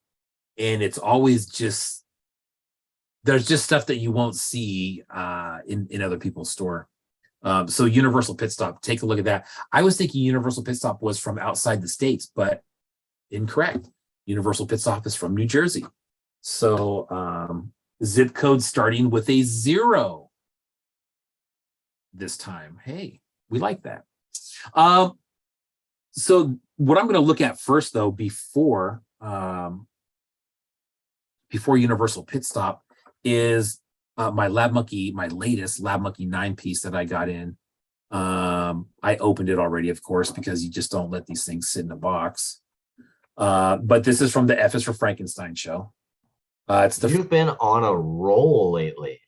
it's always just, there's just stuff that you won't see in other people's store. So Universal Pit Stop, take a look at that. I was thinking Universal Pit Stop was from outside the States, but incorrect. Universal Pit Stop is from New Jersey. So zip code starting with a 0 this time. Hey, we like that. So what I'm going to look at first, though, before Universal Pit Stop is my latest Lab Monkey 9-piece that I got in. I opened it already, of course, because you just don't let these things sit in a box. But this is from the F is for Frankenstein show. You've been on a roll lately.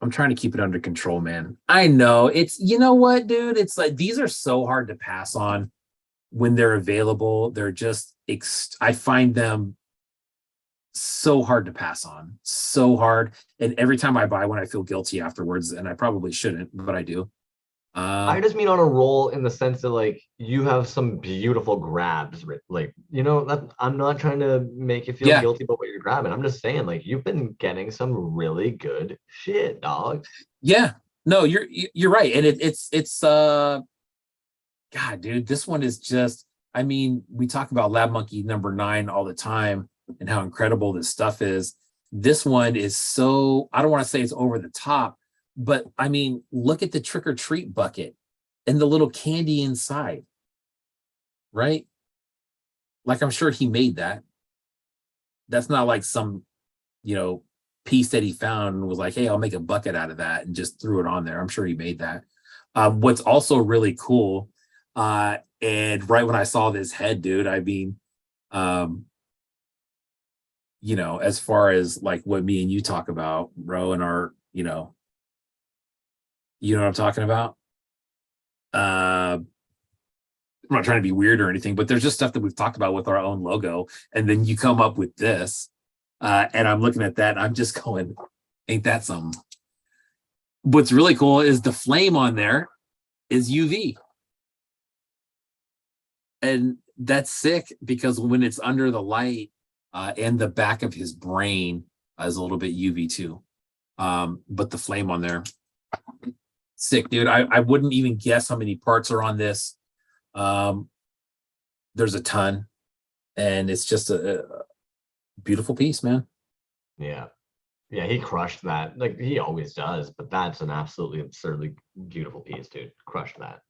I'm trying to keep it under control, man. I know it's, you know what, dude? It's like, these are so hard to pass on when they're available. They're just, I find them so hard to pass on, so hard. And every time I buy one, I feel guilty afterwards, and I probably shouldn't, but I do. I just mean on a roll in the sense that, like, you have some beautiful grabs, like, you know, that I'm not trying to make you feel guilty about what you're grabbing. I'm just saying, like, you've been getting some really good shit, dog. Yeah, no, you're right. And it's God, dude, this one is just, I mean, we talk about Lab Monkey number 9 all the time and how incredible this stuff is. This one is so, I don't want to say it's over the top, but I mean, look at the trick or treat bucket and the little candy inside, right? Like, I'm sure he made that. That's not like some, piece that he found and was like, hey, I'll make a bucket out of that and just threw it on there. I'm sure he made that. What's also really cool, and right when I saw this head, dude, I mean, as far as like what me and you talk about, Ro, and our, You know what I'm talking about? I'm not trying to be weird or anything, but there's just stuff that we've talked about with our own logo. And then you come up with this. And I'm looking at that and I'm just going, ain't that something? What's really cool is the flame on there is UV. And that's sick because when it's under the light and the back of his brain is a little bit UV too. But the flame on there, sick, dude. I wouldn't even guess how many parts are on this. There's a ton, and it's just a beautiful piece, man. Yeah. Yeah, he crushed that. Like he always does, but that's an absolutely absurdly beautiful piece, dude. Crushed that.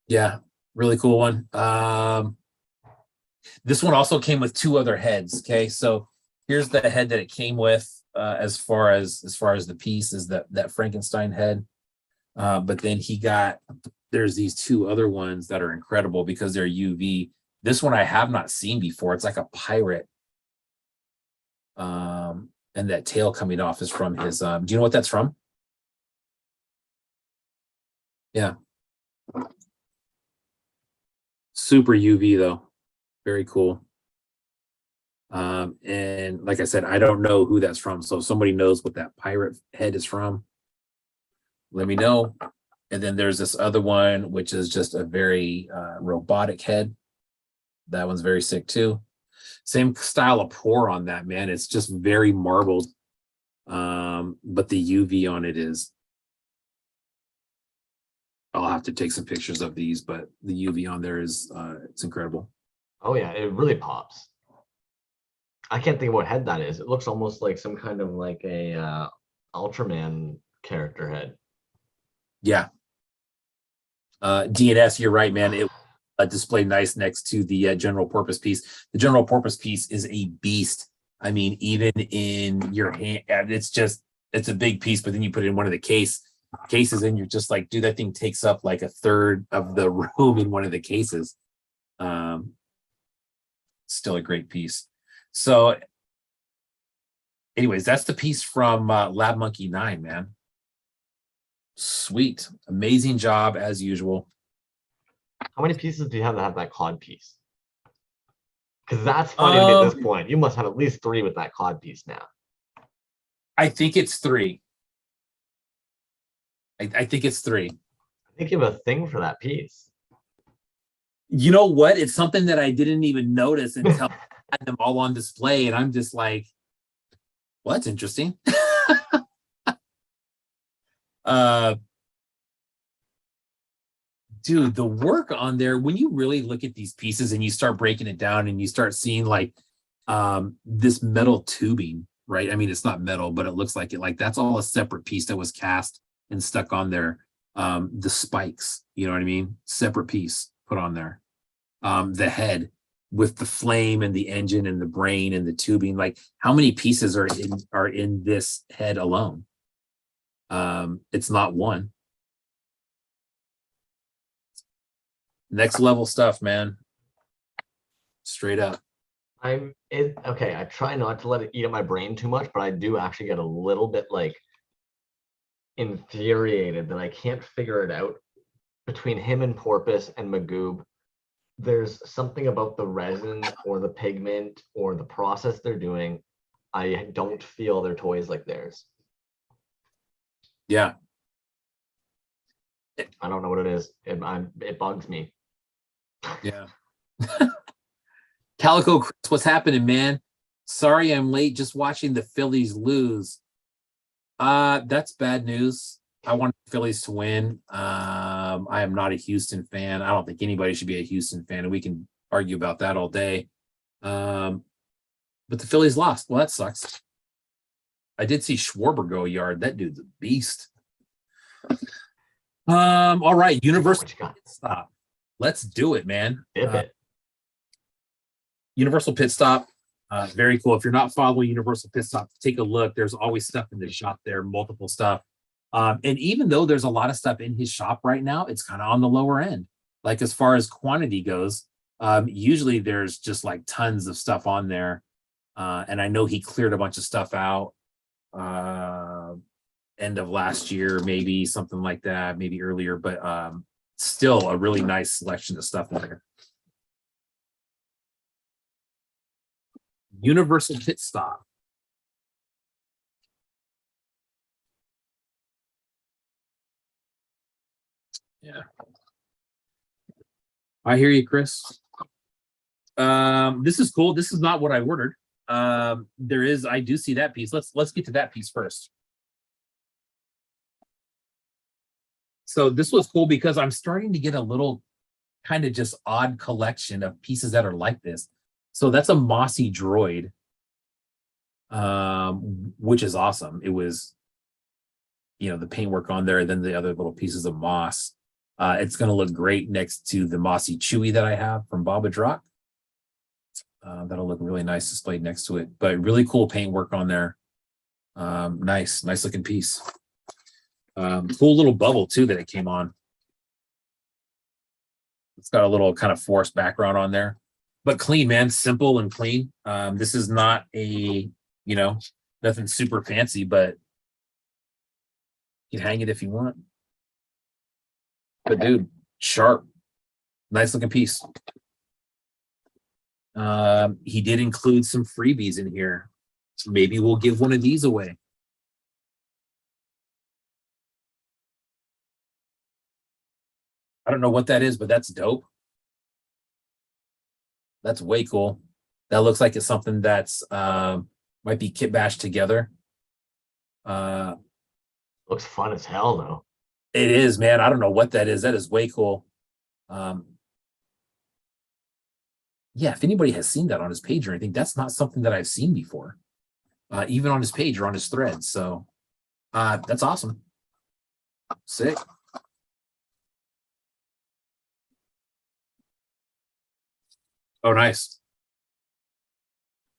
Yeah, really cool one. This one also came with 2 other heads. Okay, so here's the head that it came with. As far as the piece is that Frankenstein head. But then there's these 2 other ones that are incredible because they're UV. This one I have not seen before. It's like a pirate. And that tail coming off is from his, do you know what that's from? Yeah. Super UV though. Very cool. And like I said, I don't know who that's from. So if somebody knows what that pirate head is from, let me know. And then there's this other one, which is just a very robotic head. That one's very sick too. Same style of pour on that, man. It's just very marbled. But the UV on it is, I'll have to take some pictures of these, but the UV on there is, it's incredible. Oh yeah, it really pops. I can't think of what head that is. It looks almost like some kind of like a Ultraman character head. Yeah. DNS, you're right, man. It displayed nice next to the general purpose piece. The general purpose piece is a beast. I mean, even in your hand, it's a big piece, but then you put it in one of the cases and you're just like, dude, that thing takes up like a third of the room in one of the cases. Still a great piece. So anyways, that's the piece from Lab Monkey 9, man. Sweet. Amazing job as usual. How many pieces do you have that have that cod piece? Because that's funny to me at this point. You must have at least 3 with that cod piece now. I think it's 3. I think it's 3. I think you have a thing for that piece. You know what? It's something that I didn't even notice until I had them all on display, and I'm just like, well, that's interesting. Dude, the work on there, when you really look at these pieces and you start breaking it down and you start seeing like this metal tubing, right? I mean, it's not metal, but it looks like it. Like that's all a separate piece that was cast and stuck on there. The spikes, you know what I mean? Separate piece put on there. The head with the flame and the engine and the brain and the tubing. Like how many pieces are in this head alone? It's not one. Next level stuff, man. Straight up. Okay. I try not to let it eat at my brain too much, but I do actually get a little bit like infuriated that I can't figure it out between him and Porpoise and Magoob. There's something about the resin or the pigment or the process they're doing. I don't feel their toys like theirs. Yeah. I don't know what it is. It bugs me. Yeah. Calico Chris, what's happening, man? Sorry I'm late, just watching the Phillies lose. That's bad news. I want the Phillies to win. I am not a Houston fan. I don't think anybody should be a Houston fan, and we can argue about that all day. But the Phillies lost. Well, that sucks. I did see Schwarber go a yard. That dude's a beast. All right, Universal Pit Stop. Let's do it, man. Universal Pit Stop. Very cool. If you're not following Universal Pit Stop, take a look. There's always stuff in the shop there, multiple stuff. And even though there's a lot of stuff in his shop right now, it's kind of on the lower end. Like as far as quantity goes, usually there's just like tons of stuff on there. And I know he cleared a bunch of stuff out. end of last year, maybe something like that, maybe earlier, but still a really nice selection of stuff in there. Universal Pit Stop. Yeah. I hear you, Chris. This is cool. This is not what I ordered. I do see that piece. Let's get to that piece first. So this was cool because I'm starting to get a little kind of just odd collection of pieces that are like this. So that's a mossy droid, which is awesome. It was, the paintwork on there, and then the other little pieces of moss. It's going to look great next to the mossy Chewy that I have from Baba Drock. That'll look really nice displayed next to it, but really cool paintwork on there. Nice looking piece. Cool little bubble too that it came on. It's got a little kind of forest background on there, but clean, man. Simple and clean. This is not a, nothing super fancy, but you can hang it if you want. But dude, sharp, nice looking piece. He did include some freebies in here. Maybe we'll give one of these away. I don't know what that is, but that's dope. That's way cool. That looks like it's something that's might be kit bashed together. Looks fun as hell though. It is, man. I don't know what that is. That is way cool. Yeah, if anybody has seen that on his page or anything, that's not something that I've seen before, even on his page or on his thread. So that's awesome. Sick. Oh, nice.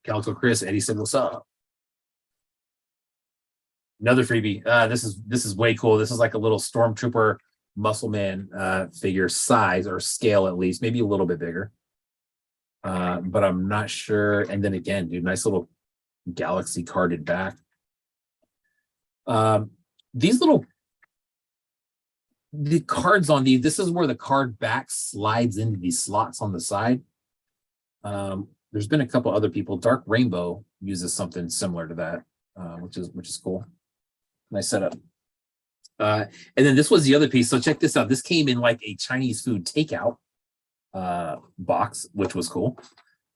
Calico Chris, Eddie said, "What's up?" Another freebie. This is way cool. This is like a little Stormtrooper Muscle Man figure size or scale, at least, maybe a little bit bigger. But I'm not sure. And then again, dude, nice little galaxy carded back. The cards on these, this is where the card back slides into these slots on the side. There's been a couple other people. Dark Rainbow uses something similar to that, which is cool. Nice setup. And then this was the other piece. So check this out. This came in like a Chinese food takeout box, which was cool.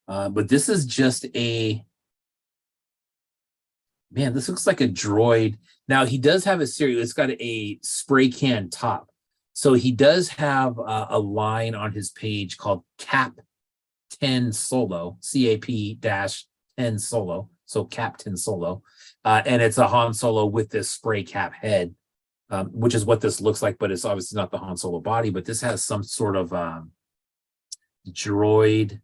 But this is just this looks like a droid. Now he does have a series. It's got a spray can top. So he does have a line on his page called Cap 10 Solo, CAP-10 Solo. So Captain Solo. And it's a Han Solo with this spray cap head, which is what this looks like, but it's obviously not the Han Solo body, but this has some sort of droid.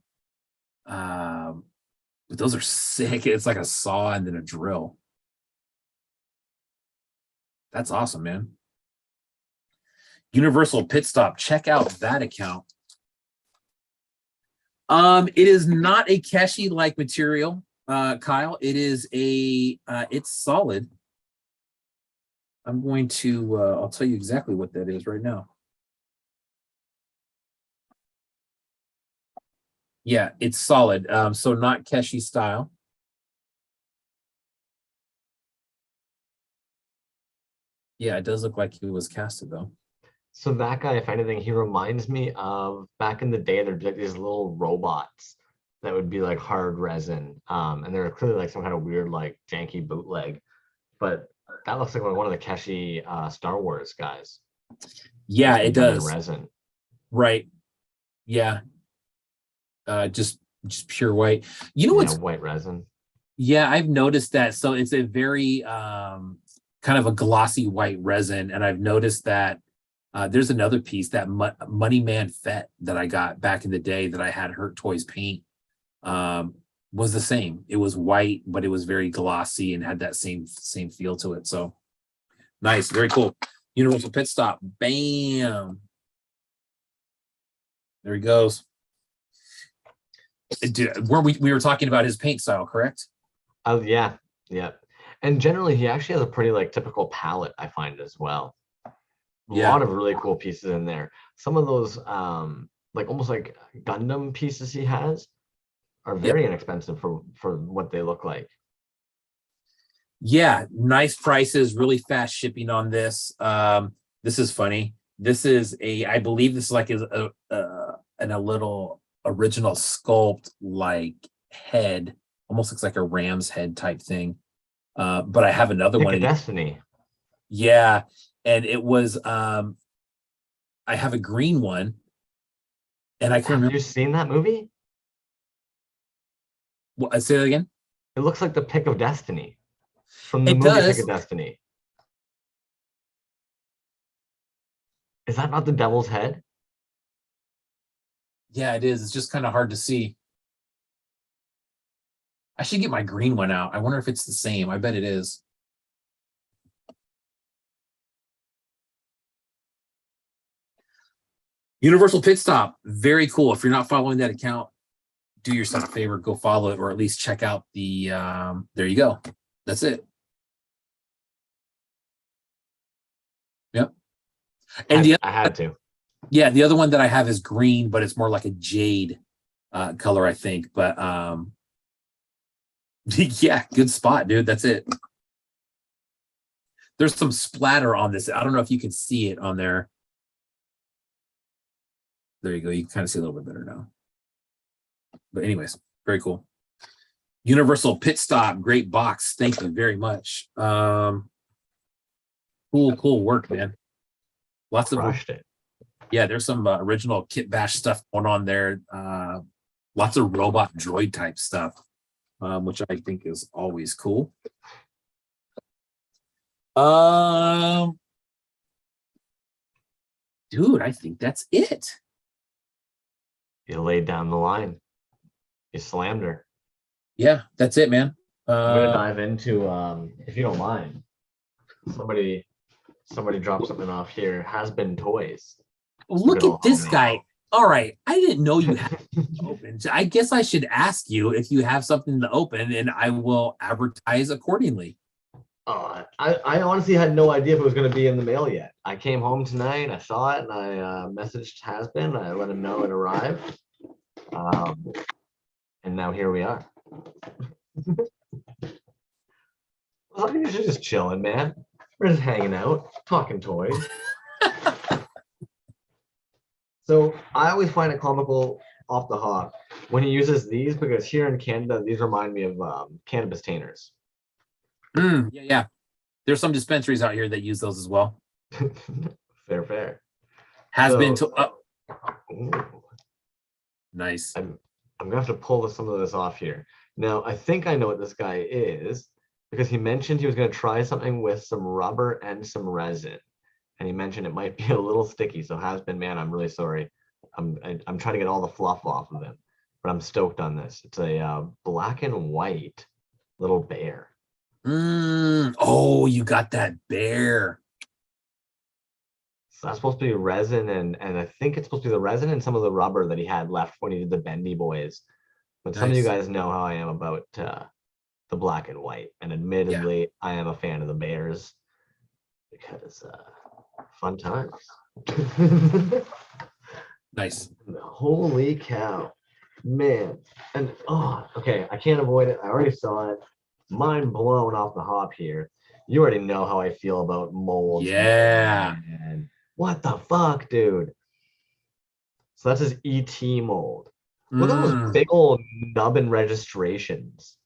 But those are sick. It's like a saw and then a drill. That's awesome, man. Universal Pit Stop. Check out that account. It is not a Keshi like material, Kyle. It is it's solid. I'm going to I'll tell you exactly what that is right now. Yeah, it's solid. So not Keshi style. Yeah, it does look like he was casted though. So that guy, if anything, he reminds me of back in the day, there'd be like these little robots that would be like hard resin. And they're clearly like some kind of weird, like janky bootleg. But that looks like one of the Keshi Star Wars guys. Yeah, it does. Resin. Right. Yeah. Just pure white. You know what's white resin. Yeah, I've noticed that. So it's a very kind of a glossy white resin, and I've noticed that there's another piece, that Money Man Fett that I got back in the day that I had Hurt Toys paint, was the same. It was white, but it was very glossy and had that same feel to it. So nice, very cool. Universal Pit Stop. Bam. There he goes. We were talking about his paint style, correct? Oh yeah. And generally, he actually has a pretty like typical palette, I find as well. A Yeah. lot of really cool pieces in there. Some of those like almost like Gundam pieces he has are very inexpensive for what they look like. Yeah, nice prices, really fast shipping on this. This is funny. This is I believe this is like a little original sculpt like head, almost looks like a ram's head type thing. But I have another Pick one. a Destiny. Yeah, and it was I have a green one, and I can Have remember. you seen that movie? What, say that again. It looks like the Pick of Destiny from the It movie Pick does. of Destiny. Is that not the devil's head? Yeah, it is. It's just kind of hard to see. I should get my green one out. I wonder if it's the same. I bet it is. Universal Pit Stop, very cool. If you're not following that account, do yourself a favor, go follow it, or at least check out the. There you go. That's it. Yep. And I had to. yeah, the other one that I have is green, but it's more like a jade color, I think. But yeah, good spot, dude. That's it. There's some splatter on this. I don't know if you can see it on there. There you go. You can kind of see a little bit better now. But anyways, very cool. Universal Pit Stop, great box. Thank you very much. Cool work, man. Lots of Crushed it. Yeah, there's some original Kit Bash stuff going on there. Lots of robot droid type stuff, which I think is always cool. Dude, I think that's it. You laid down the line. You slammed her. Yeah, that's it, man. I'm gonna dive into if you don't mind. Somebody dropped something off here. Has been Toyz. Look at this guy. All right, I didn't know you had open. I guess I should ask you if you have something to open, and I will advertise accordingly. I honestly had no idea if it was going to be in the mail yet. I came home tonight, I saw it, and I messaged Hasbin. I let him know it arrived. And now here we are. Well, you're just chilling, man. We're just hanging out, talking toys. So I always find it comical off the hop when he uses these, because here in Canada, these remind me of cannabis tainers. Yeah. There's some dispensaries out here that use those as well. Fair. Has been to. Nice. I'm gonna have to pull some of this off here. Now, I think I know what this guy is, because he mentioned he was gonna try something with some rubber and some resin, and he mentioned it might be a little sticky. So Hasbin, man, I'm really sorry. I'm trying to get all the fluff off of him, but I'm stoked on this. It's a black and white little bear. Oh, you got that bear. So that's supposed to be resin, and I think it's supposed to be the resin and some of the rubber that he had left when he did the Bendy Boys. But some of you guys know how I am about the black and white, and admittedly, I am a fan of the bears because fun times. Nice. Holy cow, man! And okay, I can't avoid it. I already saw it. Mind blown off the hop here. You already know how I feel about molds. Yeah. Man. What the fuck, dude? So that's his ET mold. Look at those big old nubbin registrations.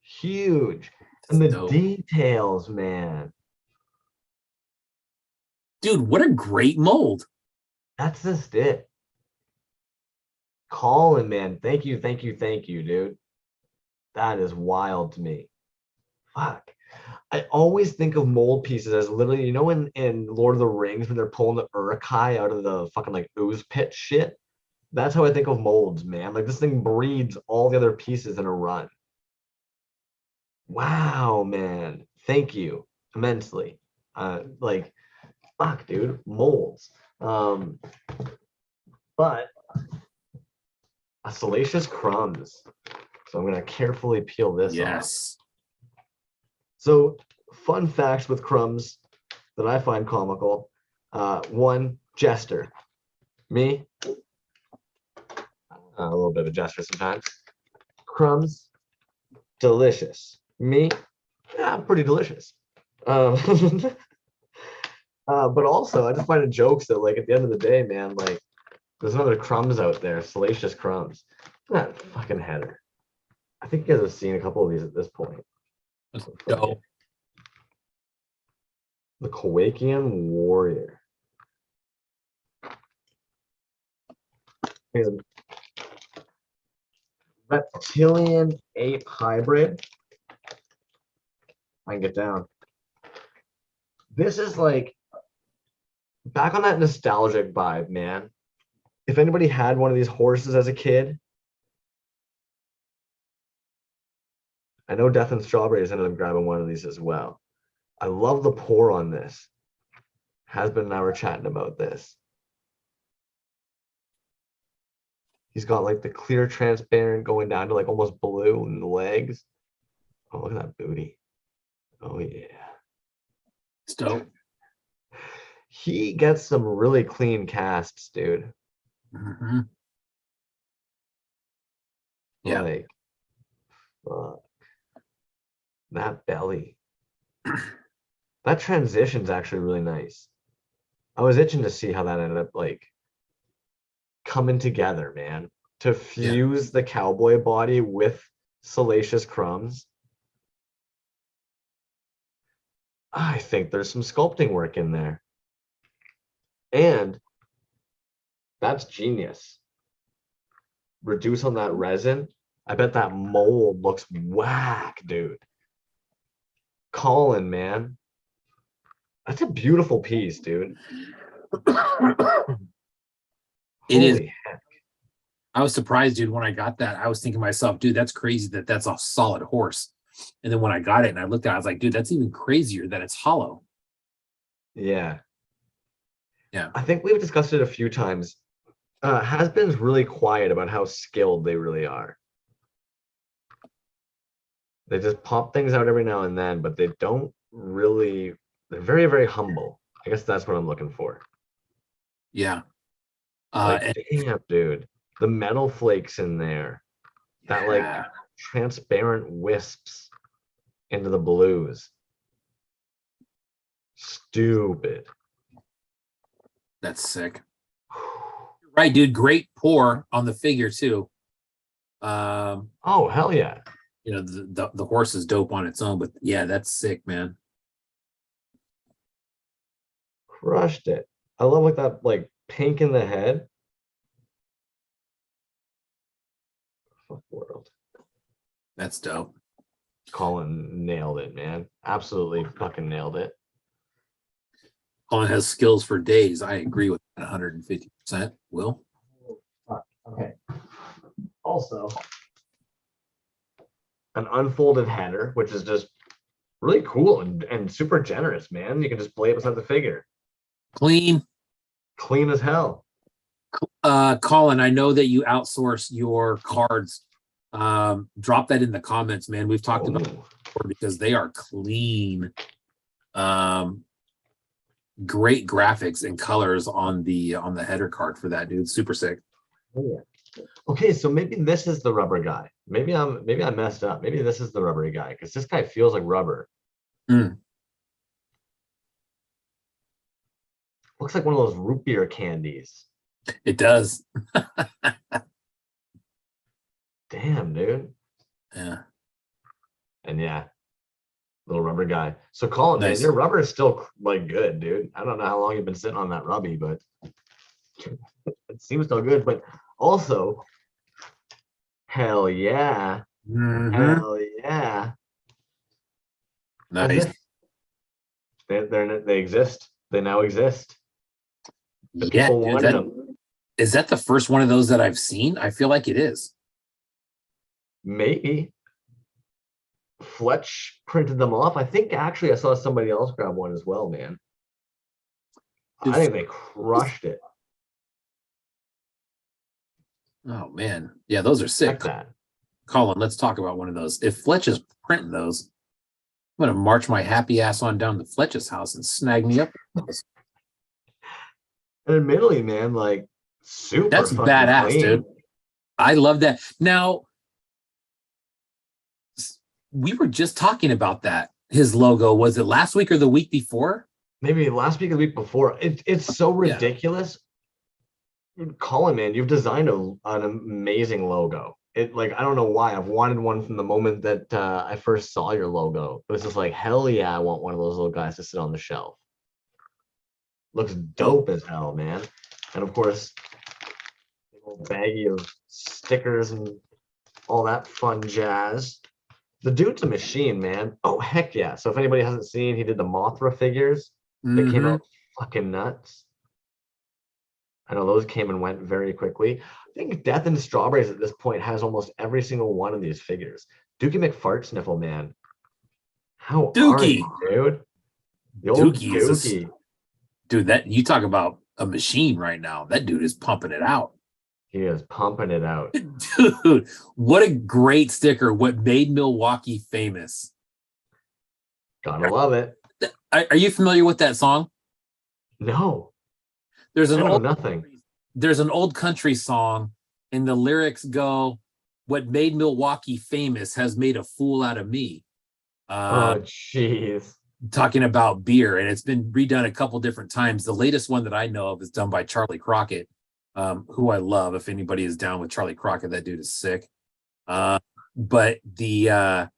Huge. And the details, man. Dude, what a great mold. That's just it. Colin, man. Thank you, dude. That is wild to me. Fuck. I always think of mold pieces as literally, you know, in Lord of the Rings when they're pulling the Uruk-hai out of the fucking like ooze pit shit. That's how I think of molds, man. Like this thing breeds all the other pieces in a run. Wow, man. Thank you immensely. Like, fuck, dude. Molds. But a Salacious Crumbs. So I'm gonna carefully peel this off. So fun facts with crumbs that I find comical. One, jester. Me, a little bit of a jester sometimes. Crumbs, delicious. Me, yeah, pretty delicious. But also, I just find it jokes that, like, at the end of the day, man, like, there's another crumbs out there, salacious crumbs. That fucking header. I think you guys have seen a couple of these at this point. Dope. The Kowakian Warrior. And reptilian ape hybrid. I can get down. This is like back on that nostalgic vibe, man. If anybody had one of these horses as a kid, I know Death and Strawberries ended up grabbing one of these as well. I love the pour on this. Hasbin and I were chatting about this. He's got like the clear transparent going down to like almost blue in the legs. Oh, look at that booty. Oh yeah. It's dope. He gets some really clean casts, dude. Mm-hmm. Yeah. Like, fuck. That belly. That transition's actually really nice. I was itching to see how that ended up like coming together, man. To fuse the cowboy body with salacious crumbs. I think there's some sculpting work in there. And that's genius. Reduce on that resin. I bet that mold looks whack, dude. Colin, man. That's a beautiful piece, dude. It is. Holy heck. I was surprised, dude, when I got that. I was thinking to myself, dude, that's crazy that that's a solid horse. And then when I got it and I looked at it, I was like, dude, that's even crazier that it's hollow. Yeah. Yeah. I think we've discussed it a few times. Has-Been's really quiet about how skilled they really are. They just pop things out every now and then, but they don't really, they're very, very humble. I guess that's what I'm looking for. Yeah. Like, damn, dude. The metal flakes in there. That like transparent wisps into the blues. Stupid. That's sick. Right, dude. Great pour on the figure too. Oh, hell yeah. You know, the horse is dope on its own, but yeah, that's sick, man. Crushed it. I love like that like pink in the head. Fuck world. That's dope. Colin nailed it, man. Absolutely fucking nailed it. Colin has skills for days. I agree with that 150%. Will? Okay. Also, an unfolded header, which is just really cool and super generous, man. You can just play it beside the figure. Clean. Clean as hell. Colin, I know that you outsource your cards. Drop that in the comments, man. We've talked about it before because they are clean. Great graphics and colors on the header card for that, dude. Super sick. Oh, yeah. Okay, so maybe this is the rubber guy. Maybe I messed up. Maybe this is the rubbery guy because this guy feels like rubber. Looks like one of those root beer candies. It does. Damn, dude. Yeah. And yeah, little rubber guy. So Colin, Nice. man, your rubber is still like good, dude. I don't know how long you've been sitting on that rubby, but it seems still good. But also, hell yeah. Hell yeah. Nice. They exist. They now exist. The Yeah, people dude, wanted them. is that the first one of those that I've seen? I feel like it is. Maybe. Fletch printed them off. I think actually I saw somebody else grab one as well, man. Dude, I think they crushed it. Oh man. Yeah, those are sick. Check that. Colin, let's talk about one of those. If Fletch is printing those, I'm gonna march my happy ass on down to Fletch's house and snag me up. And admittedly, man, like super That's fucking badass, clean. dude. I love that. Now, we were just talking about that. His logo, was it last week or the week before? Maybe last week or the week before. It's so ridiculous. Colin, man, you've designed an amazing logo. It like I don't know why I've wanted one from the moment that I first saw your logo. It was just like hell yeah, I want one of those little guys to sit on the shelf. Looks dope as hell, man. And of course, a little baggie of stickers and all that fun jazz. The dude's a machine, man. Oh heck yeah! So if anybody hasn't seen, he did the Mothra figures that came out fucking nuts. I know those came and went very quickly. I think Death and Strawberries at this point has almost every single one of these figures. Dookie McFartsniffle, man. How are you, dude? The old Dookie. Dude, that you talk about a machine right now. That dude is pumping it out. He is pumping it out. Dude, what a great sticker. What made Milwaukee famous. Gotta love it. Are you familiar with that song? No. There's an old country song, and the lyrics go, "What made Milwaukee famous has made a fool out of me." Oh, jeez. Talking about beer, and it's been redone a couple different times. The latest one that I know of is done by Charlie Crockett, who I love. If anybody is down with Charlie Crockett, that dude is sick. But the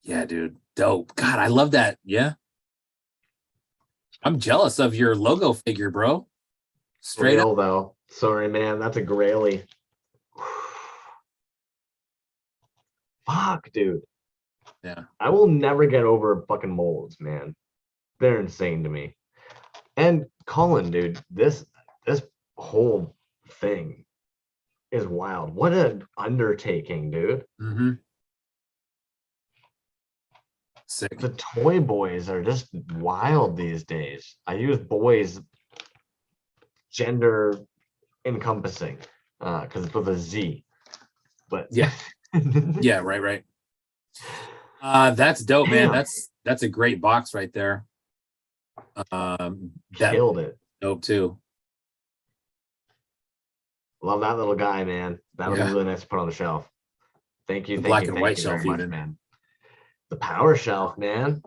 yeah, dude, dope. God, I love that. Yeah. I'm jealous of your logo figure, bro. Straight Grail, up. though. Sorry, man. That's a grailie. Fuck, dude. Yeah. I will never get over fucking molds, man. They're insane to me. And Colin, dude, this whole thing is wild. What an undertaking, dude. Mm-hmm. Sick. The toy boys are just wild these days. I use boys gender encompassing because it's with a Z. But yeah. Yeah, right. That's dope, man. That's a great box right there. Killed it. Dope too. Love that little guy, man. That would be really nice to put on the shelf. Thank you. The thank black you, and thank white you shelf, very much, even, man. The power shelf, man.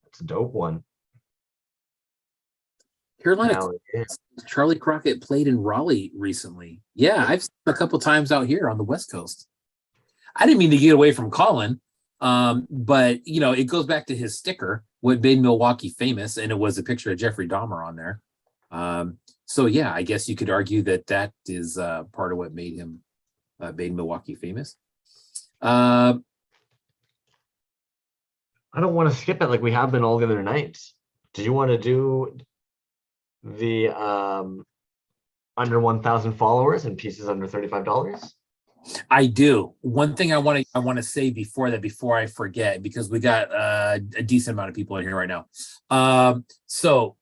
It's a dope one. Carolina, Charlie Crockett played in Raleigh recently. Yeah, I've seen him a couple times out here on the West Coast. I didn't mean to get away from Colin, but you know, it goes back to his sticker, what made Milwaukee famous, and it was a picture of Jeffrey Dahmer on there. So yeah, I guess you could argue that is part of what made him made Milwaukee famous. I don't want to skip it like we have been all the other nights. Did you want to do the under 1,000 followers and pieces under $35? I do. One thing I want to say before I forget, because we got a decent amount of people in here right now. So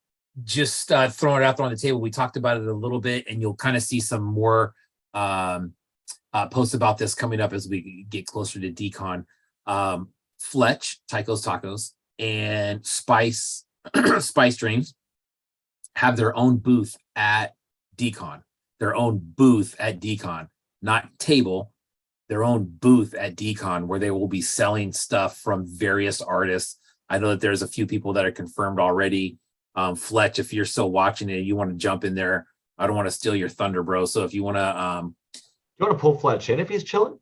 just throwing it out there on the table. We talked about it a little bit, and you'll kind of see some more posts about this coming up as we get closer to DCon. Fletch, Tycho's Tacos, and Spice Dreams have their own booth at DCon. Their own booth at DCon, not table, their own booth at DCon, where they will be selling stuff from various artists. I know that there's a few people that are confirmed already. Fletch, if you're still watching it, you want to jump in there. I don't want to steal your thunder, bro. So if you want to, you want to pull Fletch in if he's chilling?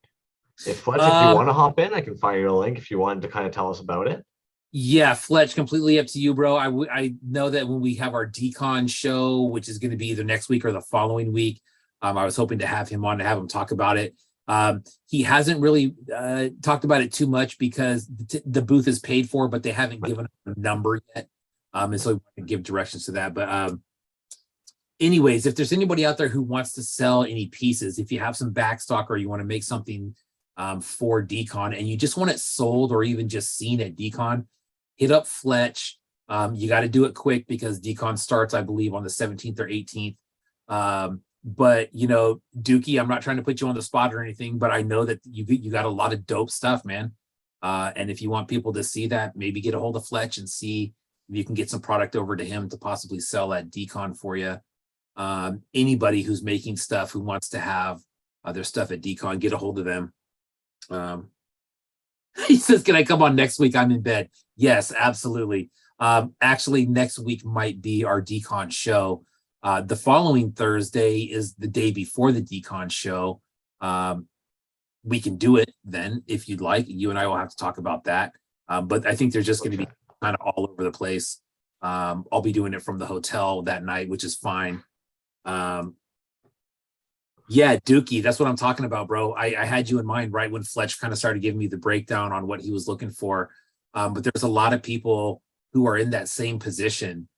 If Fletch, if you want to hop in, I can fire you a link if you wanted to kind of tell us about it. Yeah, Fletch, completely up to you, bro. I know that when we have our DCon show, which is going to be either next week or the following week, I was hoping to have him on to have him talk about it. He hasn't really talked about it too much because the booth is paid for, but they haven't given a number yet. And so we want to give directions to that. But anyways, if there's anybody out there who wants to sell any pieces, if you have some backstock or you want to make something for DCon and you just want it sold or even just seen at DCon, hit up Fletch. You got to do it quick because DCon starts, I believe, on the 17th or 18th. But you know, Dookie, I'm not trying to put you on the spot or anything, but I know that you got a lot of dope stuff, man. And if you want people to see that, maybe get a hold of Fletch and see if you can get some product over to him to possibly sell at Decon for you. Anybody who's making stuff who wants to have their stuff at Decon, get a hold of them. He says, can I come on next week? I'm in bed. Yes, absolutely. Actually, next week might be our Decon show. The following Thursday is the day before the Decon show. We can do it then if you'd like. You and I will have to talk about that. But I think they're just going to be kind of all over the place. I'll be doing it from the hotel that night, which is fine. Yeah, Dookie, that's what I'm talking about, bro. I had you in mind right when Fletch kind of started giving me the breakdown on what he was looking for. But there's a lot of people who are in that same position.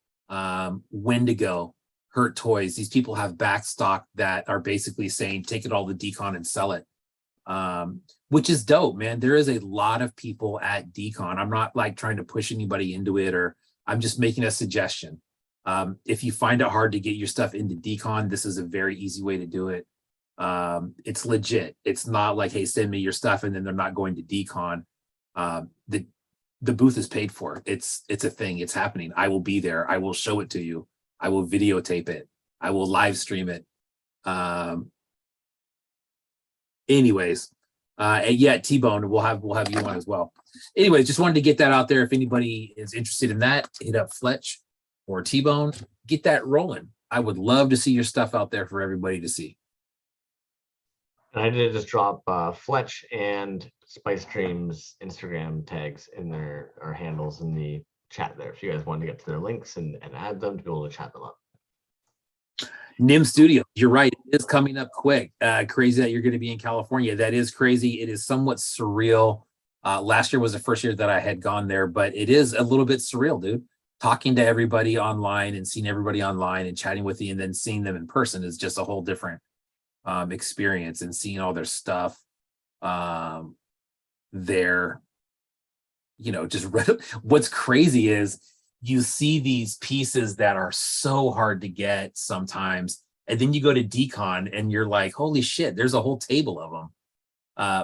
Wendigo, Hurt Toys, these people have backstock that are basically saying, take it all to Decon and sell it. Which is dope, man. There is a lot of people at Decon. I'm not like trying to push anybody into it, or I'm just making a suggestion. If you find it hard to get your stuff into Decon, this is a very easy way to do it. It's legit. It's not like, hey, send me your stuff and then they're not going to Decon. The booth is paid for. It's a thing. It's happening. I will be there. I will show it to you. I will videotape it. I will live stream it. Anyways, yeah, T-Bone, we'll have you on as well. Anyways, just wanted to get that out there. If anybody is interested in that, hit up Fletch or T-Bone, get that rolling. I would love to see your stuff out there for everybody to see. And I did just drop Fletch and Spice Dreams Instagram tags in their handles in the chat there. If you guys want to get to their links and add them to be able to chat them up. Nim Studio, you're right. It is coming up quick. Crazy that you're going to be in California. That is crazy. It is somewhat surreal. Last year was the first year that I had gone there, but it is a little bit surreal, dude. Talking to everybody online and seeing everybody online and chatting with you and then seeing them in person is just a whole different experience, and seeing all their stuff there. You know, just what's crazy is you see these pieces that are so hard to get sometimes, and then you go to Decon and you're like, holy shit, there's a whole table of them.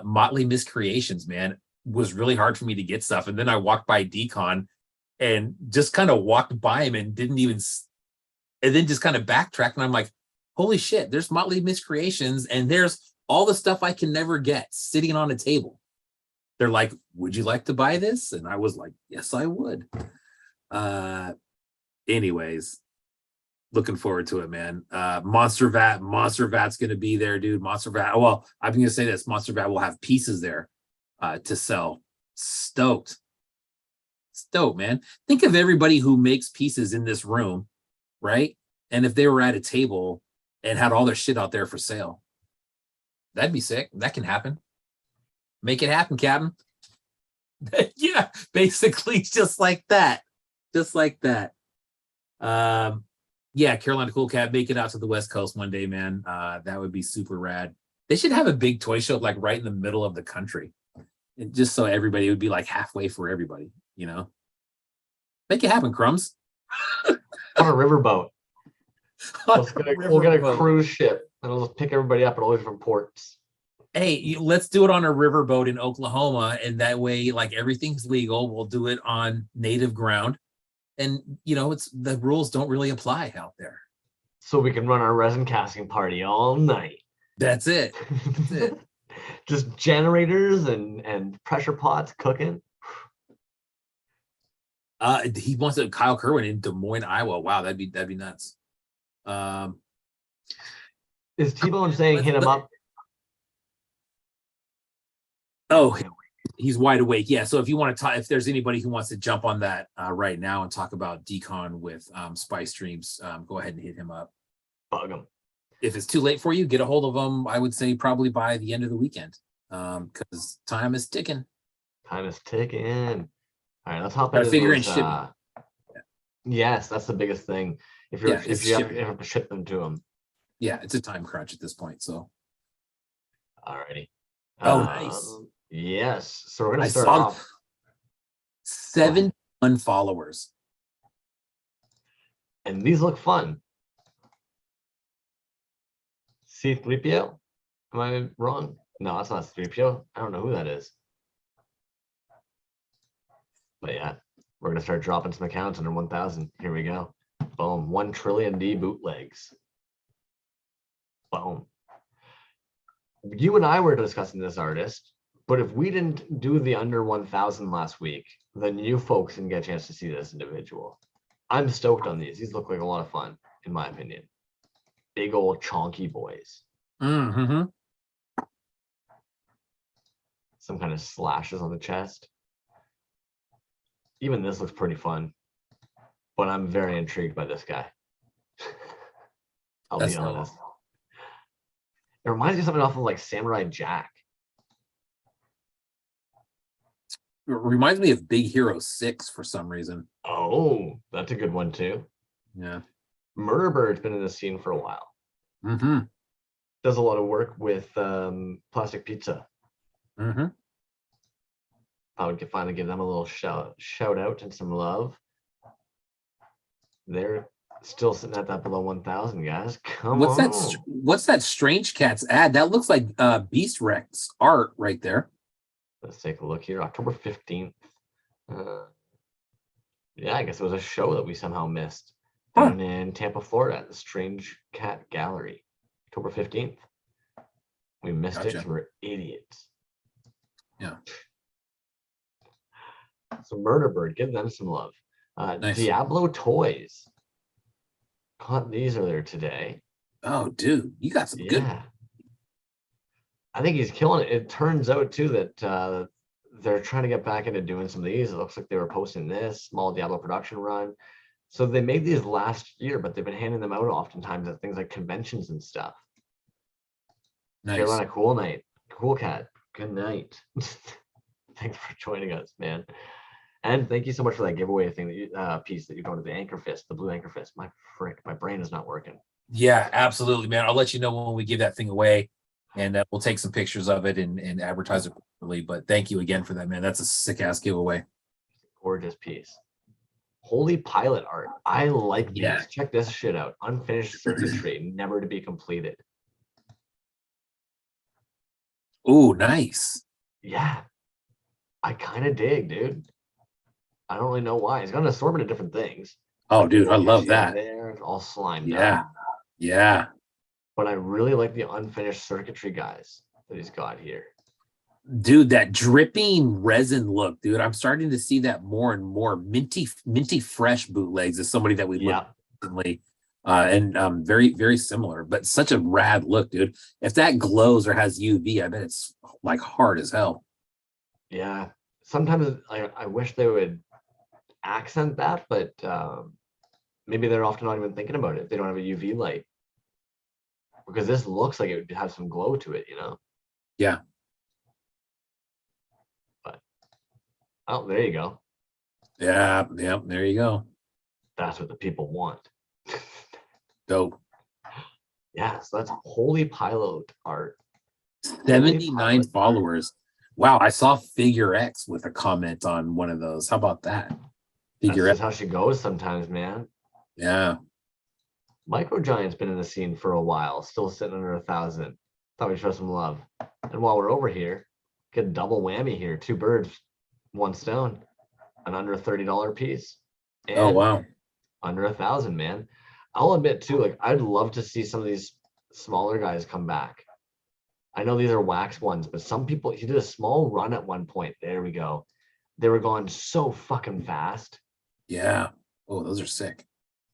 Motley Miscreations, man, was really hard for me to get stuff. And then I walked by Decon and just kind of walked by him and didn't even, and then just kind of backtracked. And I'm like, holy shit, there's Motley Miscreations and there's all the stuff I can never get sitting on a table. They're like, would you like to buy this? And I was like, yes, I would. Anyways, looking forward to it, man. Monster Vat's gonna be there, dude. Monster Vat. Well, I'm gonna say this: Monster Vat will have pieces there to sell. Stoked, man. Think of everybody who makes pieces in this room, right? And if they were at a table and had all their shit out there for sale, that'd be sick. That can happen. Make it happen, Captain. Yeah, basically just like that. Just like that. Yeah, Carolina Cool Cat, make it out to the West Coast one day, man. That would be super rad. They should have a big toy show like right in the middle of the country. And just so everybody would be like halfway for everybody, you know? Make it happen, Crumbs. On a riverboat. We'll get a cruise ship and it'll just pick everybody up at all the different ports. Hey, let's do it on a riverboat in Oklahoma, and that way, like, everything's legal. We'll do it on native ground, and you know, it's the rules don't really apply out there. So we can run our resin casting party all night. That's it. That's it. Just generators and pressure pots cooking. He wants it. Kyle Kerwin in Des Moines, Iowa. Wow, that'd be nuts. Is T-Bone saying hit him up? Oh, he's wide awake. Yeah. So if you want to talk, if there's anybody who wants to jump on that right now and talk about Decon with Spice Dreams, go ahead and hit him up. Bug him. If it's too late for you, get a hold of him. I would say probably by the end of the weekend, because time is ticking. Time is ticking. All right, let's hop into figure in shipping. Yes, that's the biggest thing. If you have to ship them to them. Yeah, it's a time crunch at this point. So. Alrighty. Oh, nice. Yes. So we're gonna start off 71 followers. And these look fun. C3PO? Am I wrong? No, that's not C3PO. I don't know who that is. But yeah, we're gonna start dropping some accounts under 1,000. Here we go. Boom. 1 trillion D bootlegs. Boom. You and I were discussing this artist, but if we didn't do the under 1,000 last week, then you folks can get a chance to see this individual. I'm stoked on these. These look like a lot of fun, in my opinion. Big old chonky boys. Mm-hmm. Some kind of slashes on the chest. Even this looks pretty fun, but I'm very intrigued by this guy. I'll be honest. It reminds me of something off of like Samurai Jack. It reminds me of Big Hero 6 for some reason. Oh, that's a good one too. Yeah. Murder Bird's been in the scene for a while. Mm-hmm. Does a lot of work with Plastic Pizza. Mm-hmm. I would finally give them a little shout out and some love. They're still sitting at that below 1,000, guys. Come on. What's that Strange Cats ad? That looks like Beast Rex art right there. Let's take a look here. October 15th. Yeah, I guess it was a show that we somehow missed down in Tampa, Florida at the Strange Cat Gallery. October 15th. We missed it because we're idiots. Yeah. So Murder Bird, give them some love. Nice. Diablo Toyz. Caught these earlier today. Oh, dude, you got some good. I think he's killing it. It turns out too that they're trying to get back into doing some of these. It looks like they were posting this small Diablo production run. So they made these last year, but they've been handing them out oftentimes at things like conventions and stuff. Nice. Carolina Cool Night. Cool Cat. Good night. Thanks for joining us, man. And thank you so much for that giveaway thing that you piece that you got to the Anchor Fist, the blue Anchor Fist. My frick, my brain is not working. Yeah, absolutely, man. I'll let you know when we give that thing away, and we'll take some pictures of it and advertise it properly. But thank you again for that, man. That's a sick ass giveaway. Gorgeous piece. Holy Pilot art. I like these. Yeah. Check this shit out. Unfinished circuitry, never to be completed. Oh, nice. Yeah. I kind of dig, dude. I don't really know why. He's got an assortment of different things. Oh, dude, I love that. There, it's all slimed Yeah. up. Yeah. But I really like the unfinished circuitry guys that he's got here. Dude, that dripping resin look, dude. I'm starting to see that more and more. Minty fresh bootlegs is somebody that we look recently. And very, very similar, but such a rad look, dude. If that glows or has UV, I bet it's like hard as hell. Yeah. Sometimes I wish they would accent that, but maybe they're often not even thinking about it if they don't have a UV light. Because this looks like it would have some glow to it, you know? Yeah. But oh, there you go. Yeah, there you go. That's what the people want. Dope. Yeah, so that's Holy Pilot art. 79 followers. Wow, I saw Figure X with a comment on one of those. How about that? Figure X. That's how she goes sometimes, man. Yeah. Micro Giant's been in the scene for a while, still sitting under 1,000. Thought we'd show some love. And while we're over here, get a double whammy here. 2 birds, 1 stone. An under $30 piece. And oh, wow. Under 1,000, man. I'll admit too, like I'd love to see some of these smaller guys come back. I know these are wax ones, but some people, he did a small run at one point. There we go. They were going so fucking fast. Yeah. Oh, those are sick.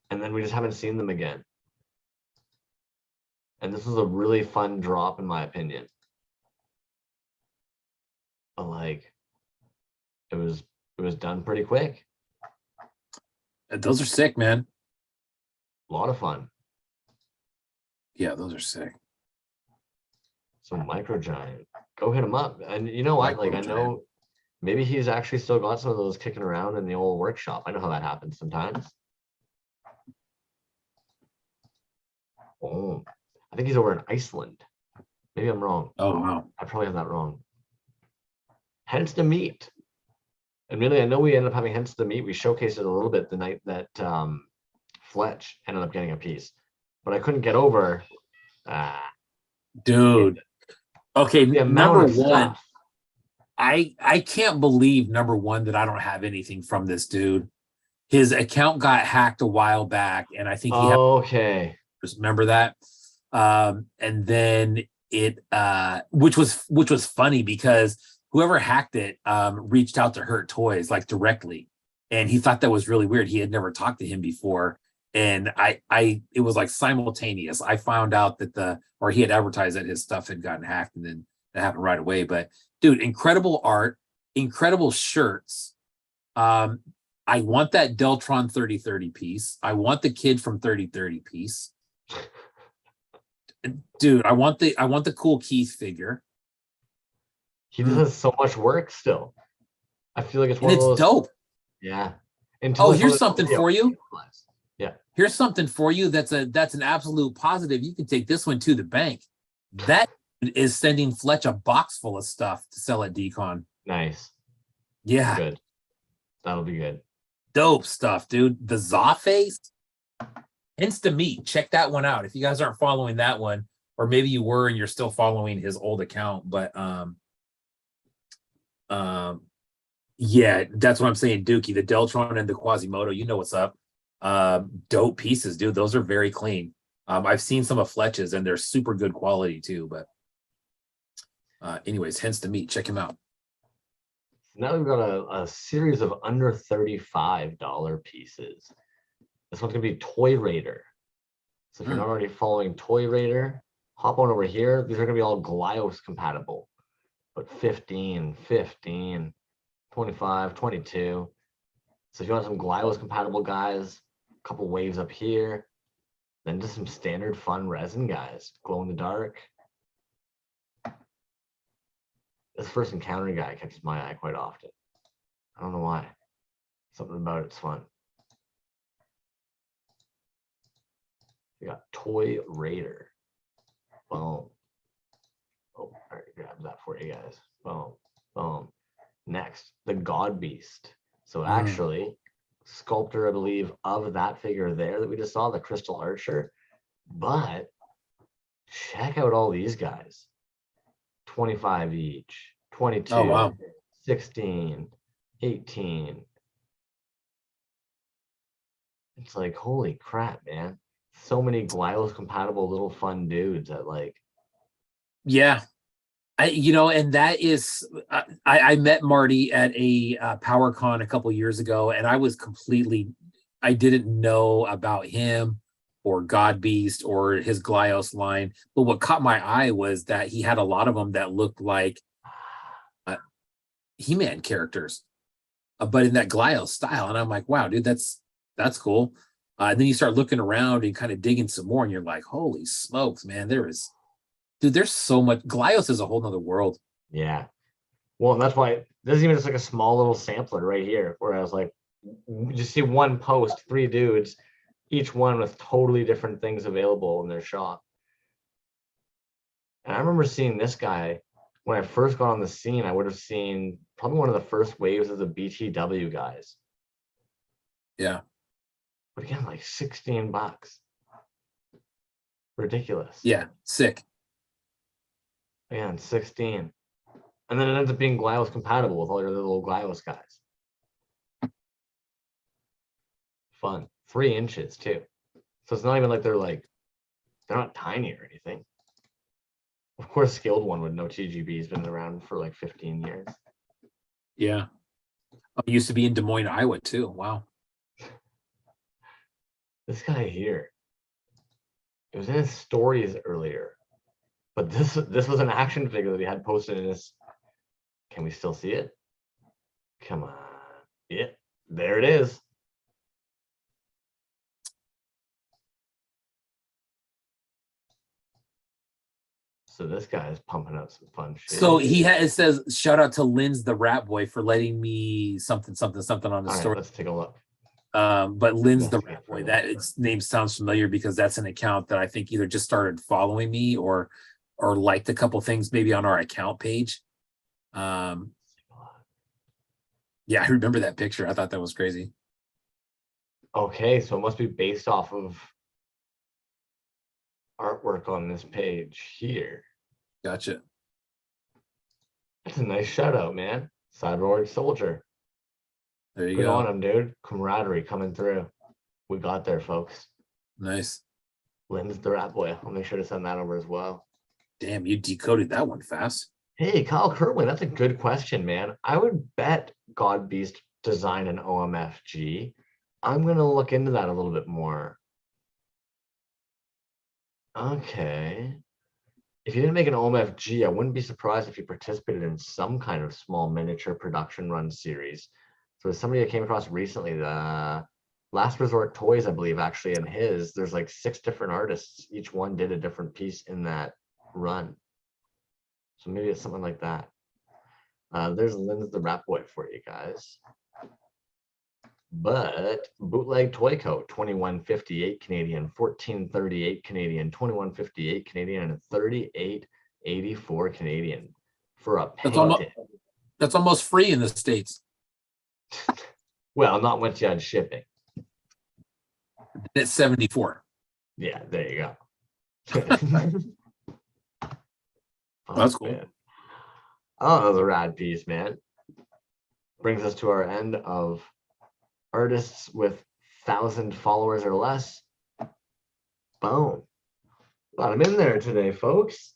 And then we just haven't seen them again. And this was a really fun drop, in my opinion. But like, it was done pretty quick. Those are sick, man. A lot of fun. Yeah, those are sick. So Micro Giant, go hit him up. And you know what? Like, I know maybe he's actually still got some of those kicking around in the old workshop. I know how that happens sometimes. Oh, I think he's over in Iceland. Maybe I'm wrong. Oh, wow. I probably have that wrong. Hence the meat. And really, I know we ended up having Hence the meat. We showcased it a little bit the night that Fletch ended up getting a piece. But I couldn't get over. Dude. Okay, number one. I can't believe, number one, that I don't have anything from this dude. His account got hacked a while back, and I think he had, Okay. remember that. And then which was funny because whoever hacked it reached out to Hurt Toys like directly, and he thought that was really weird. He had never talked to him before, and it was like simultaneous. I found out that he had advertised that his stuff had gotten hacked, and then it happened right away. But dude, incredible art, incredible shirts. I want that Deltron 3030 piece. I want the kid from 3030 piece. Dude, I want the cool Keith figure. He does so much work still. I feel like it's one And of it's those. dope. Yeah. Oh, here's something for you. Yeah. Here's something for you. That's an absolute positive. You can take this one to the bank. That is sending Fletch a box full of stuff to sell at Decon. Nice. Yeah. Good. That'll be good. Dope stuff, dude. The Zaw face. Insta Meat. Check that one out. If you guys aren't following that one, or maybe you were and you're still following his old account, but yeah, that's what I'm saying. Dookie, the Deltron and the Quasimodo, you know what's up. Dope pieces, dude. Those are very clean. I've seen some of Fletch's and they're super good quality too. But anyways, hence the meat. Check him out. Now we've got a series of under $35 pieces. This one's gonna be Toy Raider. So if you're not already following Toy Raider, hop on over here. These are gonna be all Glios compatible. But 15, 15, 25, 22. So if you want some Glios compatible guys, a couple waves up here, then just some standard fun resin guys, glow in the dark. This first encounter guy catches my eye quite often. I don't know why. Something about it's fun. We got Toy Raider. Boom. Oh, I already grabbed that for you guys. Boom. Boom. Next, the God Beast. So actually, sculptor, I believe, of that figure there that we just saw, the Crystal Archer. But check out all these guys. 25 each, 22, Oh, wow. 16, 18. It's like, holy crap, man. So many Glios compatible little fun dudes that like. Yeah. And that is, I met Marty at a PowerCon a couple years ago, and I didn't know about him or God Beast or his Glios line. But what caught my eye was that he had a lot of them that looked like He-Man characters, but in that Glios style. And I'm like, wow, dude, that's cool. And then you start looking around and kind of digging some more, and you're like, holy smokes, man, there's so much. Glios is a whole nother world. Yeah. Well, and that's why this is even just like a small little sampler right here, where I was like, you see one post, 3 dudes, each one with totally different things available in their shop. And I remember seeing this guy when I first got on the scene. I would have seen probably one of the first waves of the BTW guys. Yeah. But again, like $16. Ridiculous. Yeah. Sick. Again, 16. And then it ends up being Glios compatible with all your little Glios guys. Fun. 3 inches too. So it's not even like they're not tiny or anything. Of course, Skilled One would know TGB's been around for like 15 years. Yeah. I used to be in Des Moines, Iowa too. Wow. This guy here, it was in his stories earlier, but this was an action figure that he had posted in his. Can we still see it? Come on. Yeah, there it is. So this guy is pumping out some fun shit. So it says, shout out to Lynn's the Rat Boy for letting me something on the story. Right, let's take a look. But Lynn's the Rat Boy, that its name sounds familiar because that's an account that I think either just started following me or liked a couple things maybe on our account page. Yeah, I remember that picture. I thought that was crazy. Okay, so it must be based off of artwork on this page here. Gotcha. That's a nice shout out, man. Cyborg Soldier. There you Good go. on him, dude. Camaraderie coming through. We got there, folks. Nice. Lynn's the rat boy. I'll make sure to send that over as well. Damn, you decoded that one fast. Hey, Kyle Kerwin, that's a good question, man. I would bet God Beast designed an OMFG. I'm going to look into that a little bit more. Okay. If you didn't make an OMFG, I wouldn't be surprised if you participated in some kind of small miniature production run series. So as somebody I came across recently, the Last Resort Toys, I believe, actually, and there's like 6 different artists. Each one did a different piece in that run. So maybe it's something like that. There's Lynn's the Rat Boy for you guys. But Bootleg Toyco, 2158 Canadian, 1438 Canadian, 2158 Canadian, and 3884 Canadian for a painted. That's almost free in the States. Well, not once you had shipping. It's 74. Yeah, there you go. That's cool. Man. Oh, that was a rad piece, man. Brings us to our end of artists with 1,000 followers or less. Boom. Got them in there today, folks.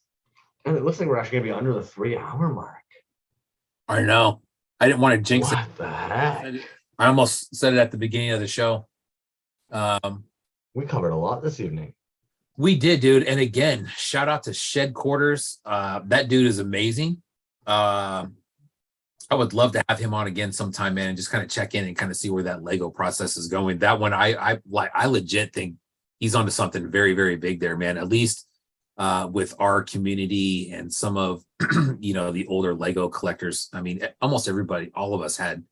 And it looks like we're actually going to be under the 3-hour mark. I know. I didn't want to jinx it. What the heck? I almost said it at the beginning of the show. We covered a lot this evening. We did, dude. And again, shout out to Shed Quarters. That dude is amazing. I would love to have him on again sometime, man, and just kind of check in and kind of see where that Lego process is going. That one, I legit think he's onto something very, very big there, man. At least with our community and some of the older Lego collectors. I mean, almost everybody, all of us had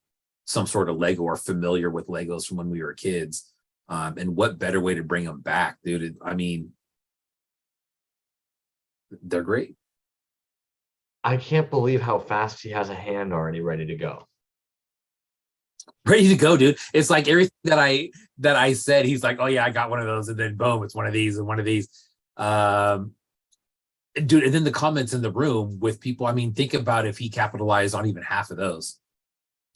some sort of Lego or familiar with Legos from when we were kids. And what better way to bring them back, dude? I mean, they're great. I can't believe how fast he has a hand already ready to go. Ready to go, dude. It's like everything that I said, he's like, oh yeah, I got one of those, and then boom, it's one of these and one of these. Dude, and then the comments in the room with people, I mean, think about if he capitalized on even half of those.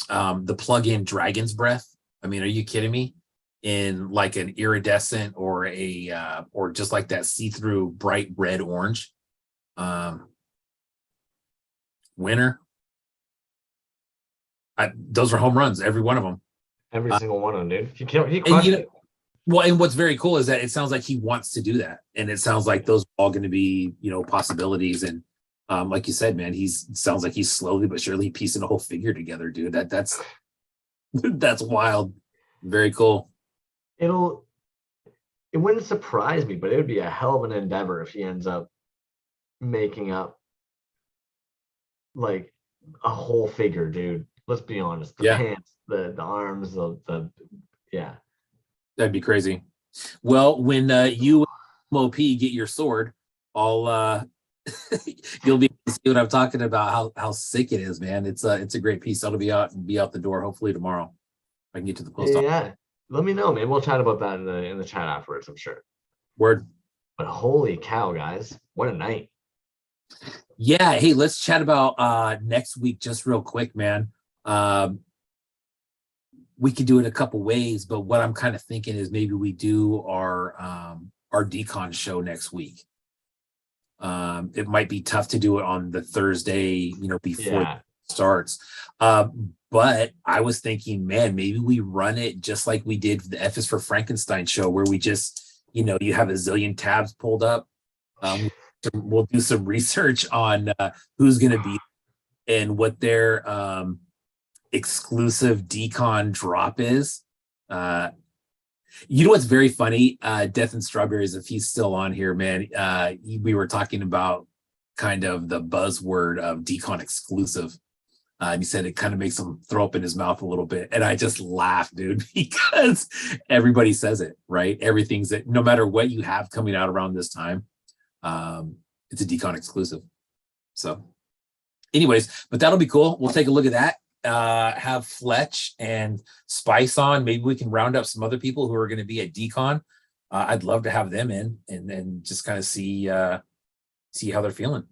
The plug-in Dragon's Breath. I mean, are you kidding me? In like an iridescent or or just like that see-through bright red orange. Winner. Those are home runs, every one of them. Every single one of them, dude. He crushed it. Well, and what's very cool is that it sounds like he wants to do that, and it sounds like those are all going to be, possibilities. And like you said, man, sounds like he's slowly but surely piecing a whole figure together, dude. That's wild. Very cool. It wouldn't surprise me, but it would be a hell of an endeavor if he ends up making up like a whole figure, dude. Let's be honest. The pants, the arms, the That'd be crazy. Well, when you MOP get your sword, I'll you'll be able to see what I'm talking about, how sick it is, man. It's a great piece. That'll be out the door hopefully tomorrow. I can get to the post office. Yeah. Let me know, man. We'll chat about that in the chat afterwards, I'm sure. Word. But holy cow, guys. What a night. Yeah. Hey, let's chat about next week just real quick, man. We could do it a couple ways, but what I'm kind of thinking is maybe we do our decon show next week. It might be tough to do it on the Thursday, before it starts. But I was thinking, man, maybe we run it just like we did the F is for Frankenstein show, where we just, you have a zillion tabs pulled up. We'll do some research on who's going to be and what their exclusive decon drop is. What's very funny? Death and Strawberries, if he's still on here, man, we were talking about kind of the buzzword of decon exclusive. And he said it kind of makes him throw up in his mouth a little bit. And I just laughed, dude, because everybody says it, right? Everything's that no matter what you have coming out around this time, it's a decon exclusive. So anyways, but that'll be cool. We'll take a look at that. Have Fletch and Spice on. Maybe we can round up some other people who are going to be at decon. I'd love to have them in and just kind of see how they're feeling.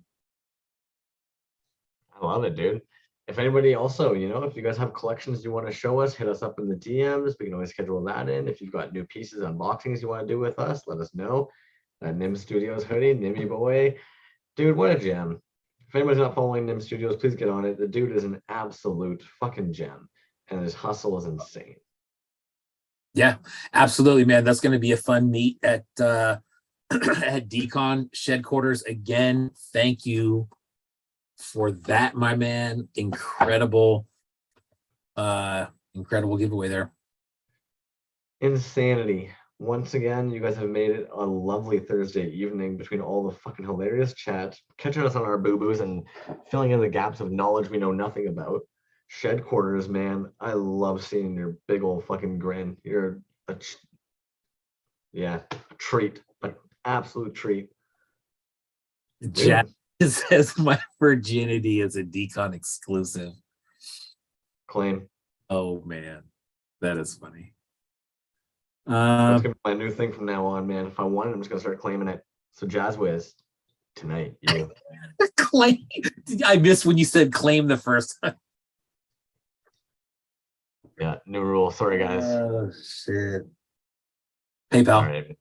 I Love it, dude. If anybody also, you know, if you guys have collections you want to show us, hit us up in the DMs. We can always schedule that in. If you've got new pieces, unboxings you want to do with us, let us know. That Nim Studios hoodie, Nimmy boy. Dude, what a gem. If anybody's not following Nim Studios, please get on it. The dude is an absolute fucking gem. And his hustle is insane. Yeah, absolutely, man. That's going to be a fun meet at at Decon Shed Quarters again. Thank you for that, my man. Incredible giveaway there. Insanity. Once again, you guys have made it a lovely Thursday evening between all the fucking hilarious chat, catching us on our boo-boos and filling in the gaps of knowledge we know nothing about. Shed Quarters, man. I love seeing your big old fucking grin. You're a treat, an absolute treat. Jack says my virginity is a Decon exclusive. Claim. Oh man, that is funny. That's gonna be my new thing from now on, man. If I want it, I'm just gonna start claiming it. So Jazz Wiz, tonight, you. Claim. I missed when you said claim the first time. Yeah, new rule. Sorry, guys. Oh shit. PayPal. All right.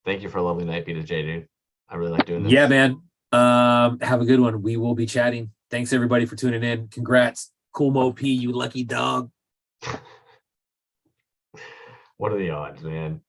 Thank you for a lovely night, B2J, dude. I really like doing this. Yeah, man. Have a good one. We will be chatting. Thanks everybody for tuning in. Congrats, Cool Mo P, you lucky dog. What are the odds, man?